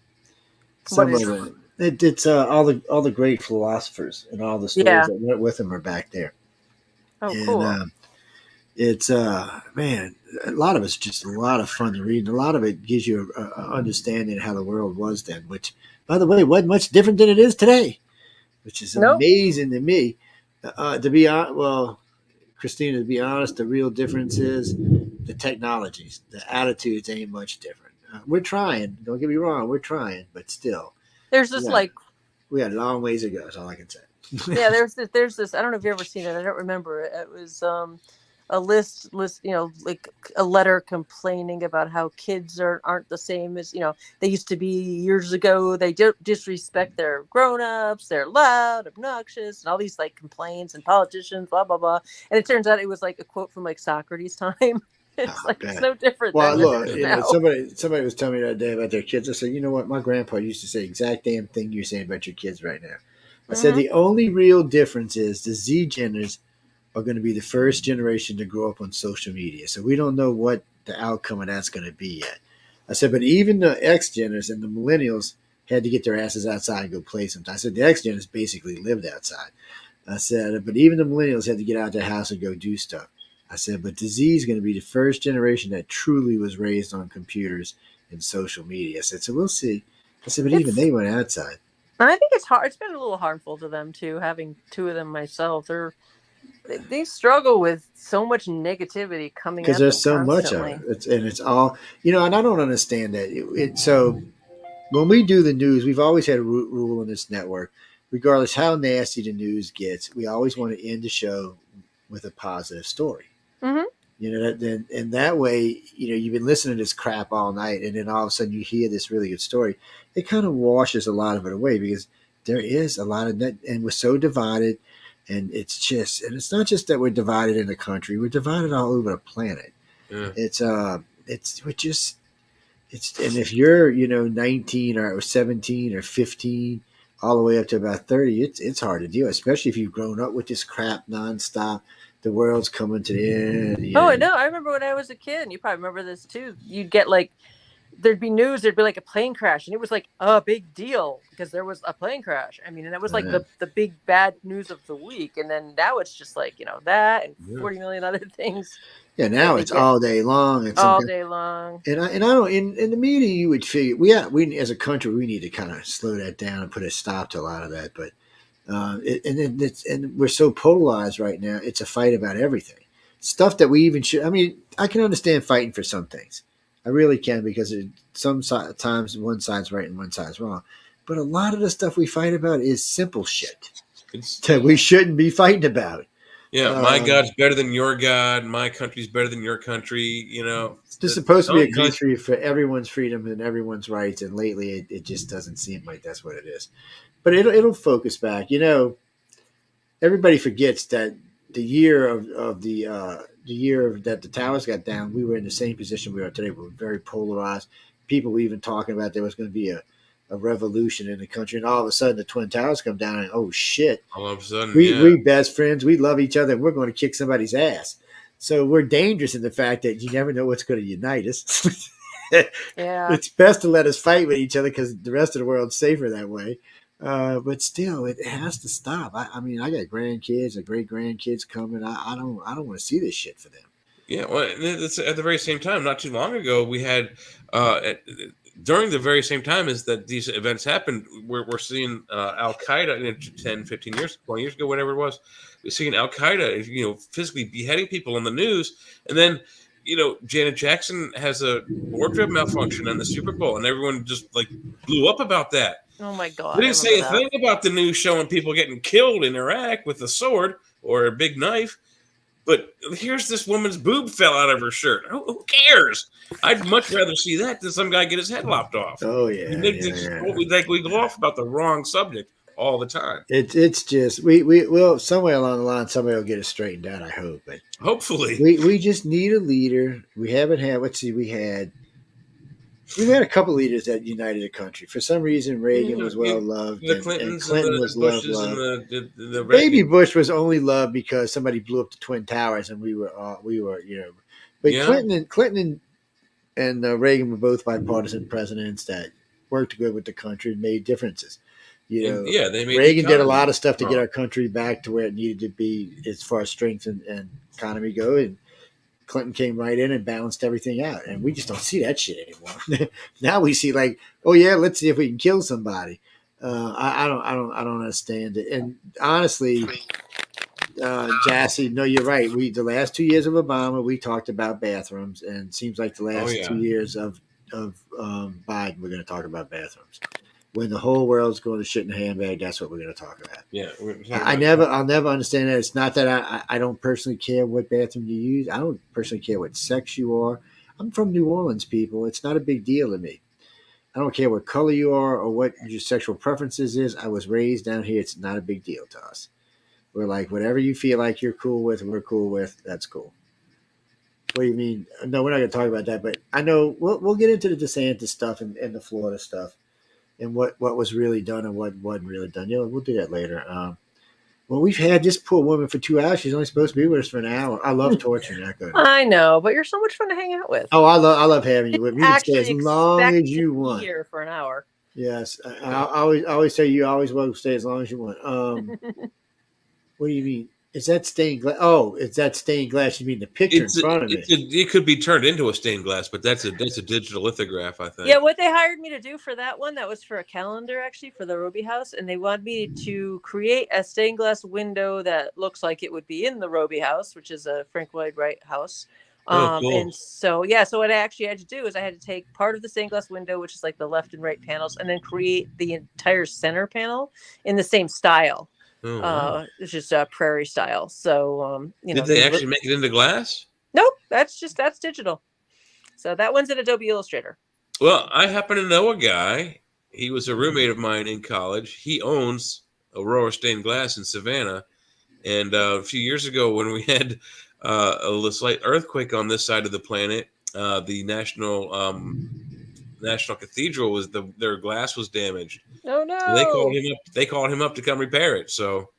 Some of it. It's all the great philosophers and all the stories that went with them are back there. Oh, cool. It's man, a lot of it's just a lot of fun to read, and a lot of it gives you a understanding of how the world was then, which, by the way, wasn't much different than it is today, which is amazing to me. To be honest, well, Christina, to be honest, the real difference is the technologies. The attitudes ain't much different. We're trying. Don't get me wrong, we're trying, but still. There's this we got a long ways to go. That's all I can say. Yeah, there's this. I don't know if you've ever seen it. I don't remember it. It was a list, like a letter complaining about how kids aren't the same as they used to be years ago. They don't disrespect their grown-ups. They're loud, obnoxious, and all these complaints and politicians, blah blah blah. And it turns out it was a quote from Socrates' time. It's no different. Well, look, somebody was telling me that day about their kids. I said, you know what? My grandpa used to say the exact damn thing you're saying about your kids right now. I said the only real difference is the Z Genders are going to be the first generation to grow up on social media. So we don't know what the outcome of that's going to be yet. I said, but even the X Genders and the millennials had to get their asses outside and go play sometimes. I said the X Genders basically lived outside. I said, but even the millennials had to get out of their house and go do stuff. I said, but the Z is going to be the first generation that truly was raised on computers and social media. I said, so we'll see. I said, but even they went outside. I think it's hard. It's been a little harmful to them too, having two of them myself. They struggle with so much negativity coming because there's so much of it. It's all, and I don't understand that. So when we do the news, we've always had a rule in this network, regardless how nasty the news gets, we always want to end the show with a positive story. Mm-hmm. And that way, you've been listening to this crap all night, and then all of a sudden you hear this really good story. It kind of washes a lot of it away because there is a lot of that, and we're so divided, and it's not just that we're divided in the country; we're divided all over the planet. Yeah. And if you're 19 or 17 or 15, all the way up to about 30, it's hard to deal, especially if you've grown up with this crap nonstop. The world's coming to the end. Oh, no. I remember when I was a kid, and you probably remember this too. You'd get there'd be news, there'd be a plane crash, and it was a big deal because there was a plane crash. I mean, and that was the big bad news of the week. And then now it's just that and 40 million other things. Yeah, now it's all day long. It's all day long. And I don't, in the media, you would figure, we as a country, we need to kind of slow that down and put a stop to a lot of that. But and we're so polarized right now. It's a fight about everything. Stuff that we even should. I mean, I can understand fighting for some things. I really can because sometimes one side's right and one side's wrong. But a lot of the stuff we fight about is simple shit that we shouldn't be fighting about. Yeah, my God's better than your God. My country's better than your country. You know, This is supposed to be a some reason- country for everyone's freedom and everyone's rights, and lately it just doesn't seem like that's what it is. But it'll focus back. You know, everybody forgets that the year of the year that the towers got down, we were in the same position we are today. We were very polarized. People were even talking about there was going to be a revolution in the country, and all of a sudden the twin towers come down, and oh shit, all of a sudden, we best friends, we love each other, and we're going to kick somebody's ass. So we're dangerous in the fact that you never know what's going to unite us. Yeah. It's best to let us fight with each other because the rest of the world's safer that way. But still, it has to stop. I mean, I got grandkids and great grandkids coming. I don't want to see this shit for them. Yeah, well, it's at the very same time. Not too long ago, we had during the very same time as that these events happened, we're seeing Al Qaeda 10, 15 years, 20 years ago, whatever it was. We're seeing Al Qaeda, physically beheading people on the news, and then Janet Jackson has a wardrobe malfunction on the Super Bowl, and everyone just like blew up about that. Oh my God. They didn't say a thing about the news showing people getting killed in Iraq with a sword or a big knife. But here's this woman's boob fell out of her shirt. Who cares? I'd much rather see that than some guy get his head lopped off. Oh yeah, we go off about the wrong subject all the time. It's just we will somewhere along the line somebody will get it straightened out. I hope, but hopefully we just need a leader. We haven't had. Let's see, we've had a couple leaders that united the country. For some reason, Reagan was well loved, the Clintons and Clinton and the was Bushes loved. And the Baby Bush was only loved because somebody blew up the Twin Towers, and we were But Yeah. Clinton and Reagan were both bipartisan presidents that worked good with the country and made differences. They made Reagan did a lot of stuff to get our country back to where it needed to be as far as strength and economy go, and Clinton came right in and balanced everything out, and we just don't see that shit anymore. Now we see like, oh yeah, let's see if we can kill somebody. I don't understand it. And honestly, Jassy, no, you're right. The last 2 years of Obama, we talked about bathrooms, and it seems like the last 2 years of Biden, we're going to talk about bathrooms. When the whole world's going to shit in a handbag, that's what we're going to talk about. Yeah, I'll never understand that. It's not that I don't personally care what bathroom you use. I don't personally care what sex you are. I'm from New Orleans, people. It's not a big deal to me. I don't care what color you are or what your sexual preferences is. I was raised down here. It's not a big deal to us. We're like, whatever you feel like you're cool with, we're cool with. That's cool. What do you mean? No, we're not going to talk about that. But I know we'll get into the DeSantis stuff and the Florida stuff. And what was really done and what wasn't really done. We'll do that later. Well, we've had this poor woman for 2 hours. She's only supposed to be with us for an hour. I love torturing that girl. I know, but you're so much fun to hang out with. Oh, I love having you with me. You can stay as long as you want. Here for an hour. Yes, I always say you always want to stay as long as you want. What do you mean? Is that stained glass? Oh, is that stained glass? You mean the picture in front of me? It could be turned into a stained glass, but that's a digital lithograph, I think. Yeah, what they hired me to do for that one, that was for a calendar, actually, for the Roby House. And they wanted me to create a stained glass window that looks like it would be in the Roby House, which is a Frank Lloyd Wright house. Cool. And so what I actually had to do is I had to take part of the stained glass window, which is like the left and right panels, and then create the entire center panel in the same style. Oh, wow. It's just a prairie style. So, did they actually make it into glass? Nope. That's digital. So that one's in Adobe Illustrator. Well, I happen to know a guy. He was a roommate of mine in college. He owns Aurora Stained Glass in Savannah. And a few years ago when we had a slight earthquake on this side of the planet, the National Cathedral their glass was damaged. Oh no! So they called him up to come repair it. So,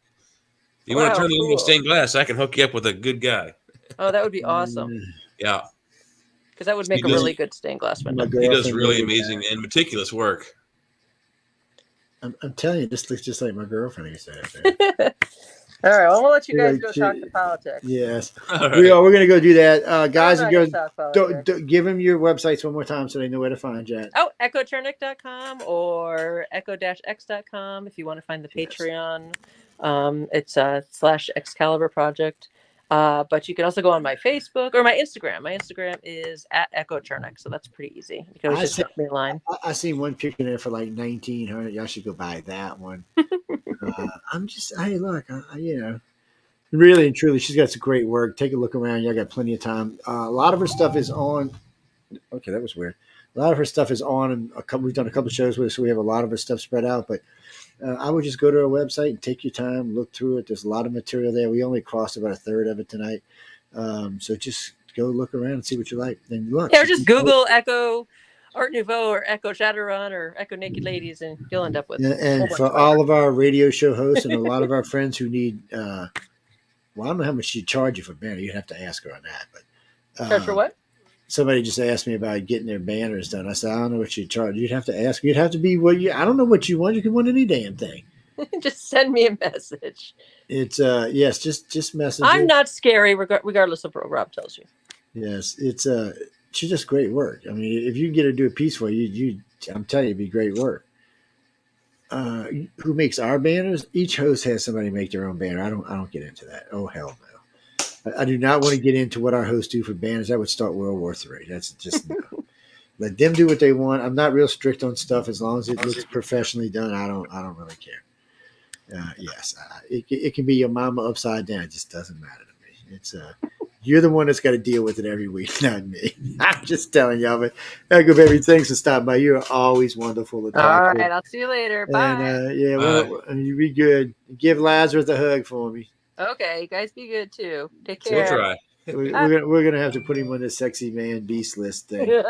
if you want to turn it into stained glass, I can hook you up with a good guy. Oh, that would be awesome. Yeah, because that would make a really good stained glass window. He does really amazing and meticulous work. I'm telling you, this looks just like my girlfriend used to have. All right, well, I'm gonna let you guys go talk to politics. Yes, right. We're gonna go do that, guys. And girls, give them your websites one more time so they know where to find you. Oh, echochernik.com or echo-x.com if you want to find the Patreon. It's /Excalibur Project. But you can also go on my Facebook or my Instagram. My Instagram is @echochernik, so that's pretty easy. You can just drop me a line. I seen one picture there for like 1,900. Y'all should go buy that one. Hey, look, Really and truly, she's got some great work. Take a look around. Y'all got plenty of time. A lot of her stuff is on. Okay, that was weird. A lot of her stuff is on, and we've done a couple of shows with her, so we have a lot of her stuff spread out. But I would just go to our website and take your time, look through it. There's a lot of material there. We only crossed about a third of it tonight, so just go look around and see what you like. And look, Yeah, or just Google Echo Art Nouveau or Echo Shadowrun or Echo Naked Ladies, and you'll end up with. And for all of our radio show hosts and a lot of our friends who need, well, I don't know how much she'd charge you for banner. You'd have to ask her on that. But Charge for what? somebody just asked me about getting their banners done. I said, I don't know what you'd charge. You'd have to ask. You'd have to be what you. I don't know what you want. You can want any damn thing. Just send me a message. It's yes, just message. I'm not scary, regardless of what Rob tells you. Yes, it's she's just great work. I mean, if you get her to do a piece for you, I'm telling you, it'd be great work. Who makes our banners? Each host has somebody make their own banner. I don't get into that. Oh hell no. I do not want to get into what our hosts do for banners. That would start World War III. That's just no. Let them do what they want. I'm not real strict on stuff as long as it looks professionally done. I don't really care. Yes, it can be your mama upside down. It just doesn't matter to me. It's you're the one that's got to deal with it every week, not me. I'm just telling y'all. But Echo Baby, thanks for stopping by. You're always wonderful to talk All to. right, I'll see you later. Bye. And yeah, well, you be good. Give Lazarus a hug for me. Okay, you guys be good too. Take We'll care. try. We're gonna have to put him on the sexy man beast list thing.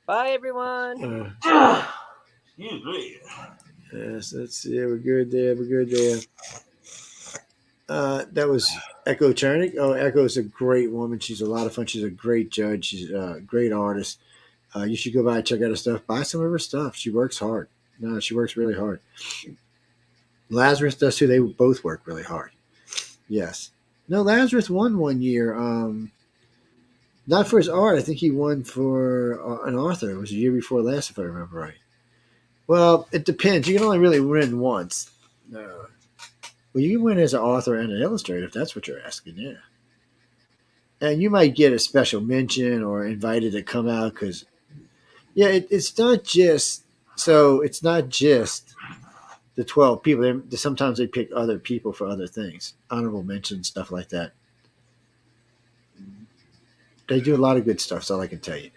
Bye, everyone. Yes, that's we're good there. We're good there. That was Echo Chernik. Oh, Echo's a great woman. She's a lot of fun. She's a great judge. She's a great artist. You should go by and check out her stuff. Buy some of her stuff. She works hard. No, she works really hard. Lazarus does too. They both work really hard. Yes. No, Lazarus won one year. Not for his art. I think he won for an author. It was the year before last, if I remember right. Well, it depends. You can only really win once. Well, you can win as an author and an illustrator if that's what you're asking, yeah. And you might get a special mention or invited to come out because, yeah, it's not just the 12 people. Sometimes they pick other people for other things, honorable mentions, stuff like that. They do a lot of good stuff. That's all I can tell you.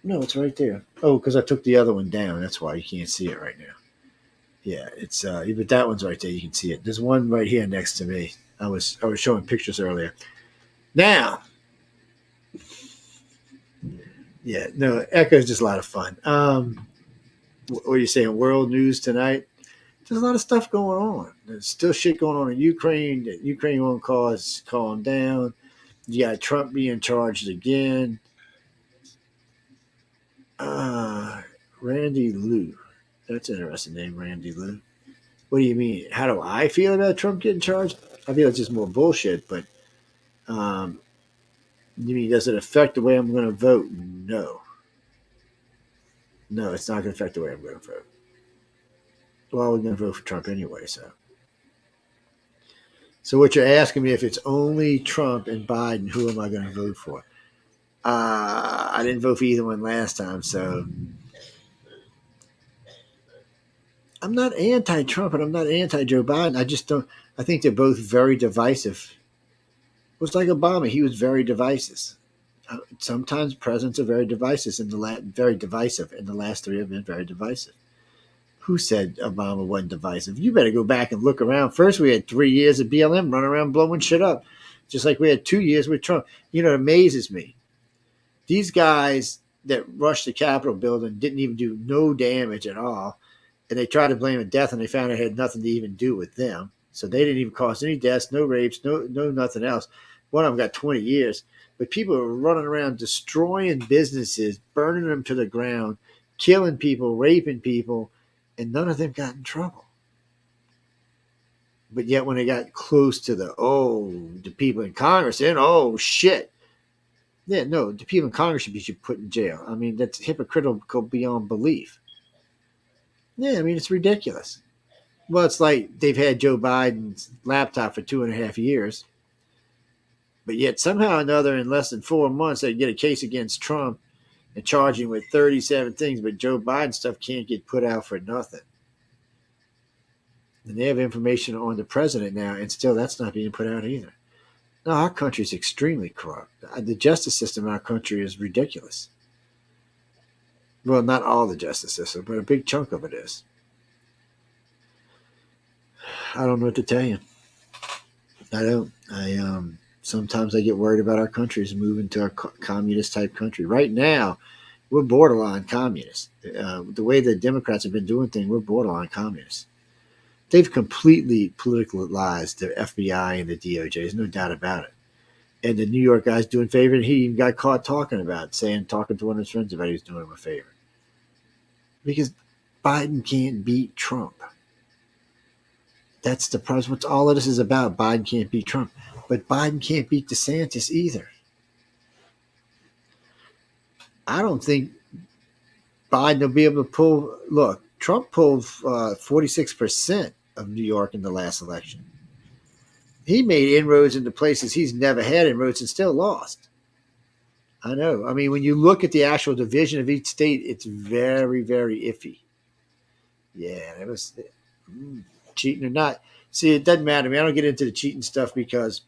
No, it's right there. Oh, because I took the other one down. That's why you can't see it right now. Yeah, it's but that one's right there. You can see it. There's one right here next to me. I was showing pictures earlier. Now, yeah, no, Echo is just a lot of fun. What are you saying? World news tonight? There's a lot of stuff going on. There's still shit going on in Ukraine. That Ukraine won't calm down. You got Trump being charged again. Randy Lou. That's an interesting name, Randy Lou. What do you mean? How do I feel about Trump getting charged? I feel it's just more bullshit, but you mean, does it affect the way I'm going to vote? No. No, it's not going to affect the way I'm going to vote. Well, we're going to vote for Trump anyway, so. So what you're asking me, if it's only Trump and Biden, who am I going to vote for? I didn't vote for either one last time, so I'm not anti-Trump and I'm not anti-Joe Biden. I just don't. I think they're both very divisive. It was like Obama; he was very divisive. Sometimes presidents are very divisive. Very divisive, and the last three have been very divisive. Who said Obama wasn't divisive? You better go back and look around. First, we had 3 years of BLM running around blowing shit up, just like we had 2 years with Trump. You know, it amazes me. These guys that rushed the Capitol building didn't even do no damage at all. And they tried to blame it death, and they found it had nothing to even do with them. So they didn't even cause any deaths, no rapes, no nothing else. One of them got 20 years. But people were running around destroying businesses, burning them to the ground, killing people, raping people, and none of them got in trouble. But yet when they got close to the people in Congress, then, oh, shit. Yeah, no, the people in Congress should be put in jail. I mean, that's hypocritical beyond belief. Yeah, I mean, it's ridiculous. Well, it's like they've had Joe Biden's laptop for 2.5 years. But yet somehow or another, in less than 4 months, they get a case against Trump and charge him with 37 things. But Joe Biden stuff can't get put out for nothing. And they have information on the president now, and still that's not being put out either. No, our country is extremely corrupt. The justice system in our country is ridiculous. Well, not all the justice system, but a big chunk of it is. I don't know what to tell you. I don't. Sometimes I get worried about our countries moving to a communist type country. Right now, we're borderline communist. The way the Democrats have been doing things, we're borderline communists. They've completely politicalized the FBI and the DOJ. There's no doubt about it. And the New York guy's doing favor, and he even got caught talking to one of his friends about he was doing him a favor. Because Biden can't beat Trump. That's the problem. What's all of this is about. Biden can't beat Trump. But Biden can't beat DeSantis either. I don't think Biden will be able to pull. Look, Trump pulled 46% of New York in the last election. He made inroads into places he's never had inroads and still lost. I know. I mean, when you look at the actual division of each state, it's very, very iffy. Yeah, it was cheating or not. See, it doesn't matter to me. I don't get into the cheating stuff because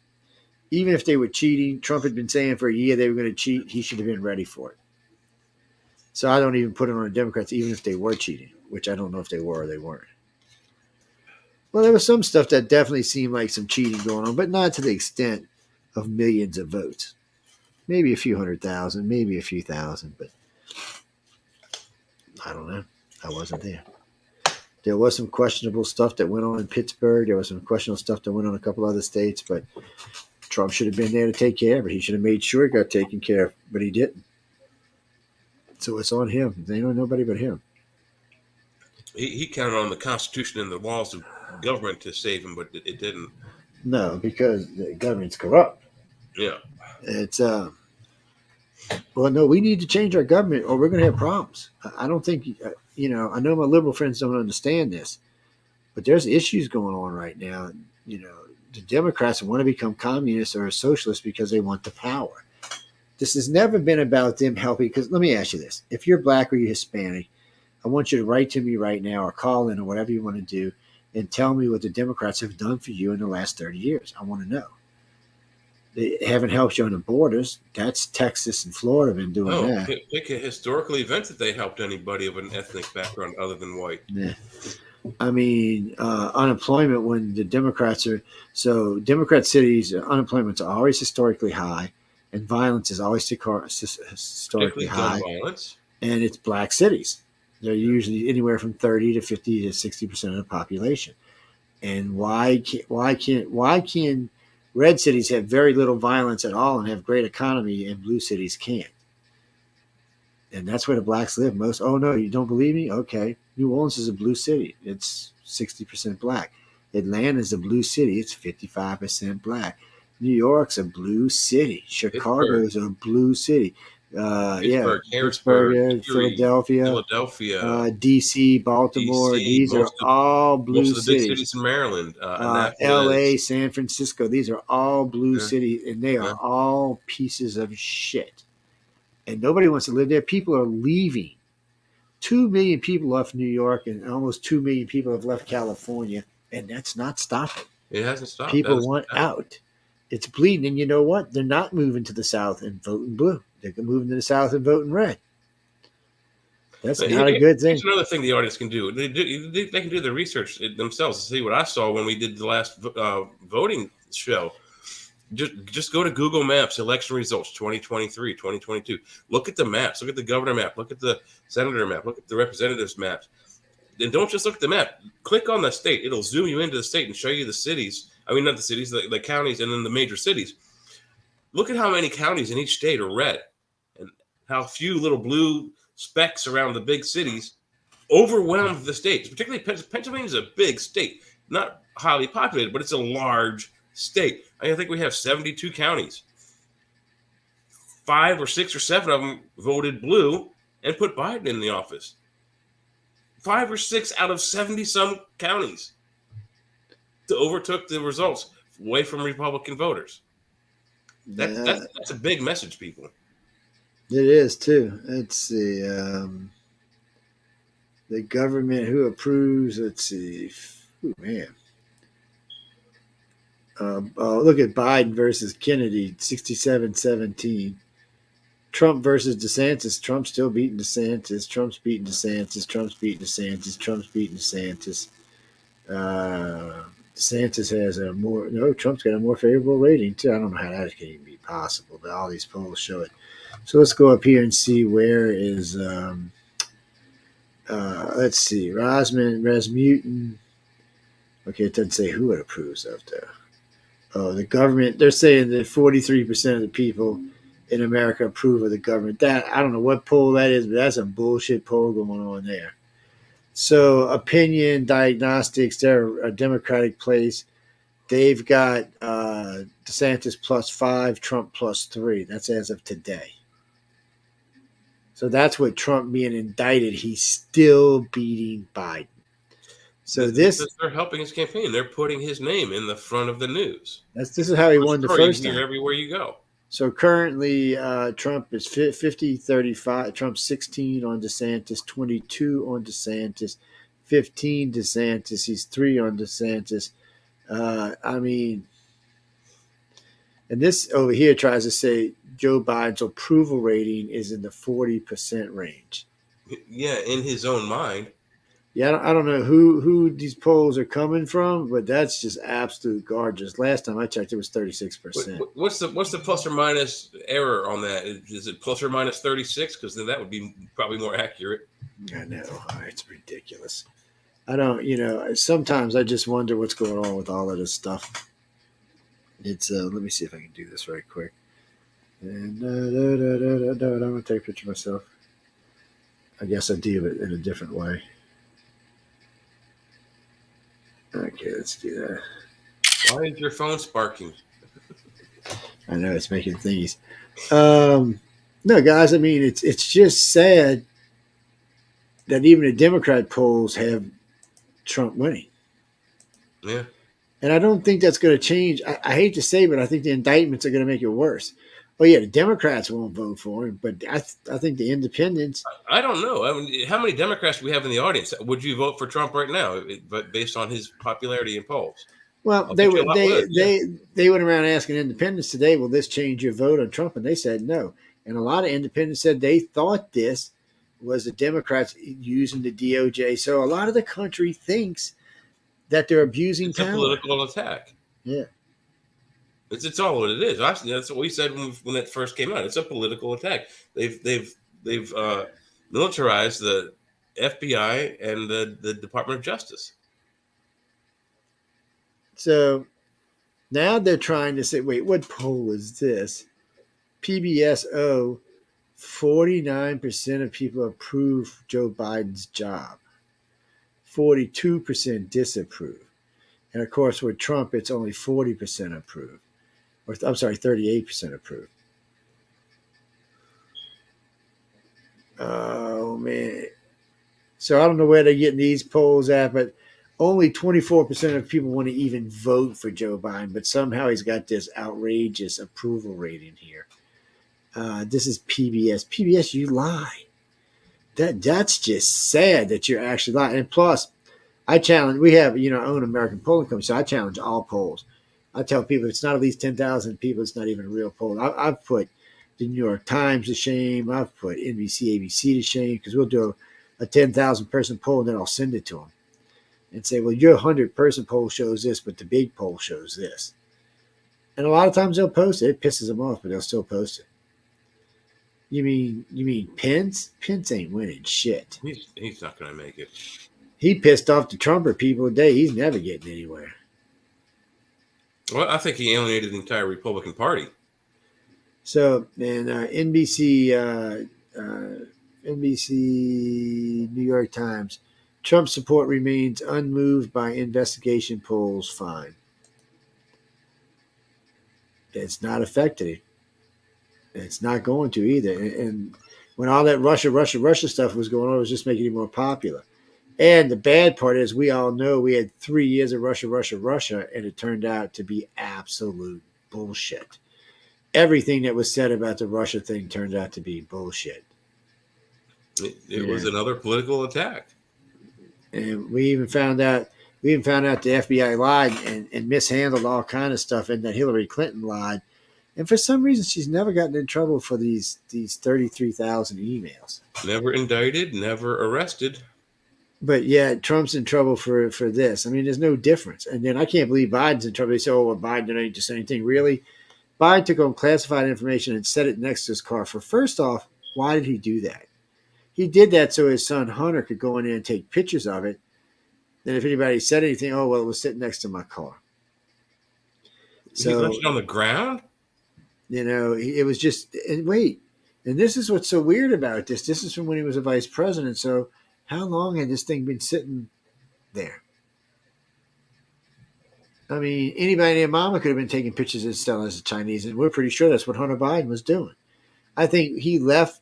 even if they were cheating, Trump had been saying for a year they were going to cheat. He should have been ready for it. So I don't even put it on the Democrats, even if they were cheating, which I don't know if they were or they weren't. Well, there was some stuff that definitely seemed like some cheating going on, but not to the extent of millions of votes. Maybe a few 100,000, maybe a few thousand, but I don't know. I wasn't there. There was some questionable stuff that went on in Pittsburgh. There was some questionable stuff that went on in a couple other states, but Trump should have been there to take care of it. He should have made sure it got taken care of, but he didn't. So it's on him. They know nobody but him. He counted on the Constitution and the laws of government to save him, but it didn't. No, because the government's corrupt. Yeah. It's well, no, we need to change our government or we're going to have problems. I don't think, I know my liberal friends don't understand this, but there's issues going on right now. The Democrats want to become communists or socialists because they want the power. This has never been about them helping. Because let me ask you this. If you're black or you're Hispanic, I want you to write to me right now or call in or whatever you want to do and tell me what the Democrats have done for you in the last 30 years. I want to know. They haven't helped you on the borders. That's Texas and Florida been doing that. Pick a historical event that they helped anybody of an ethnic background other than white. Yeah. I mean, unemployment when the Democrats are – so Democrat cities, unemployment's always historically high and violence is always historically high. Violence. And it's black cities. They're usually anywhere from 30 to 50 to 60% of the population. And why can red cities have very little violence at all and have great economy and blue cities can't? And that's where the blacks live most. Oh, no, you don't believe me? Okay. New Orleans is a blue city. It's 60% black. Atlanta is a blue city. It's 55% black. New York's a blue city. Chicago's a blue city. Pittsburgh, Philadelphia, D.C., Baltimore. These are all blue cities. Most of the big cities in Maryland. L.A., San Francisco. These are all blue cities, and they are all pieces of shit. And nobody wants to live there. People are leaving. 2 million people left New York, and almost 2 million people have left California, and that's not stopping. It hasn't stopped. People want out. It's bleeding, and you know what? They're not moving to the South and voting blue. They're moving to the South and voting red. That's not a good thing. It's another thing the audience can do. They can do the research themselves to see what I saw when we did the last voting show. Just go to Google Maps, election results 2023, 2022. Look at the maps. Look at the governor map. Look at the senator map. Look at the representatives maps. And don't just look at the map. Click on the state. It'll zoom you into the state and show you the cities. I mean, not the cities, the counties, and then the major cities. Look at how many counties in each state are red and how few little blue specks around the big cities overwhelm the states. Particularly Pennsylvania is a big state, not highly populated, but it's a large state. I think we have 72 counties. 5 or 6 or 7 of them voted blue and put Biden in the office. 5 or 6 out of 70-some counties overtook the results away from Republican voters. That's a big message, people. It is, too. It's the government who approves, let's see, Ooh, man. Look at Biden versus Kennedy, 67-17. Trump versus DeSantis. Trump's still beating DeSantis. Trump's beating DeSantis. Trump's beating DeSantis. Trump's beating DeSantis. DeSantis has a more, no, Trump's got a more favorable rating too. I don't know how that can even be possible, but all these polls show it. So let's go up here and see where is, let's see, Rasmussen. Okay, it doesn't say who it approves of though. Oh, the government, they're saying that 43% of the people in America approve of the government. That, I don't know what poll that is, but that's a bullshit poll going on there. So opinion diagnostics, they're a Democratic place. They've got DeSantis +5, Trump +3. That's as of today. So that's what Trump being indicted. He's still beating Biden. So they're helping his campaign. They're putting his name in the front of the news. This is how he won the first time. Everywhere you go. So currently, Trump is 50-35. Trump's 16 on DeSantis, 22 on DeSantis, 15 DeSantis. He's 3 on DeSantis. I mean, and this over here tries to say Joe Biden's approval rating is in the 40% range. Yeah, in his own mind. Yeah, I don't know who these polls are coming from, but that's just absolute garbage. Last time I checked, it was 36%. What's the plus or minus error on that? Is it plus or minus 36? Because then that would be probably more accurate. I know. It's ridiculous. I don't, sometimes I just wonder what's going on with all of this stuff. It's, let me see if I can do this right quick. And I'm going to take a picture of myself. I guess I do it in a different way. Okay, let's do that. Why is your phone sparking? I know it's making thingies. No, guys, I mean, it's just sad that even the Democrat polls have Trump winning. Yeah. And I don't think that's going to change. I hate to say, but I think the indictments are going to make it worse. Oh, yeah, the Democrats won't vote for him, but I think the independents. I don't know. I mean, how many Democrats do we have in the audience? Would you vote for Trump right now, but based on his popularity in polls? Well, they went around asking independents today, will this change your vote on Trump? And they said no. And a lot of independents said they thought this was the Democrats using the DOJ. So a lot of the country thinks that they're abusing power. It's a political attack. Yeah. It's all what it is. Actually, that's what we said when it first came out. It's a political attack. They've militarized the FBI and the Department of Justice. So now they're trying to say, wait, what poll is this? PBSO, 49% of people approve Joe Biden's job. 42% disapprove. And of course, with Trump, it's only 40% approve. Or I'm sorry, 38% approve. Oh, man. So I don't know where they're getting these polls at, but only 24% of people want to even vote for Joe Biden, but somehow he's got this outrageous approval rating here. This is PBS. PBS, you lie. That's just sad that you're actually lying. And plus, I challenge, we have, our own American polling company, so I challenge all polls. I tell people it's not at least 10,000 people, it's not even a real poll. I've put the New York Times to shame. I've put NBC, ABC to shame, because we'll do a 10,000 person poll and then I'll send it to them and say, well, your 100-person poll shows this, but the big poll shows this. And a lot of times they'll post it. It pisses them off, but they'll still post it. You mean Pence? Pence ain't winning shit. He's not going to make it. He pissed off the Trumper people today. He's never getting anywhere. Well, I think he alienated the entire Republican Party. So, and NBC New York Times, Trump support remains unmoved by investigation polls find. It's not affected him. It's not going to either. And when all that Russia stuff was going on, it was just making him more popular. And the bad part is we all know we had 3 years of Russia, and it turned out to be absolute bullshit. Everything that was said about the Russia thing turned out to be bullshit. It was another political attack. And we even found out We even found out the FBI lied and mishandled all kind of stuff, and that Hillary Clinton lied. And for some reason, she's never gotten in trouble for these 33,000 emails. Never indicted, never arrested. But yeah, Trump's in trouble for this. I mean, there's no difference. And then I can't believe Biden's in trouble. They say, oh, well, Biden didn't just say anything. Really? Biden took on classified information and set it next to his car. First off, why did he do that? He did that so his son Hunter could go in there and take pictures of it. And if anybody said anything, oh, well, it was sitting next to my car. So he left it on the ground? It was just, and wait, and this is what's so weird about this. This is from when he was a vice president. So how long had this thing been sitting there? I mean, anybody named Mama could have been taking pictures and selling as a Chinese, and we're pretty sure that's what Hunter Biden was doing. I think he left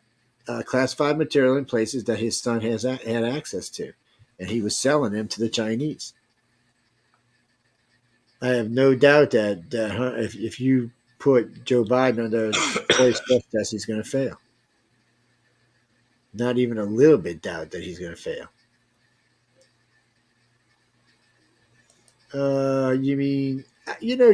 classified material in places that his son had access to, and he was selling them to the Chinese. I have no doubt that if you put Joe Biden under voice stress test, he's going to fail. Not even a little bit doubt that he's going to fail. You mean,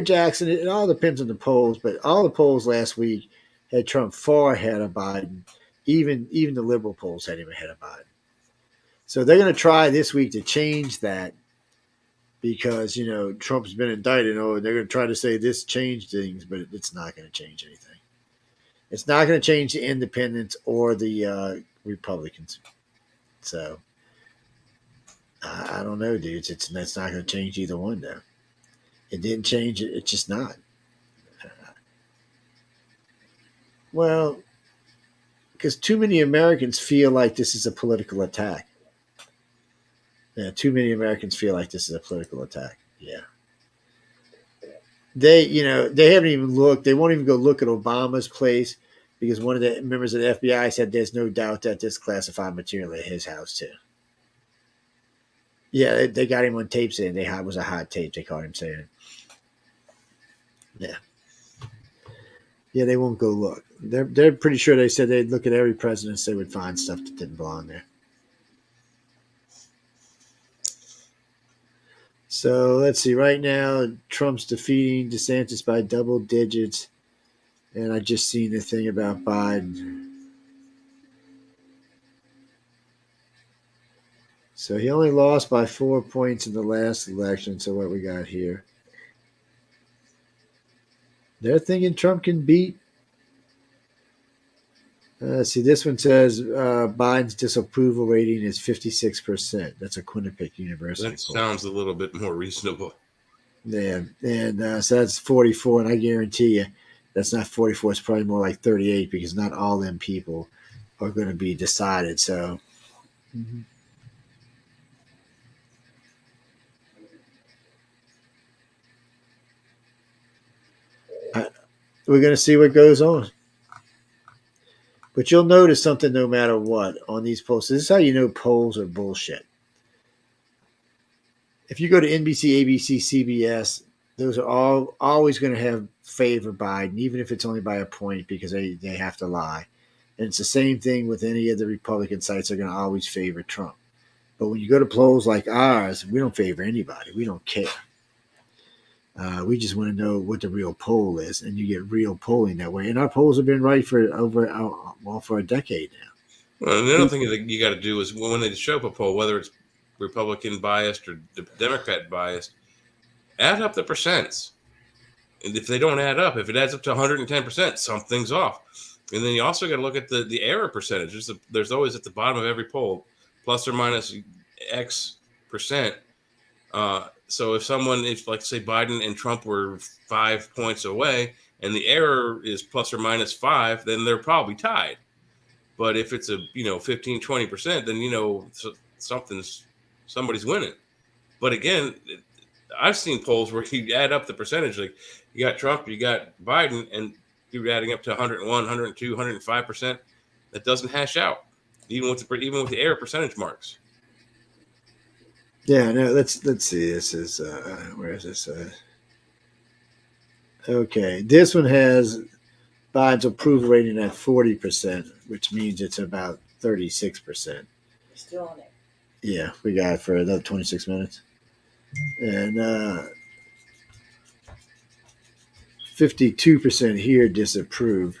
Jackson, it all depends on the polls, but all the polls last week had Trump far ahead of Biden. Even the liberal polls had him ahead of Biden. So they're going to try this week to change that because, Trump's been indicted. Oh, they're going to try to say this changed things, but it's not going to change anything. It's not going to change the independents or the Republicans. So I don't know, dudes. That's not going to change either one, though. It didn't change it. It's just not. Well, because too many Americans feel like this is a political attack. Yeah, too many Americans feel like this is a political attack. Yeah. They haven't even looked. They won't even go look at Obama's place because one of the members of the FBI said there's no doubt that there's classified material at his house, too. Yeah, they got him on tape saying it was a hot tape. They caught him saying it. Yeah. Yeah, they won't go look. They're pretty sure they said they'd look at every president and they would find stuff that didn't belong there. So let's see. Right now, Trump's defeating DeSantis by double digits. And I just seen the thing about Biden. So he only lost by 4 points in the last election. So what we got here? They're thinking Trump can beat. See, this one says Biden's disapproval rating is 56%. That's a Quinnipiac University That poll. sounds a little bit more reasonable. Yeah, and so that's 44, and I guarantee you that's not 44. It's probably more like 38 because not all them people are going to be decided. So, we're going to see what goes on. But you'll notice something no matter what on these polls. This is how you know polls are bullshit. If you go to NBC, ABC, CBS, those are all always going to have favor Biden, even if it's only by a point because they have to lie. And it's the same thing with any of the Republican sites. They're going to always favor Trump. But when you go to polls like ours, we don't favor anybody. We don't care. We just want to know what the real poll is, and you get real polling that way. And our polls have been right for for a decade now. Well, the other thing that you got to do is when they show up a poll, whether it's Republican biased or Democrat biased, add up the percents. And if they don't add up, if it adds up to 110%, something's off. And then you also got to look at the error percentages. There's always at the bottom of every poll, plus or minus X percent. So if like say Biden and Trump were 5 points away and the error is plus or minus 5, then they're probably tied. But if it's 15, 20%, then, somebody's winning. But again, I've seen polls where you add up the percentage, like you got Trump, you got Biden, and you're adding up to 101, 102, 105%. That doesn't hash out, even with the error percentage marks. Yeah, no, let's see. This is where is this? Okay, this one has Biden's approval rating at 40%, which means it's about 36%. Still on it. Yeah, we got it for another 26 minutes. And 52% here disapprove.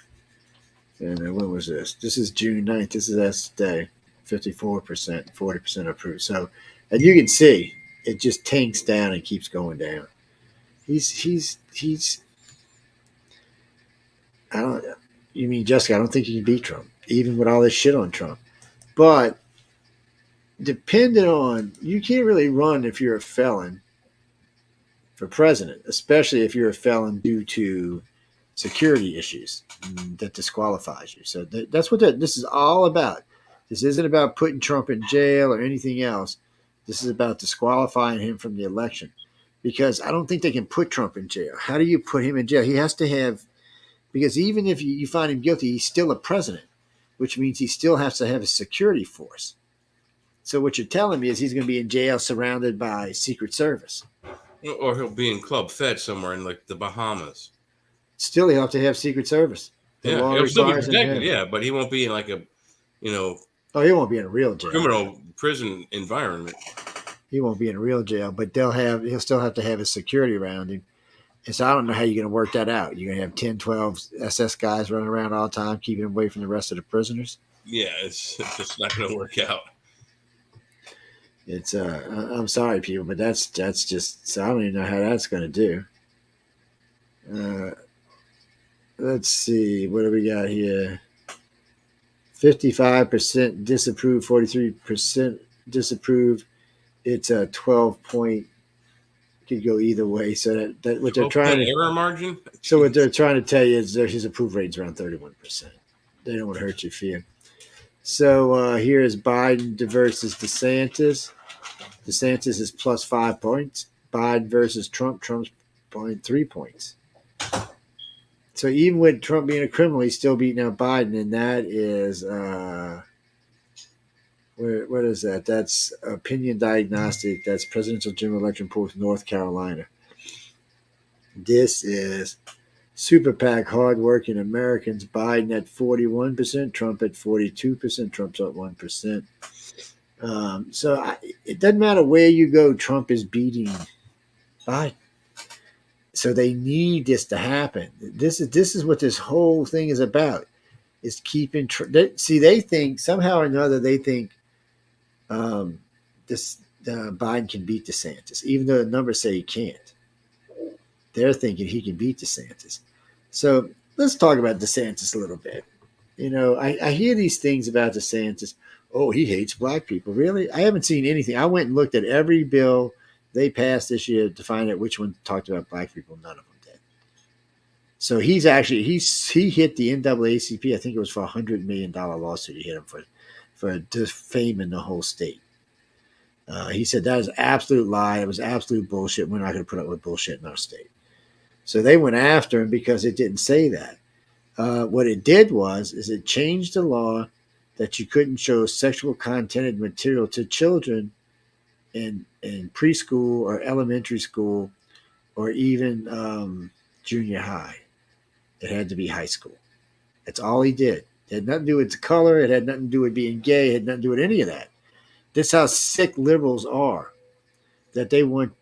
And when was this? This is June 9th. This is last day. 54%, 40% approve. So, and you can see it just tanks down and keeps going down. He's. I don't. You mean Jessica? I don't think you can beat Trump, even with all this shit on Trump. But depending on, you can't really run if you're a felon for president, especially if you're a felon due to security issues that disqualifies you. So that's what this is all about. This isn't about putting Trump in jail or anything else. This is about disqualifying him from the election, because I don't think they can put Trump in jail. How do you put him in jail? He has to have, because even if you find him guilty, he's still a president, which means he still has to have a security force. So what you're telling me is he's going to be in jail surrounded by Secret Service. Or he'll be in Club Fed somewhere in like the Bahamas. Still, he'll have to have Secret Service. Yeah, he'll still be protected. Yeah, but he won't be in like a, Oh, he won't be in a real jail. Criminal prison environment. He won't be in a real jail, but he'll still have to have his security around him. And so I don't know how you're going to work that out. You're going to have 10, 12 SS guys running around all the time, keeping him away from the rest of the prisoners. Yeah, it's just not going to work out. It's I'm sorry, people, but that's just, so I don't even know how that's going to do. Let's see, what do we got here? 55% disapprove, 43% disapprove. It's a 12-point. Could go either way. So that what they're trying to error margin. So what they're trying to tell you is his approval rate's around 31%. They don't want to hurt your feelings. So here is Biden versus DeSantis. DeSantis is plus 5 points. Biden versus Trump. Trump's 0.3 points. So even with Trump being a criminal, he's still beating out Biden, and that is what is that? That's Opinion Diagnostic. That's Presidential General Election Poll, North Carolina. This is Super PAC Hardworking Americans. Biden at 41%, Trump at 42%. Trump's up 1%. It doesn't matter where you go, Trump is beating Biden. So they need this to happen. This is what this whole thing is about. Is keeping. They think somehow or another Biden can beat DeSantis, even though the numbers say he can't. They're thinking he can beat DeSantis. So let's talk about DeSantis a little bit. I hear these things about DeSantis. Oh, he hates black people. Really? I haven't seen anything. I went and looked at every bill they passed this year to find out which one talked about black people. None of them did. So he hit the NAACP. I think it was for $100 million lawsuit. He hit him for defaming the whole state. He said that is absolute lie. It was absolute bullshit. We're not going to put up with bullshit in our state. So they went after him because it didn't say that. What it did is it changed the law that you couldn't show sexual contented material to children in preschool or elementary school or even junior high. It had to be high school. That's all he did. It had nothing to do with the color. It had nothing to do with being gay. It had nothing to do with any of that. This is how sick liberals are, that they want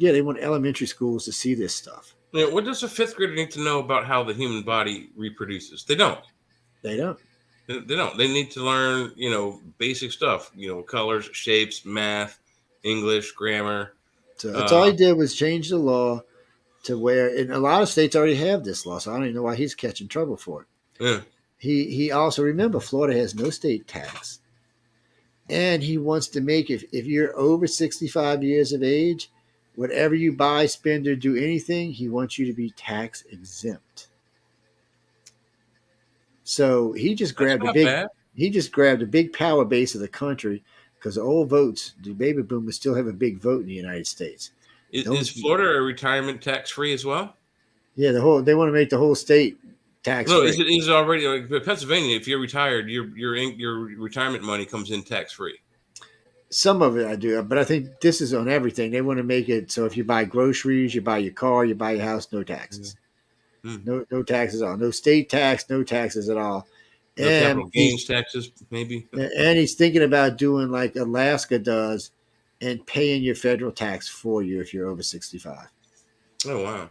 elementary schools to see this stuff. Yeah, what does a fifth grader need to know about how the human body reproduces? They don't. They don't. They don't. They need to learn, basic stuff, colors, shapes, math, English, grammar. So that's all he did was change the law to where, and a lot of states already have this law, so I don't even know why he's catching trouble for it. Yeah. He also, remember, Florida has no state tax. And he wants to make, if you're over 65 years of age, whatever you buy, spend, or do anything, he wants you to be tax exempt. So he just grabbed a big power base of the country, because the old votes, the baby boomers still have a big vote in the United States. Is Florida a retirement tax free as well? Yeah, they want to make the whole state tax free. No, is it already like Pennsylvania? If you're retired, your retirement money comes in tax free. Some of it I do, but I think this is on everything. They want to make it so if you buy groceries, you buy your car, you buy your house, no taxes. Mm-hmm. No taxes at all. No state tax, no taxes at all. No capital gains taxes, maybe. And he's thinking about doing like Alaska does, and paying your federal tax for you if you're over 65. Oh wow.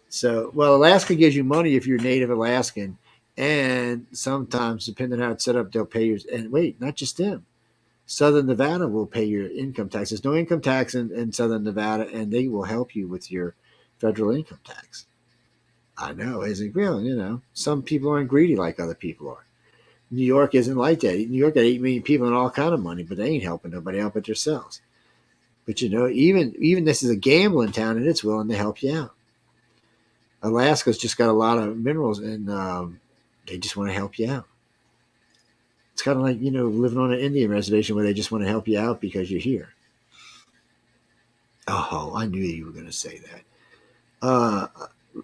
So, well, Alaska gives you money if you're Native Alaskan, and sometimes, depending on how it's set up, they'll pay yours. And wait, not just them. Southern Nevada will pay your income tax. There's no income tax in Southern Nevada, and they will help you with your federal income tax. I know, isn't real. You know, some people aren't greedy like other people are. New York isn't like that. New York got 8 million people and all kind of money, but they ain't helping nobody out but themselves. But you know, even this is a gambling town, and it's willing to help you out. Alaska's just got a lot of minerals, and they just want to help you out. It's kind of like, you know, living on an Indian reservation where they just want to help you out because you're here. Oh, I knew you were going to say that.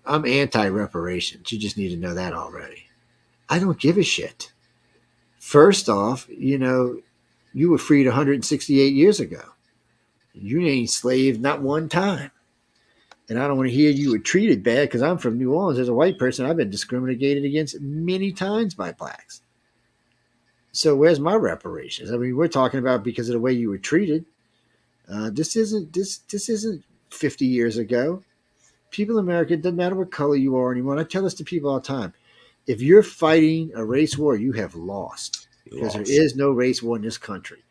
I'm anti-reparations. You just need to know that already. I don't give a shit. First off, you know, you were freed 168 years ago. You ain't enslaved not one time. And I don't want to hear you were treated bad because I'm from New Orleans. As a white person, I've been discriminated against many times by blacks. So where's my reparations? I mean, we're talking about because of the way you were treated. This isn't 50 years ago. People in America, it doesn't matter what color you are anymore. And I tell this to people all the time. If you're fighting a race war, you have lost. Because there is no race war in this country.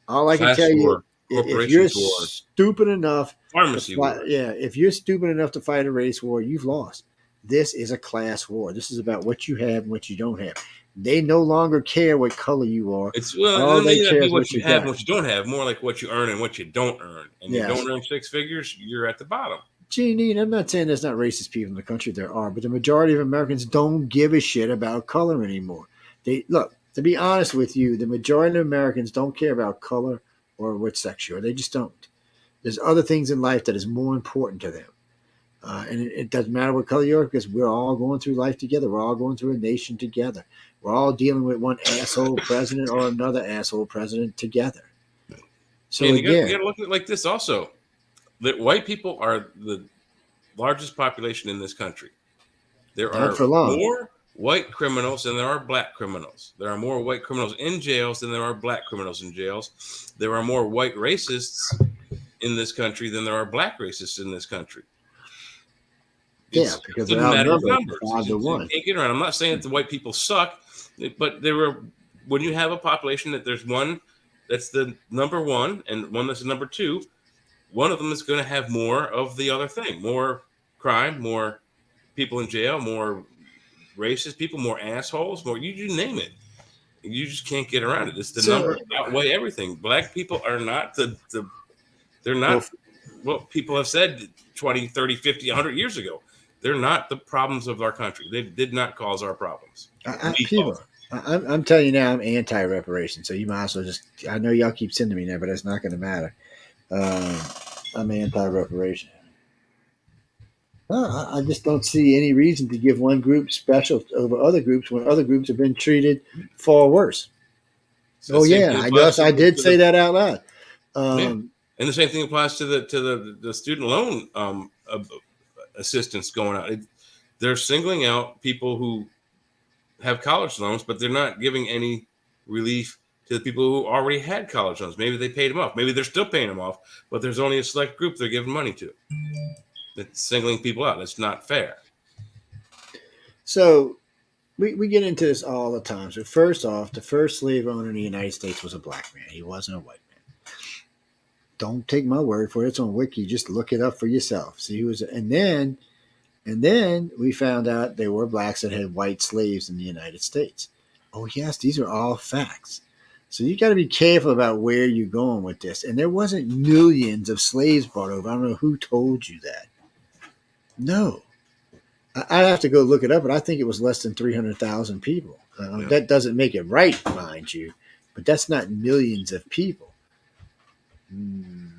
All I can tell you, if you're stupid enough, if you're stupid enough to fight a race war, you've lost. This is a class war. This is about what you have and what you don't have. They no longer care what color you are. It's all they care is what you have and what you don't have. More like what you earn and what you don't earn. And you don't earn 6 figures, you're at the bottom. Gene, I'm not saying there's not racist people in the country. There are, but the majority of Americans don't give a shit about color anymore. They look, to be honest with you, the majority of Americans don't care about color or what sex you are. They just don't. There's other things in life that is more important to them. And it doesn't matter what color you are because we're all going through life together. We're all going through a nation together. We're all dealing with one asshole president or another asshole president together. So and again, you got to look at it like this also. That white people are the largest population in this country. There are more white criminals than there are black criminals. There are more white criminals in jails than there are black criminals in jails. There are more white racists in this country than there are black racists in this country. Because it's a matter of numbers. 5 to 1. Can't get around. I'm not saying that the white people suck, but when you have a population that there's one that's the number one and one that's the number two, one of them is going to have more of the other thing, more crime, more people in jail, more racist people, more assholes, more you name it. You just can't get around it. It's the numbers outweigh everything. Black people are not they're not what people have said 20, 30, 50, 100 years ago. They're not the problems of our country. They did not cause our problems. I'm telling you now, I'm anti-reparation. So you might as well just, I know y'all keep sending me there, but it's not going to matter. I'm anti-reparation. I just don't see any reason to give one group special over other groups when other groups have been treated far worse. I guess I did say that out loud. And the same thing applies to the student loan assistance going out. They're singling out people who have college loans, but they're not giving any relief to the people who already had college loans. Maybe they paid them off. Maybe they're still paying them off, but there's only a select group they're giving money to. That's singling people out. It's not fair. So we get into this all the time. So first off, the first slave owner in the United States was a black man. He wasn't a white man. Don't take my word for it. It's on Wiki. Just look it up for yourself. See who was, and then we found out there were blacks that had white slaves in the United States. Oh yes, these are all facts. So you got to be careful about where you're going with this. And there wasn't millions of slaves brought over. I don't know who told you that. No. I'd have to go look it up, but I think it was less than 300,000 people. That doesn't make it right, mind you, but that's not millions of people. And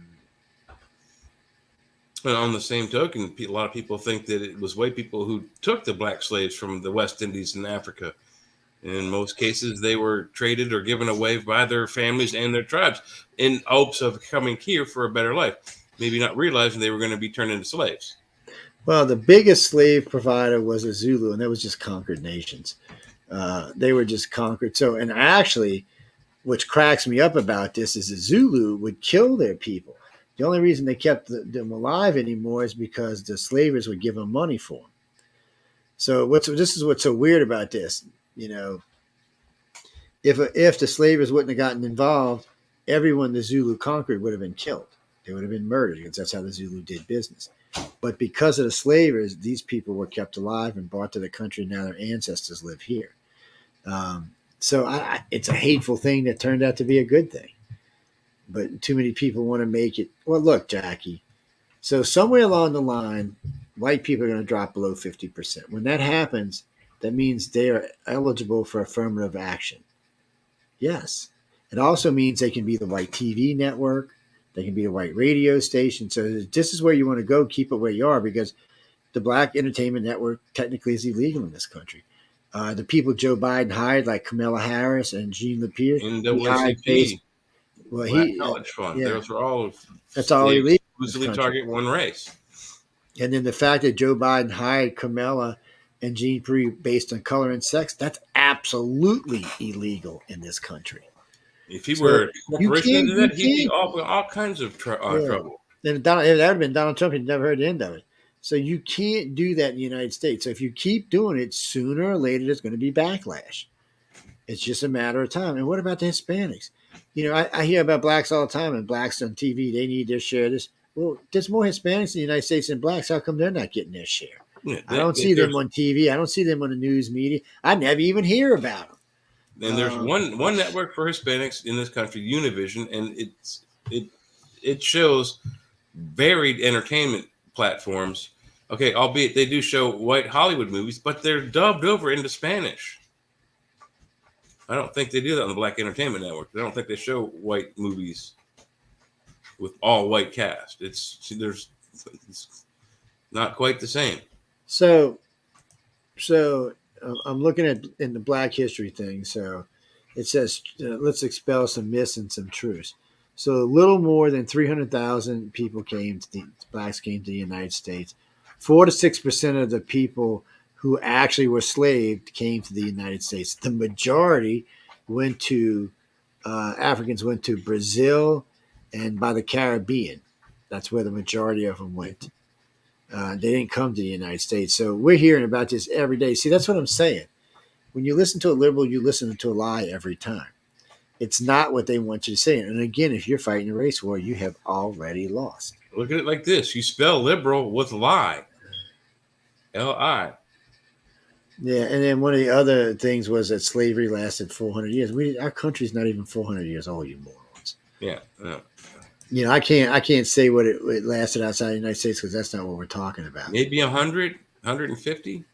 on the same token, a lot of people think that it was white people who took the black slaves from the West Indies and Africa. In most cases, they were traded or given away by their families and their tribes in hopes of coming here for a better life, maybe not realizing they were going to be turned into slaves. Well, the biggest slave provider was a Zulu, and that was just conquered nations. They were just conquered. So, and actually, which cracks me up about this is the Zulu would kill their people. The only reason they kept them alive anymore is because the slavers would give them money for them. So this is what's so weird about this. If the slavers wouldn't have gotten involved, everyone the Zulu conquered would have been killed. They would have been murdered because that's how the Zulu did business. But because of the slavers, these people were kept alive and brought to the country. And now their ancestors live here. So it's a hateful thing that turned out to be a good thing. But too many people want to make it. Well, look, Jackie. So somewhere along the line, white people are going to drop below 50%. When that happens, that means they are eligible for affirmative action. Yes. It also means they can be the white TV network. They can be a white radio station. So this is where you want to go. Keep it where you are, because the black entertainment network technically is illegal in this country. The people Joe Biden hired, like Kamala Harris and Jean Lapierre, NAACP, Black he College Fund. yeah, Those are all that's all illegal. Exclusively target one race. And then the fact that Joe Biden hired Kamala and Jean Lapierre based on color and sex, that's absolutely illegal in this country. If he were a corporation into that, he'd be all kinds of trouble. Then that would have been Donald Trump. He'd never heard the end of it. So you can't do that in the United States. So if you keep doing it, sooner or later there's going to be backlash. It's just a matter of time. And what about the Hispanics? I hear about blacks all the time, and blacks on TV, they need their share of this. Well, there's more Hispanics in the United States than blacks. How come they're not getting their share? Yeah, I don't see them on TV. I don't see them on the news media. I never even hear about them. And there's one network for Hispanics in this country, Univision, and it shows varied entertainment platforms. Okay, albeit they do show white Hollywood movies, but they're dubbed over into Spanish. I don't think they do that on the Black Entertainment Network. I don't think they show white movies with all white cast. It's not quite the same. So I'm looking at in the Black History thing. So it says, let's expel some myths and some truths. So a little more than 300,000 people blacks came to the United States. 4 to 6% of the people who actually were slaved came to the United States. The majority went to Africans went to Brazil and by the Caribbean. That's where the majority of them went. They didn't come to the United States. So we're hearing about this every day. See, that's what I'm saying. When you listen to a liberal, you listen to a lie every time. It's not what they want you to say. And again, if you're fighting a race war, you have already lost. Look at it like this. You spell liberal with lie. L-I. Yeah, and then one of the other things was that slavery lasted 400 years. Our country's not even 400 years old, you morons. Yeah. I can't say what it lasted outside the United States because that's not what we're talking about. Maybe 100, 150?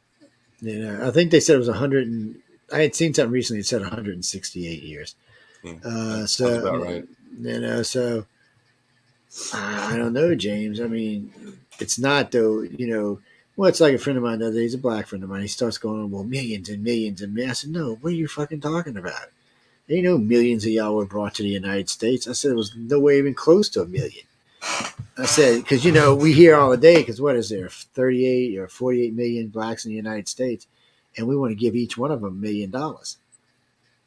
I think they said it was 100. I had seen something recently that said 168 years. Yeah, so about right. So I don't know, James. I mean, it's not though. Well, it's like a friend of mine the other day. He's a black friend of mine. He starts going on, well, millions and millions and millions. I said, no, what are you fucking talking about? There ain't no millions of y'all were brought to the United States. I said, it was no way even close to a million. I said, because, we hear all the day, because what is there, 38 or 48 million blacks in the United States, and we want to give each one of them $1 million.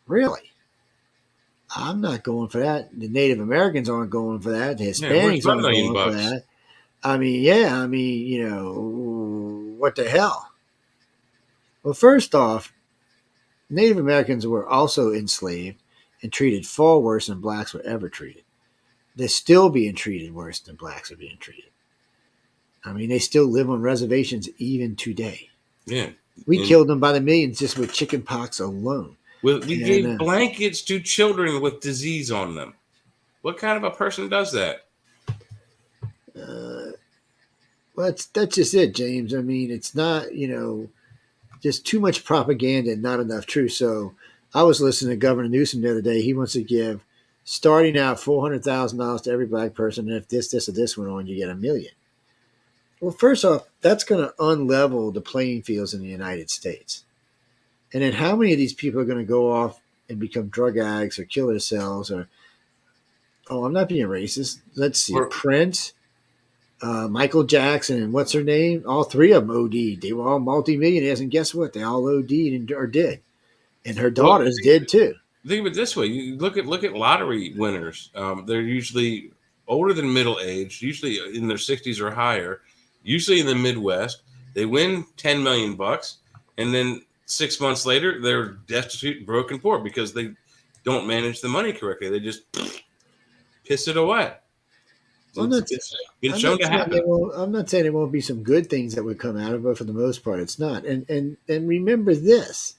Really? I'm not going for that. The Native Americans aren't going for that. The Hispanics aren't going for that. What the hell? Well, first off, Native Americans were also enslaved and treated far worse than blacks were ever treated. They're still being treated worse than blacks are being treated. I mean, they still live on reservations even today. Yeah. We killed them by the millions just with chicken pox alone. We gave blankets to children with disease on them. What kind of a person does that? Well, that's just it, James. I mean, it's not, just too much propaganda and not enough truth. So I was listening to Governor Newsom the other day. He wants to give, starting out, $400,000 to every black person. And if this, or this went on, you get $1 million. Well, first off, that's going to unlevel the playing fields in the United States. And then how many of these people are going to go off and become drug addicts or kill themselves? I'm not being racist. Let's see. Prince, Michael Jackson, and what's her name? All three of them OD'd. They were all multimillionaires, and guess what? They all OD'd or did. And her daughters did too. think of it this way: you look at lottery winners. They're usually older than middle age, usually in their 60s or higher, usually in the Midwest. They win $10 million, and then 6 months later, they're destitute, broke, and poor because they don't manage the money correctly. They just piss it away. I'm It's not, been I'm shown not to saying happen. I'm not saying there won't be some good things that would come out of it. For the most part, it's not. And remember this: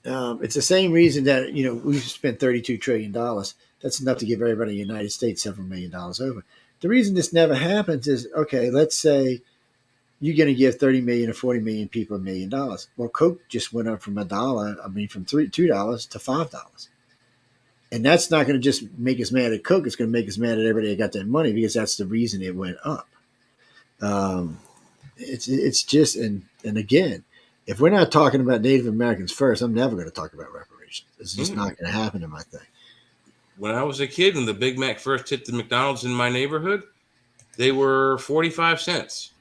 it's the same reason that we've spent $32 trillion. That's enough to give everybody in the United States several $1 million over. The reason this never happens is, okay, let's say you're going to give 30 million or 40 million people $1 million. Well, Coke just went up from from $2 to $5. And that's not going to just make us mad at Coke. It's going to make us mad at everybody that got that money, because that's the reason it went up. It's just, and again, if we're not talking about Native Americans first, I'm never going to talk about reparations. It's just not going to happen in my thing. When I was a kid, when the Big Mac first hit the McDonald's in my neighborhood, they were 45 cents.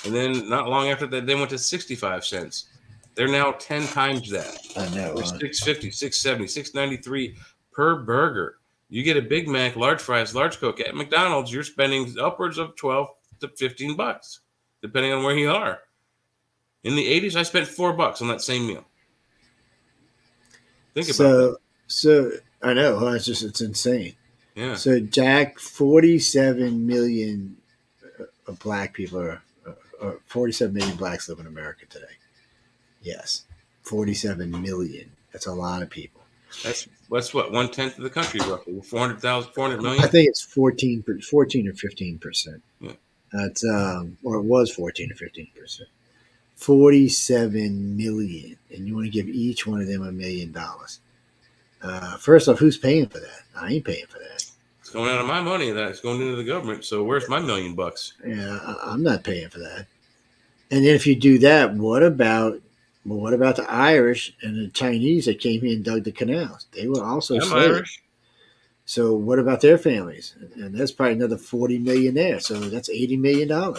And then not long after that, they went to 65 cents. They're now 10 times that. I know. They're $6.50, $6.70, $6.93 per burger. You get a Big Mac, large fries, large Coke at McDonald's, you're spending upwards of $12 to $15, depending on where you are. In the 80s, I spent $4 on that same meal. Think about that. So I know. It's insane. Yeah. So, Jack, 47 million black people or 47 million blacks live in America today. Yes, 47 million. That's a lot of people. That's what, 1/10 of the country, roughly 400 million. I think it's 14 or 15%. Yeah. That's or it was 14 or 15%. 47 million, and you want to give each one of them $1 million. First off, who's paying for that? I ain't paying for that. It's going out of my money. That's going into the government. So where's my $1 million? Yeah, I'm not paying for that. And then if you do that, what about the Irish and the Chinese that came here and dug the canals? They were also slaves. Irish. So what about their families? And that's probably another 40 million there. So that's $80 million.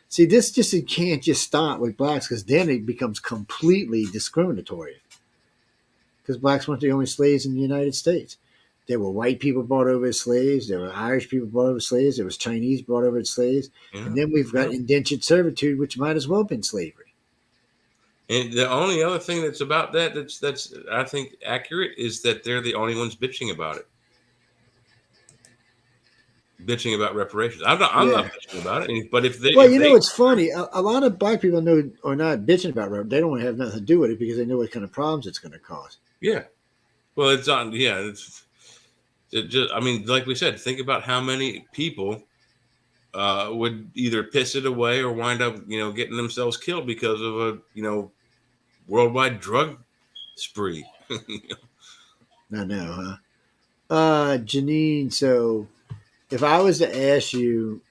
See, it can't just stop with blacks, because then it becomes completely discriminatory. Because blacks weren't the only slaves in the United States. There were white people brought over as slaves. There were Irish people brought over as slaves. There was Chinese brought over as slaves. Yeah. And then we've got indentured servitude, which might as well have been slavery. And the only other thing that's about that's I think accurate is that they're the only ones bitching about it. Bitching about reparations. I'm not bitching about it. But if they, it's funny. A lot of black people are not bitching about reparations. They don't want to have nothing to do with it because they know what kind of problems it's going to cause. Yeah. Well, it's on. Yeah. Like we said, think about how many people would either piss it away or wind up, getting themselves killed because of a, worldwide drug spree. I know, huh? Janine, so if I was to ask you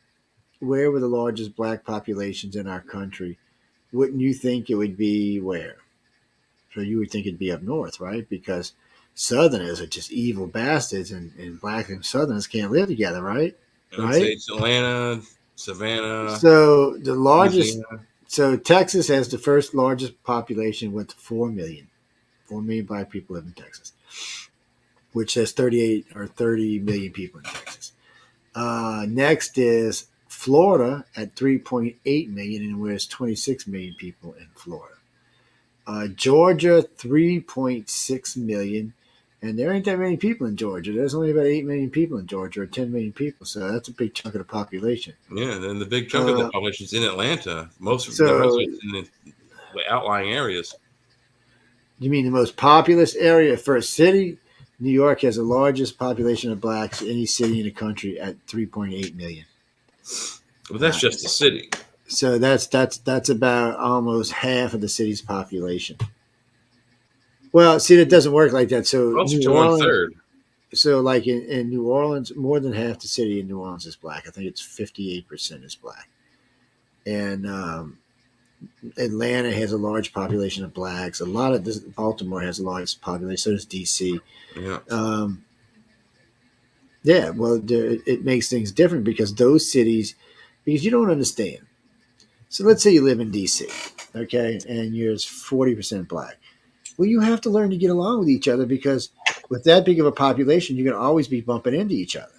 where were the largest black populations in our country, wouldn't you think it would be where? So you would think it'd be up north, right? Because Southerners are just evil bastards, and black and Southerners can't live together, right? I'd say it's Atlanta, Savannah. So the largest, Louisiana. So Texas has the first largest population with 4 million. 4 million black people live in Texas, which has 38 or 30 million people in Texas. Next is Florida at 3.8 million, and there's 26 million people in Florida. Georgia, 3.6 million, and there ain't that many people in Georgia. There's only about 8 million people in Georgia, or 10 million people, so that's a big chunk of the population. Yeah, and then the big chunk of the population is in Atlanta. Most of the rest is in the outlying areas. You mean the most populous area for a city? New York has the largest population of blacks in any city in the country at 3.8 million. Well, that's just the city. So that's about almost half of the city's population. Well, see, that doesn't work like that. So close to 1/3. So like in New Orleans, more than half the city in New Orleans is black. I think it's 58% is black. And Atlanta has a large population of blacks. A lot of this, Baltimore has a large population. So does D.C. Yeah. Well, it makes things different because those cities, because you don't understand. So let's say you live in D.C., okay, and you're 40% black. Well, you have to learn to get along with each other because with that big of a population, you're going to always be bumping into each other.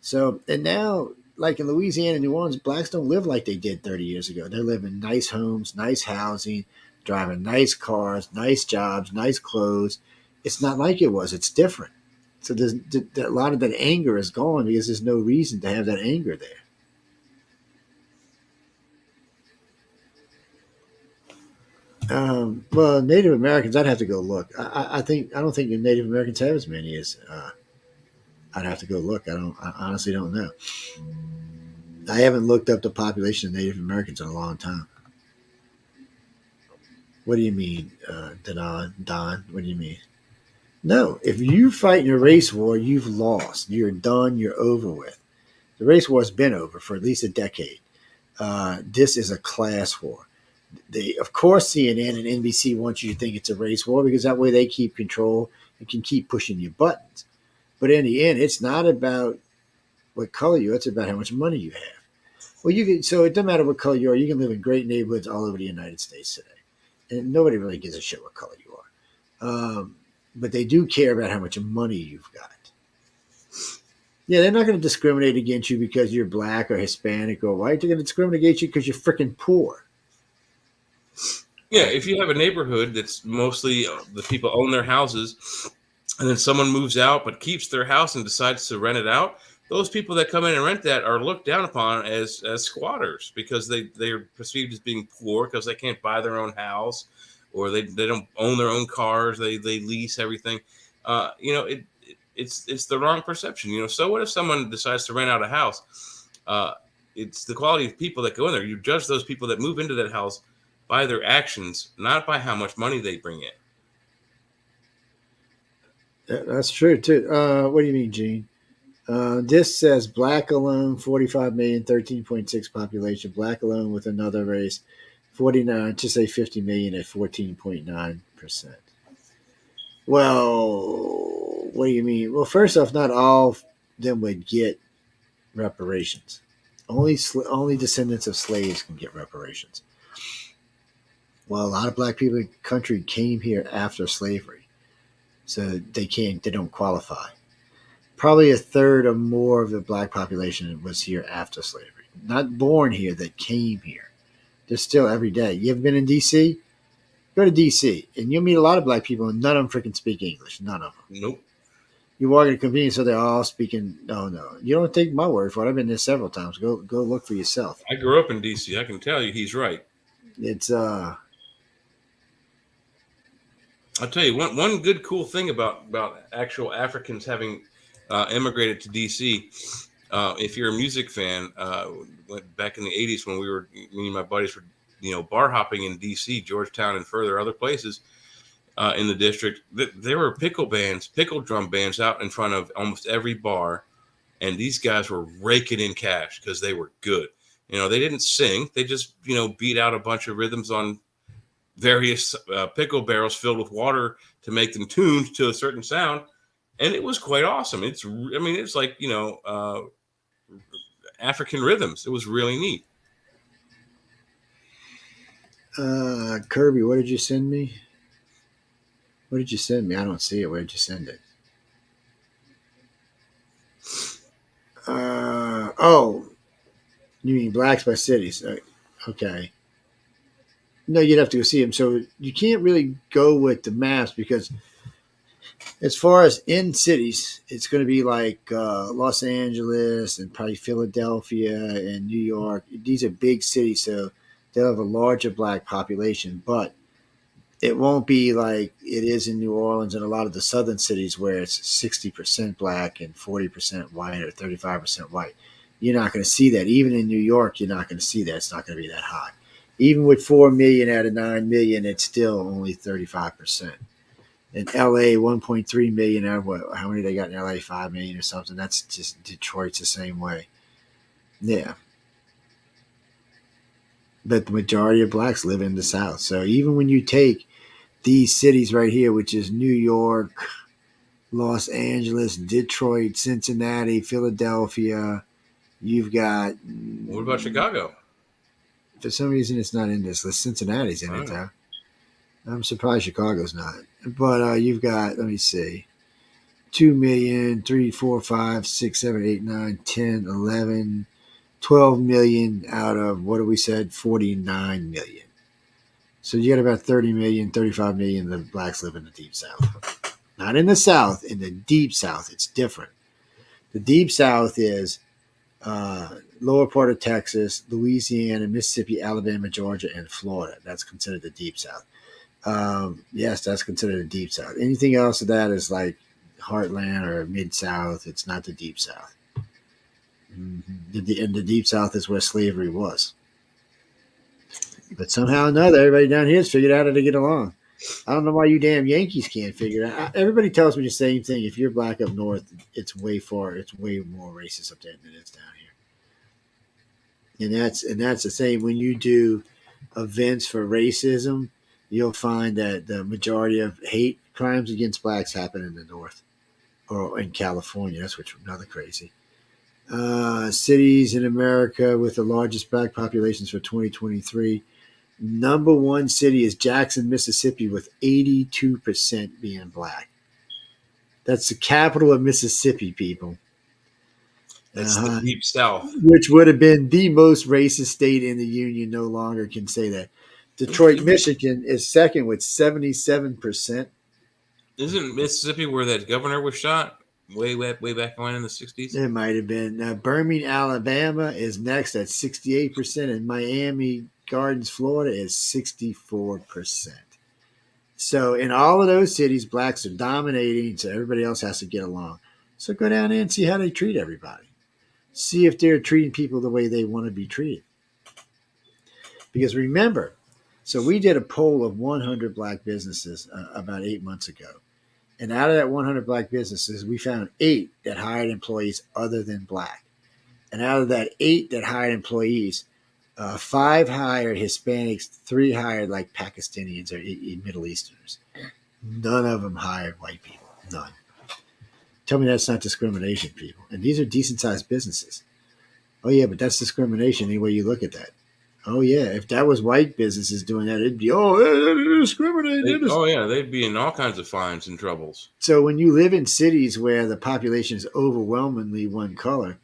So, and now, like in Louisiana and New Orleans, blacks don't live like they did 30 years ago. They live in nice homes, nice housing, driving nice cars, nice jobs, nice clothes. It's not like it was. It's different. So a lot of that anger is gone because there's no reason to have that anger there. Well, Native Americans, I'd have to go look. I don't think the Native Americans have as many as. I'd have to go look. I honestly don't know. I haven't looked up the population of Native Americans in a long time. What do you mean, Don? What do you mean? No, if you fight in a race war, you've lost. You're done. You're over with. The race war has been over for at least a decade. This is a class war. Of course, CNN and NBC want you to think it's a race war because that way they keep control and can keep pushing your buttons. But in the end, it's not about what color you are. It's about how much money you have. Well, so it doesn't matter what color you are. You can live in great neighborhoods all over the United States today. And nobody really gives a shit what color you are. But they do care about how much money you've got. Yeah, they're not going to discriminate against you because you're black or Hispanic or white. They're going to discriminate against you because you're freaking poor. Yeah, if you have a neighborhood that's mostly the people own their houses, and then someone moves out but keeps their house and decides to rent it out, those people that come in and rent that are looked down upon as squatters because they're perceived as being poor because they can't buy their own house or they don't own their own cars. They lease everything. It's the wrong perception. So what if someone decides to rent out a house? It's the quality of people that go in there. You judge those people that move into that house by their actions, not by how much money they bring in. That's true too. What do you mean, Gene? This says black alone, 45 million, 13.6 population. Black alone with another race, 49, to say 50 million at 14.9%. Well, what do you mean? Well, first off, not all of them would get reparations. Only descendants of slaves can get reparations. Well, a lot of black people in the country came here after slavery, so they don't qualify. Probably a third or more of the black population was here after slavery. Not born here, that came here. They're still every day. You ever been in D.C.? Go to D.C. and you'll meet a lot of black people and none of them freaking speak English. None of them. Nope. You walk in a convenience store, they're all speaking. No. You don't take my word for it. I've been there several times. Go look for yourself. I grew up in D.C. I can tell you he's right. It's I'll tell you one good cool thing about actual Africans having immigrated to DC. If you're a music fan, back in the 80s when me and my buddies were bar hopping in DC, Georgetown, and further other places in the district, there were pickle drum bands out in front of almost every bar, and these guys were raking in cash because they were good. They didn't sing; they just beat out a bunch of rhythms on various pickle barrels filled with water to make them tuned to a certain sound, and it was quite awesome. It's like African rhythms. It was really neat. Kirby, what did you send me? What did you send me? I don't see it. Where did you send it? You mean Blacks by Cities? Okay. No, you'd have to go see them. So you can't really go with the maps because as far as in cities, it's going to be like Los Angeles and probably Philadelphia and New York. These are big cities, so they'll have a larger black population, but it won't be like it is in New Orleans and a lot of the southern cities where it's 60% black and 40% white or 35% white. You're not going to see that. Even in New York, you're not going to see that. It's not going to be that high. Even with 4 million out of 9 million, it's still only 35%. In LA, 1.3 million out of how many they got in LA? 5 million or something. That's just Detroit's the same way. Yeah. But the majority of blacks live in the South. So even when you take these cities right here, which is New York, Los Angeles, Detroit, Cincinnati, Philadelphia, you've got. What about Chicago? For some reason, it's not in this list. Cincinnati's in it, though. I'm surprised Chicago's not. But you've got, let me see, 2 million, 3, 4, 5, 6, 7, 8, 9, 10, 11, 12 million out of what we said, 49 million. So you got about 30 million, 35 million of blacks live in the Deep South. Not in the South, in the Deep South. It's different. The Deep South is lower part of Texas, Louisiana, Mississippi, Alabama, Georgia, and Florida. That's considered the Deep South. Yes, that's considered the Deep South. Anything else of that is like Heartland or Mid-South. It's not the Deep South. Mm-hmm. And the Deep South is where slavery was. But somehow or another, everybody down here has figured out how to get along. I don't know why you damn Yankees can't figure it out. Everybody tells me the same thing. If you're black up north, it's way more racist up there than it is down here. And that's the same. When you do events for racism, you'll find that the majority of hate crimes against blacks happen in the north or in California. That's what's another crazy. Cities in America with the largest black populations for 2023. Number one city is Jackson, Mississippi, with 82% being black. That's the capital of Mississippi, people. That's the Deep South. Which would have been the most racist state in the Union. No longer can say that. Detroit, Michigan is second with 77%. Isn't Mississippi where that governor was shot way back when in the 60s? It might have been. Birmingham, Alabama is next at 68%, and Miami Gardens, Florida is 64%. So in all of those cities, blacks are dominating, so everybody else has to get along. So go down there and see how they treat everybody. See if they're treating people the way they want to be treated. Because remember, so we did a poll of 100 black businesses about 8 months ago. And out of that 100 black businesses, we found 8 that hired employees other than black. And out of that 8 that hired employees, 5 hired Hispanics, 3 hired like Pakistanians or Middle Easterners. None of them hired white people. None. Tell me that's not discrimination, people. And these are decent-sized businesses. Oh, yeah, but that's discrimination any way you look at that. Oh, yeah, if that was white businesses doing that, it'd be, they're discriminating. They'd be in all kinds of fines and troubles. So when you live in cities where the population is overwhelmingly one color,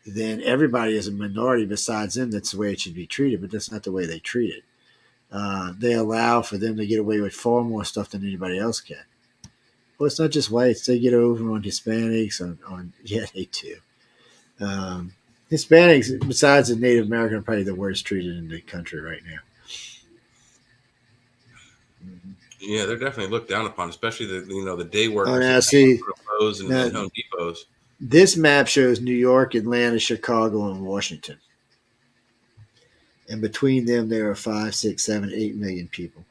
then everybody is a minority besides them. That's the way it should be treated, but that's not the way they treat it. They allow for them to get away with far more stuff than anybody else can. Well, it's not just whites. They get over on Hispanics. Yeah, they do. Hispanics, besides the Native American, are probably the worst treated in the country right now. Yeah, they're definitely looked down upon, especially the day workers. Now see, and Home Depots. This map shows New York, Atlanta, Chicago, and Washington. And between them, there are 5, 6, 7, 8 million people.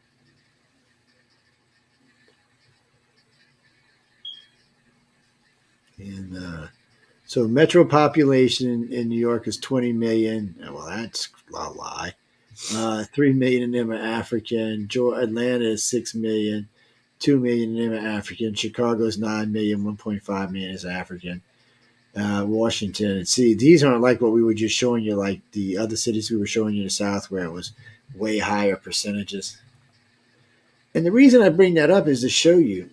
And so metro population in New York is 20 million. Well, that's a lie. 3 million of them are African. Atlanta is 6 million. 2 million of them are African. Chicago is 9 million. 1.5 million is African. Washington. See, these aren't like what we were just showing you, like the other cities we were showing you in the South where it was way higher percentages. And the reason I bring that up is to show you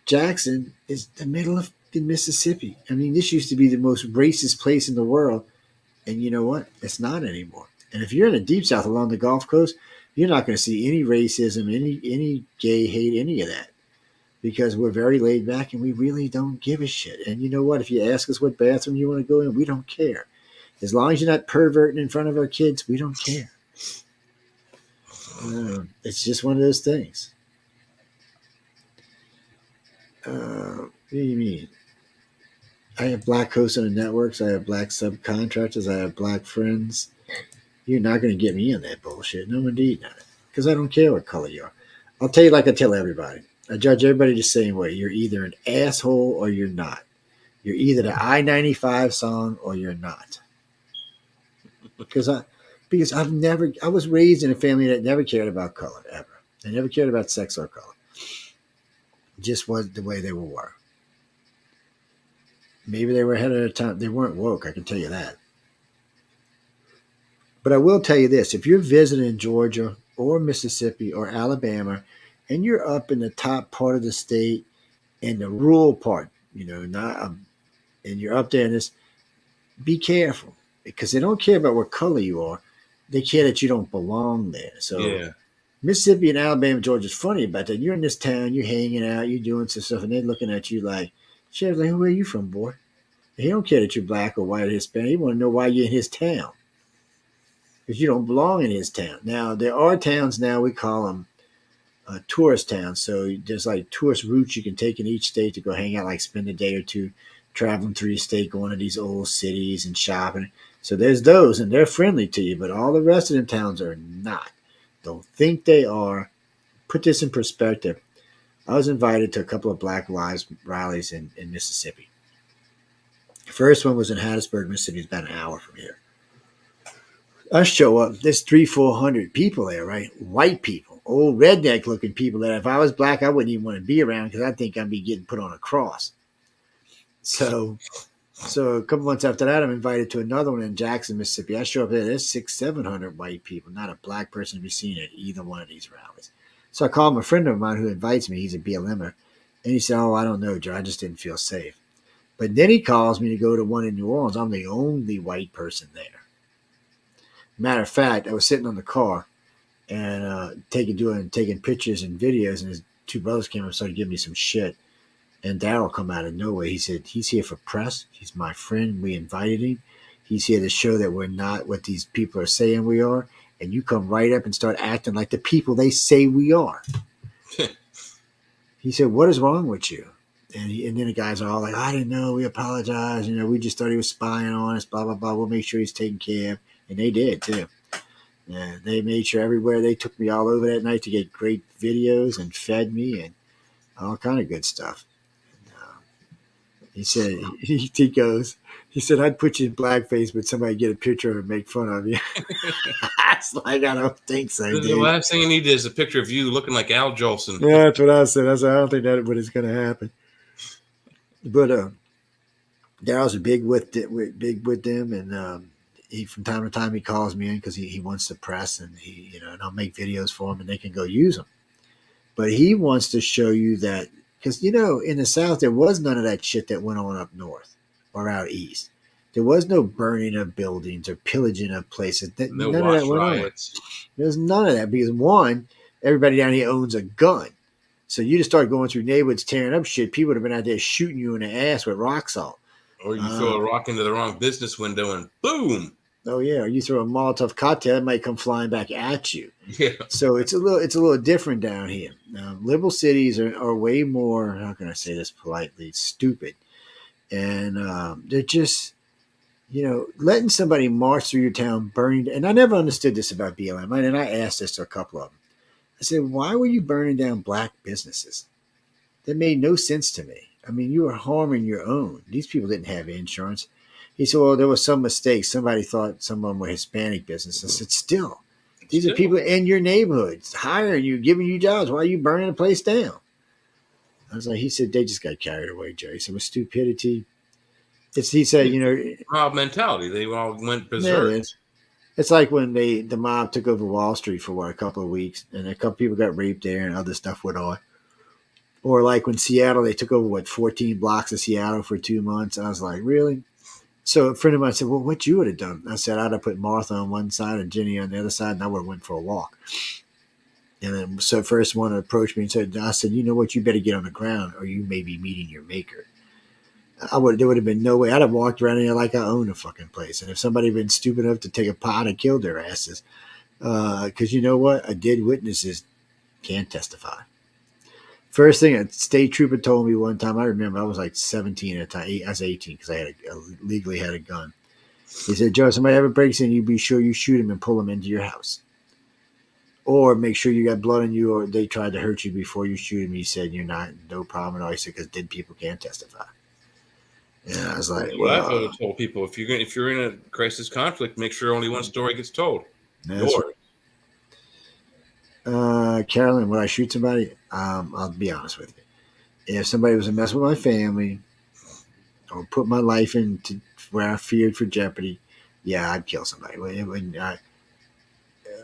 Jackson is the middle of Mississippi. I mean, this used to be the most racist place in the world. And you know what? It's not anymore. And if you're in the Deep South along the Gulf Coast, you're not going to see any racism, any gay hate, any of that. Because we're very laid back and we really don't give a shit. And you know what? If you ask us what bathroom you want to go in, we don't care. As long as you're not perverting in front of our kids, we don't care. It's just one of those things. What do you mean? I have black hosts on the networks. I have black subcontractors. I have black friends. You're not going to get me in that bullshit. No, indeed not. Because I don't care what color you are. I'll tell you like I tell everybody. I judge everybody the same way. You're either an asshole or you're not. You're either the I-95 song or you're not. Because I was raised in a family that never cared about color, ever. They never cared about sex or color. It just was the way they were. Maybe they were ahead of their time. They weren't woke, I can tell you that. But I will tell you this. If you're visiting Georgia or Mississippi or Alabama, and you're up in the top part of the state in the rural part, not and you're up there in this, be careful because they don't care about what color you are. They care that you don't belong there. So Yeah. Mississippi and Alabama, Georgia's funny about that. You're in this town, you're hanging out, you're doing some stuff, and they're looking at you like, shit, like, where are you from, boy? And he don't care that you're black or white or Hispanic. He want to know why you're in his town. Because you don't belong in his town. Now, there are towns now, we call them tourist towns. So there's like tourist routes you can take in each state to go hang out, like spend a day or two traveling through your state, going to these old cities and shopping. So there's those, and they're friendly to you, but all the rest of them towns are not. Don't think they are. Put this in perspective. I was invited to a couple of Black Lives rallies in Mississippi. The first one was in Hattiesburg, Mississippi. It's about an hour from here. I show up. There's 300-400 people there, right? White people, old redneck looking people that if I was black, I wouldn't even want to be around because I think I'd be getting put on a cross. So a couple months after that, I'm invited to another one in Jackson, Mississippi. I show up there. There's 600-700 white people. Not a black person to be seen at either one of these rallies. So I called my friend of mine who invites me. He's a BLMer. And he said, oh, I don't know, Joe. I just didn't feel safe. But then he calls me to go to one in New Orleans. I'm the only white person there. Matter of fact, I was sitting on the car and taking pictures and videos, and his two brothers came up and started giving me some shit. And Daryl come out of nowhere. He said, he's here for press. He's my friend. We invited him. He's here to show that we're not what these people are saying we are. And you come right up and start acting like the people they say we are. He said, what is wrong with you? And then the guys are all like, I didn't know. We apologize. We just thought he was spying on us, blah, blah, blah. We'll make sure he's taken care of. And they did, too. They made sure everywhere. They took me all over that night to get great videos and fed me and all kind of good stuff. He said, he said, I'd put you in blackface, but somebody get a picture of it and make fun of you. It's like, I don't think so, dude. The last thing you need is a picture of you looking like Al Jolson. Yeah, that's what I said. I said, I don't think that's what is going to happen. But Daryl's big with them, and he from time to time he calls me in because he wants the press, and and I'll make videos for him, and they can go use them. But he wants to show you that. Because, in the South, there was none of that shit that went on up north or out east. There was no burning of buildings or pillaging of places. No none of that went riots. on. There's none of that because, one, everybody down here owns a gun. So you just start going through neighborhoods tearing up shit. People would have been out there shooting you in the ass with rock salt. Or you throw a rock into the wrong business window and boom. Oh, yeah. Or you throw a Molotov cocktail, it might come flying back at you. Yeah. So it's a little different down here. Liberal cities are way more, how can I say this politely, stupid. And they're just, letting somebody march through your town, burning. And I never understood this about BLM. And I asked this to a couple of them. I said, why were you burning down black businesses? That made no sense to me. I mean, you were harming your own. These people didn't have insurance. He said, well, there was some mistakes. Somebody thought some of them were Hispanic businesses. I said, still. These are people in your neighborhoods hiring you, giving you jobs. Why are you burning the place down? I was like, he said, they just got carried away, Jerry. He said, with stupidity. He said, mob mentality. They all went berserk. It's like when the mob took over Wall Street for a couple of weeks, and a couple people got raped there, and other stuff went on. Or like when Seattle, they took over 14 blocks of Seattle for 2 months. I was like, really? So a friend of mine said, well, what you would have done? I said, I'd have put Martha on one side and Jenny on the other side, and I would have went for a walk. And then so first one approached me and said, I said, you know what, you better get on the ground or you may be meeting your maker. There would have been no way. I'd have walked around here like I owned a fucking place. And if somebody had been stupid enough to take a pot and kill their asses, because you know what? A dead witnesses can't testify. First thing a state trooper told me one time, I remember I was like 17 at the time. I was 18 because I legally had a gun. He said, Joe, somebody ever breaks in, you be sure you shoot him and pull him into your house. Or make sure you got blood on you or they tried to hurt you before you shoot him. He said, you're not, no problem at all. He said, because dead people can't testify. And I was like, well. I've always told people, if you're in a crisis conflict, make sure only one story gets told. Yours. Carolyn, would I shoot somebody? I'll be honest with you. If somebody was a mess with my family or put my life into where I feared for jeopardy, yeah, I'd kill somebody.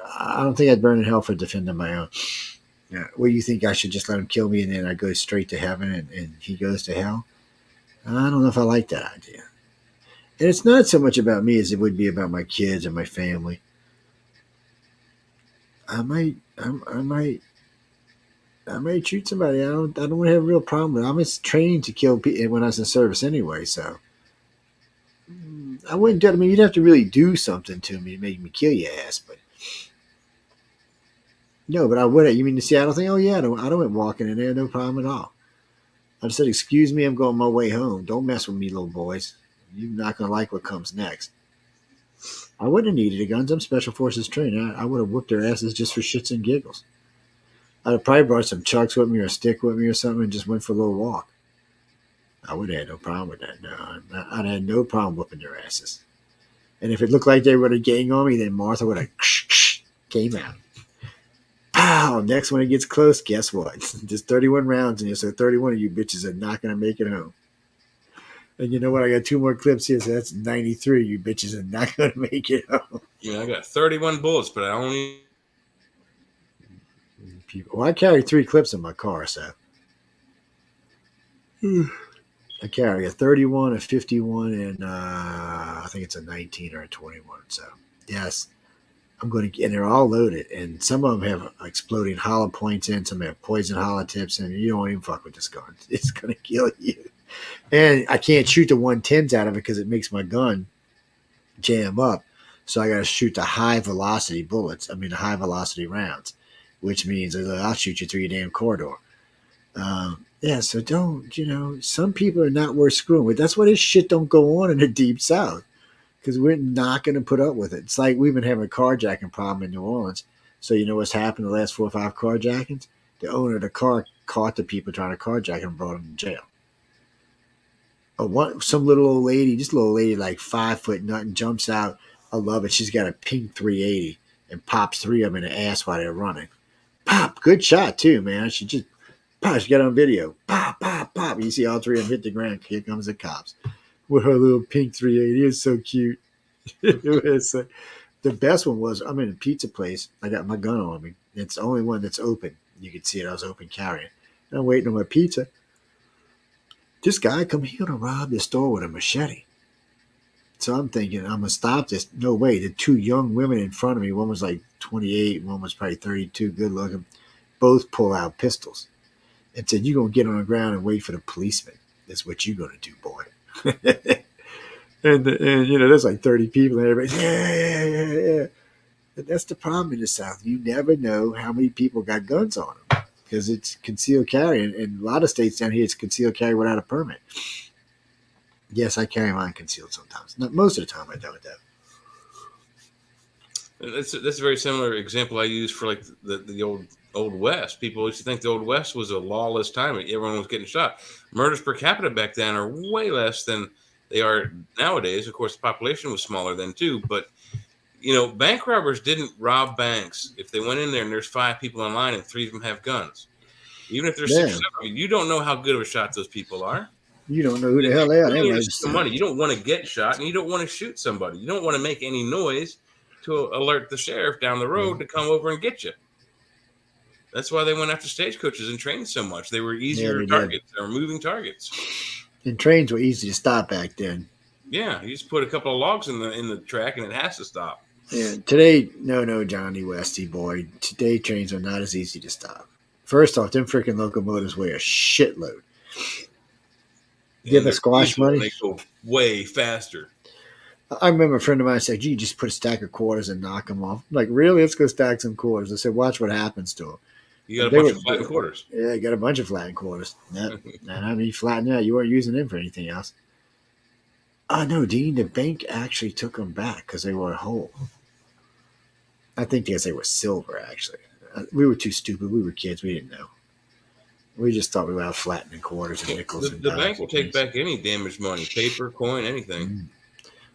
I don't think I'd burn in hell for defending my own. Yeah. Well, you think I should just let him kill me and then I go straight to heaven and he goes to hell? I don't know if I like that idea. And it's not so much about me as it would be about my kids and my family. I might shoot somebody. I don't want to have a real problem with it. I was trained to kill people when I was in service anyway, so I wouldn't do it. I mean, you'd have to really do something to me to make me kill your ass, but no, but I would. You mean the Seattle thing? Oh yeah, I don't want walking in there, no problem at all. I just said, excuse me, I'm going my way home. Don't mess with me, little boys. You're not gonna like what comes next. I wouldn't have needed the guns. I'm Special Forces trained. I would have whooped their asses just for shits and giggles. I'd have probably brought some chucks with me or a stick with me or something and just went for a little walk. I would have had no problem with that. No, I'd had no problem whooping their asses. And if it looked like they were a gang on me, then Martha would have came out. Pow! Next when it gets close, guess what? There's 31 rounds in here, so 31 of you bitches are not going to make it home. And you know what? I got 2 more clips here, so that's 93. You bitches are not going to make it home. Yeah, I got 31 bullets, but I only... Well, I carry 3 clips in my car, so... I carry a 31, a 51, and I think it's a 19 or a 21. So, yes, I'm going to get, and they're all loaded. And some of them have exploding hollow points in, some have poison hollow tips, and you don't even fuck with this gun. It's going to kill you. And I can't shoot the 110s out of it because it makes my gun jam up. So I got to shoot the high velocity bullets. I mean, the high velocity rounds, which means I'll shoot you through your damn corridor. Yeah, so don't, some people are not worth screwing with. That's why this shit don't go on in the Deep South, because we're not going to put up with it. It's like we've been having a carjacking problem in New Orleans. So you know what's happened the last 4 or 5 carjackings? The owner of the car caught the people trying to carjack him and brought them to jail. Some little old lady, just a little lady like 5 foot nothing, jumps out. I love it. She's got a pink 380 and pops 3 of them in the ass while they're running. Pop, good shot too, man. She just... She got on video. Pop, pop, pop. You see all 3 of them hit the ground. Here comes the cops with her little pink 380. It's so cute. The best one was, I'm in a pizza place. I got my gun on me. It's the only one that's open. You could see it. I was open carrying. And I'm waiting on my pizza. This guy come here to rob the store with a machete. So I'm thinking, I'm going to stop this. No way. The 2 young women in front of me, one was like 28, one was probably 32, good looking, both pull out pistols. And said, you're going to get on the ground and wait for the policeman. That's what you're going to do, boy. and there's like 30 people and everybody's, yeah. But that's the problem in the South. You never know how many people got guns on them because it's concealed carry. And a lot of states down here, it's concealed carry without a permit. Yes, I carry mine concealed sometimes. Not most of the time I don't, though. That's a very similar example I use for like the old West. People used to think the Old West was a lawless time. Everyone was getting shot. Murders per capita back then are way less than they are nowadays. Of course, the population was smaller then too. But, bank robbers didn't rob banks. If they went in there and there's 5 people in line and 3 of them have guns, even if there's 6 or 7, you don't know how good of a shot those people are. You don't know who the hell they are. The money. You don't want to get shot and you don't want to shoot somebody. You don't want to make any noise to alert the sheriff down the road to come over and get you. That's why they went after stagecoaches and trains so much. They were easier targets. They were moving targets. And trains were easy to stop back then. Yeah, you just put a couple of logs in the track and it has to stop. Yeah, today, no, Johnny Westy boy. Today trains are not as easy to stop. First off, them freaking locomotives weigh a shitload. Give the squash money. They go way faster. I remember a friend of mine said, gee, just put a stack of quarters and knock them off. I'm like, really? Let's go stack some quarters. I said, watch what happens to them. You got a bunch of flattened quarters. Yeah, I got a bunch of flattened quarters. And I mean, flattened out. You weren't using them for anything else. No, Dean, the bank actually took them back because they were whole. I think because they were silver, actually. We were too stupid. We were kids. We didn't know. We just thought we were out flattening quarters and nickels. The bank will take back any damaged money, paper, coin, anything. Mm.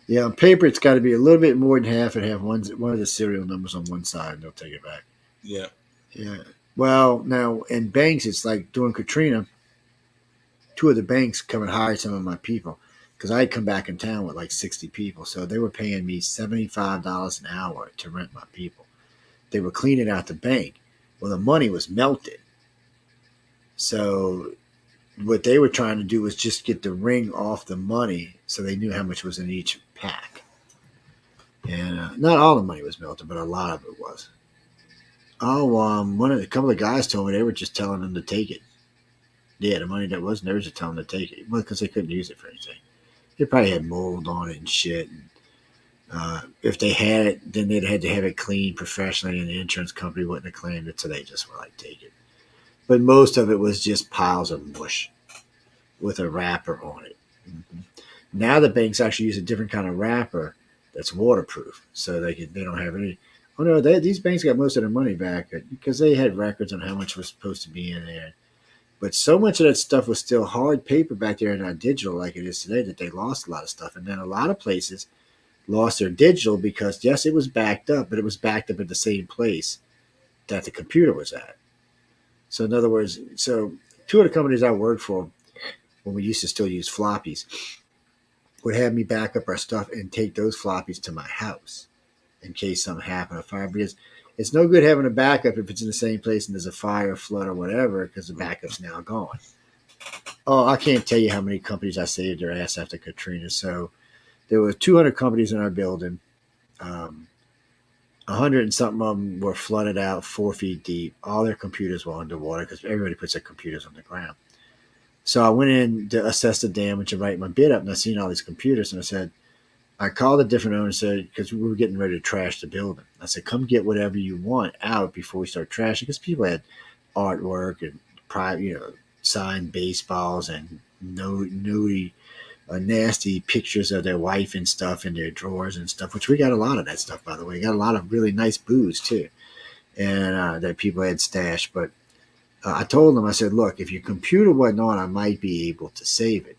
Yeah, on paper, it's got to be a little bit more than half and have one of the serial numbers on one side, and they'll take it back. Yeah. Yeah. Well, now, in banks, it's like during Katrina, 2 of the banks come and hire some of my people because I had come back in town with like 60 people. So they were paying me $75 an hour to rent my people. they were cleaning out the bank. Well, the money was melted. So what they were trying to do was just get the ring off the money so they knew how much was in each pack. And not all the money was melted, but a lot of it was. Oh, a couple of guys told me they were just telling them to take it. Yeah, the money that wasn't, they were just telling them to take it. Well, because they couldn't use it for anything. They probably had mold on it and shit. And, if they had it, then they'd had to have it cleaned professionally, and the insurance company wouldn't have claimed it, so they just were like, take it. But most of it was just piles of mush with a wrapper on it. Mm-hmm. Now the banks actually use a different kind of wrapper that's waterproof, so they don't have any. Oh no, these banks got most of their money back because they had records on how much was supposed to be in there. But so much of that stuff was still hard paper back there and not digital like it is today that they lost a lot of stuff. And then a lot of places lost their digital because, yes, it was backed up, but it was backed up at the same place that the computer was at. So in other words, so two of the companies I worked for, when we used to still use floppies, would have me back up our stuff and take those floppies to my house in case something happened, a fire. Because it's no good having a backup if it's in the same place and there's a fire, flood, or whatever, because the backup's now gone. Oh, I can't tell you how many companies I saved their ass after Katrina. So there were 200 companies in our building. 100 and something of them were flooded out 4 feet deep. All their computers were underwater because everybody puts their computers on the ground. So I went in to assess the damage and write my bid up, and I seen all these computers, and I called a different owner and said, because we were getting ready to trash the building. I said, come get whatever you want out before we start trashing, because people had artwork and signed baseballs and nasty pictures of their wife and stuff in their drawers and stuff, which we got a lot of that stuff, by the way. We got a lot of really nice booze, too, and that people had stashed. But I told them, I said, look, if your computer wasn't on, I might be able to save it.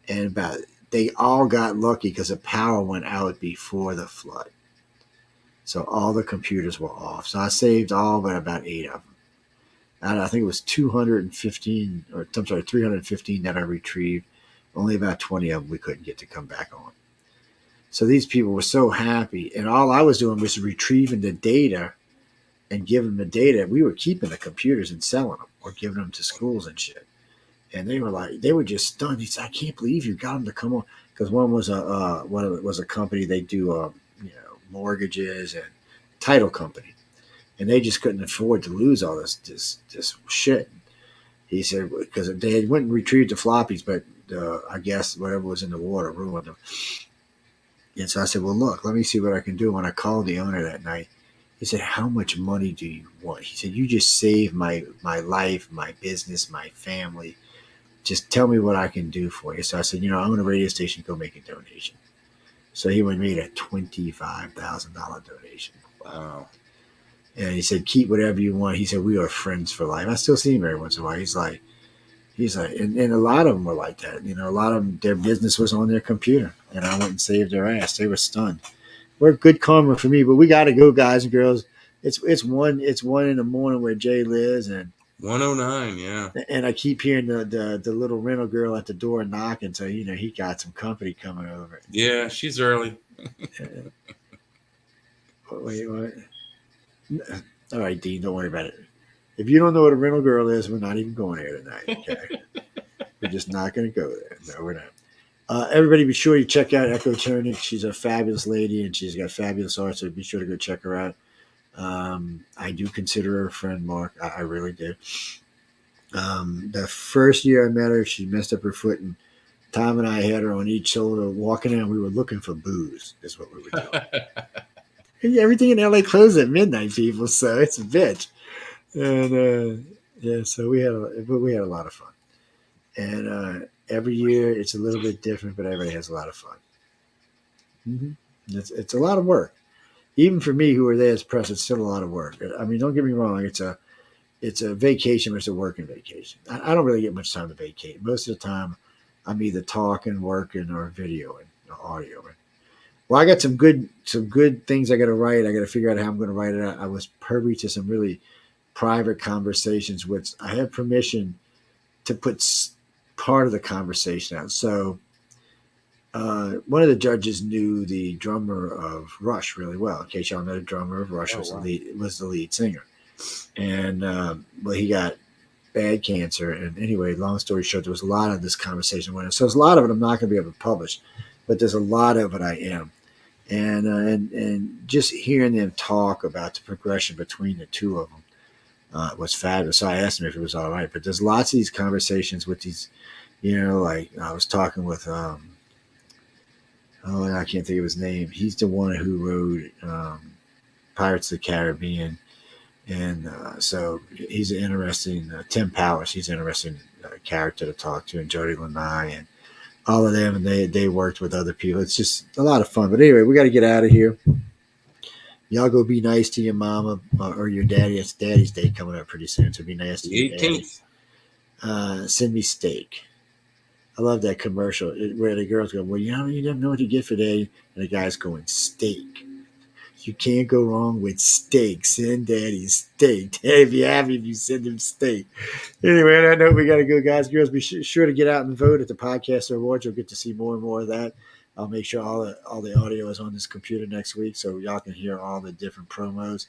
And they all got lucky because the power went out before the flood. So all the computers were off. So I saved all but about 8 of them. And I think it was 315 that I retrieved. Only about 20 of them we couldn't get to come back on. So these people were so happy. And all I was doing was retrieving the data and giving them the data. We were keeping the computers and selling them or giving them to schools and shit. And they were just stunned. He said, I can't believe you got them to come on. Because one was a company, they do mortgages and title company. And they just couldn't afford to lose all this shit. He said, because they had went and retrieved the floppies, but I guess whatever was in the water ruined them. And so I said, well, look, let me see what I can do. When I called the owner that night, he said, how much money do you want? He said, you just saved my life, my business, my family. Just tell me what I can do for you. So I said, I own a radio station. Go make a donation. So he made a $25,000 donation. Wow. And he said, keep whatever you want. He said, we are friends for life. I still see him every once in a while. He's like, and a lot of them were like that. A lot of them, their business was on their computer. And I went and saved their ass. They were stunned. We're good karma for me, but we got to go, guys and girls. It's 1 in the morning where Jay lives, and 109, yeah. And I keep hearing the little rental girl at the door knocking, so he got some company coming over. Yeah, she's early. Wait, what? All right, Dean, don't worry about it. If you don't know what a rental girl is, we're not even going there tonight. Okay, we're just not going to go there. No, we're not. Everybody, be sure you check out Echo Chernik. She's a fabulous lady, and she's got fabulous art. So be sure to go check her out. I do consider her a friend, Mark. I really do. The first year I met her, she messed up her foot, and Tom and I had her on each shoulder walking in. We were looking for booze, is what we were doing. And everything in LA closes at midnight, people, so it's a bitch. And so we had a lot of fun. And every year it's a little bit different, but everybody has a lot of fun. Mm-hmm. It's a lot of work. Even for me, who are there as press, it's still a lot of work. I mean, don't get me wrong. It's a vacation, but it's a working vacation. I don't really get much time to vacate. Most of the time, I'm either talking, working, or videoing, or audioing. Well, I got some good things I got to write. I got to figure out how I'm going to write it out. I was privy to some really private conversations, which I have permission to put part of the conversation out. So one of the judges knew the drummer of Rush really well. In case y'all know, the drummer of Rush was the lead singer, and well, he got bad cancer. And anyway, long story short, there was a lot of this conversation with him. So there's a lot of it I'm not going to be able to publish, but there's a lot of it I am. And just hearing them talk about the progression between the two of them was fabulous. So I asked him if it was all right. But there's lots of these conversations with these, like I was talking with, I can't think of his name. He's the one who wrote Pirates of the Caribbean. And so he's an interesting, Tim Powers, he's an interesting character to talk to, and Jody Lanai and all of them. And they worked with other people. It's just a lot of fun. But anyway, we got to get out of here. Y'all go be nice to your mama or your daddy. It's Daddy's Day coming up pretty soon, so be nice to your daddy. 18th. Send me steak. I love that commercial where the girls go, well, you never know what to get for Daddy. And the guy's going, steak. You can't go wrong with steak. Send Daddy steak. Daddy be happy if you send him steak. Anyway, on that note, we got to go, guys. Girls, be sure to get out and vote at the Podcast Awards. You'll get to see more and more of that. I'll make sure all the audio is on this computer next week so y'all can hear all the different promos.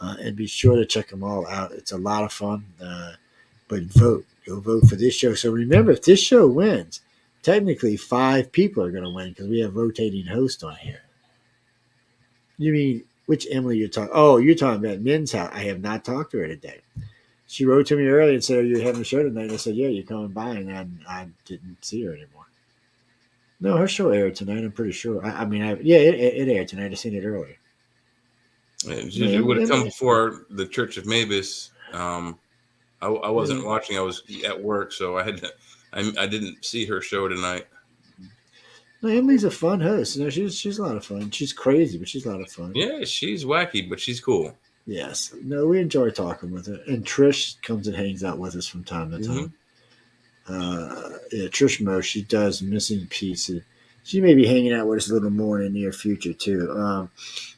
And be sure to check them all out. It's a lot of fun. But vote. Go vote for this show. So remember, if this show wins, technically 5 people are going to win because we have rotating hosts on here. You mean, which Emily you're talking? Oh, you're talking about Min's house. I have not talked to her today. She wrote to me earlier and said, are you having a show tonight? And I said, yeah, you're coming by. And I didn't see her anymore. No, her show aired tonight, I'm pretty sure. It aired tonight. I seen it earlier. It would have come before the Church of Mavis. I wasn't watching. I was at work, so I didn't see her show tonight. No, Emily's a fun host. She's a lot of fun. She's crazy, but she's a lot of fun. Yeah, she's wacky, but she's cool. Yes. No, we enjoy talking with her. And Trish comes and hangs out with us from time to time. Trish Moe, she does Missing Pieces. She may be hanging out with us a little more in the near future too.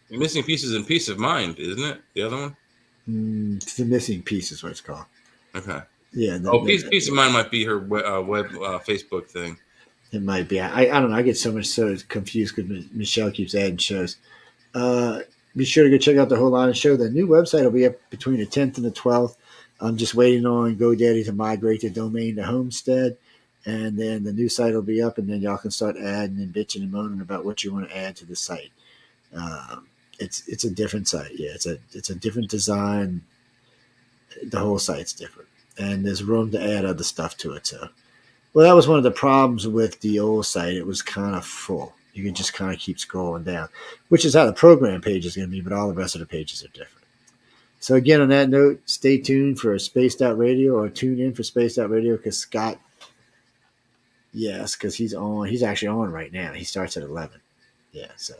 Missing Pieces and Peace of Mind, isn't it? The other one? The Missing Piece is what it's called. Okay. Yeah. Peace of Mind might be her web Facebook thing. It might be. I don't know. I get so confused because Michelle keeps adding shows. Be sure to go check out the whole line of show. The new website will be up between the 10th and the 12th. I'm just waiting on GoDaddy to migrate the domain to Homestead, and then the new site will be up, and then y'all can start adding and bitching and moaning about what you want to add to the site. It's a different site. Yeah, it's a different design. The whole site's different, and there's room to add other stuff to it. So, well, that was one of the problems with the old site. It was kind of full. You can just kind of keep scrolling down, which is how the program page is going to be, but all the rest of the pages are different. So again, on that note, stay tuned for Spaced Out Radio, or tune in for Spaced Out Radio because Scott, because he's on. He's actually on right now. He starts at 11. Yeah, so.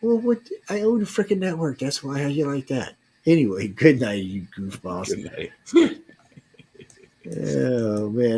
Well, I own a freaking network. That's why. How you like that? Anyway, good night, you goofballs. Good night. Oh, man.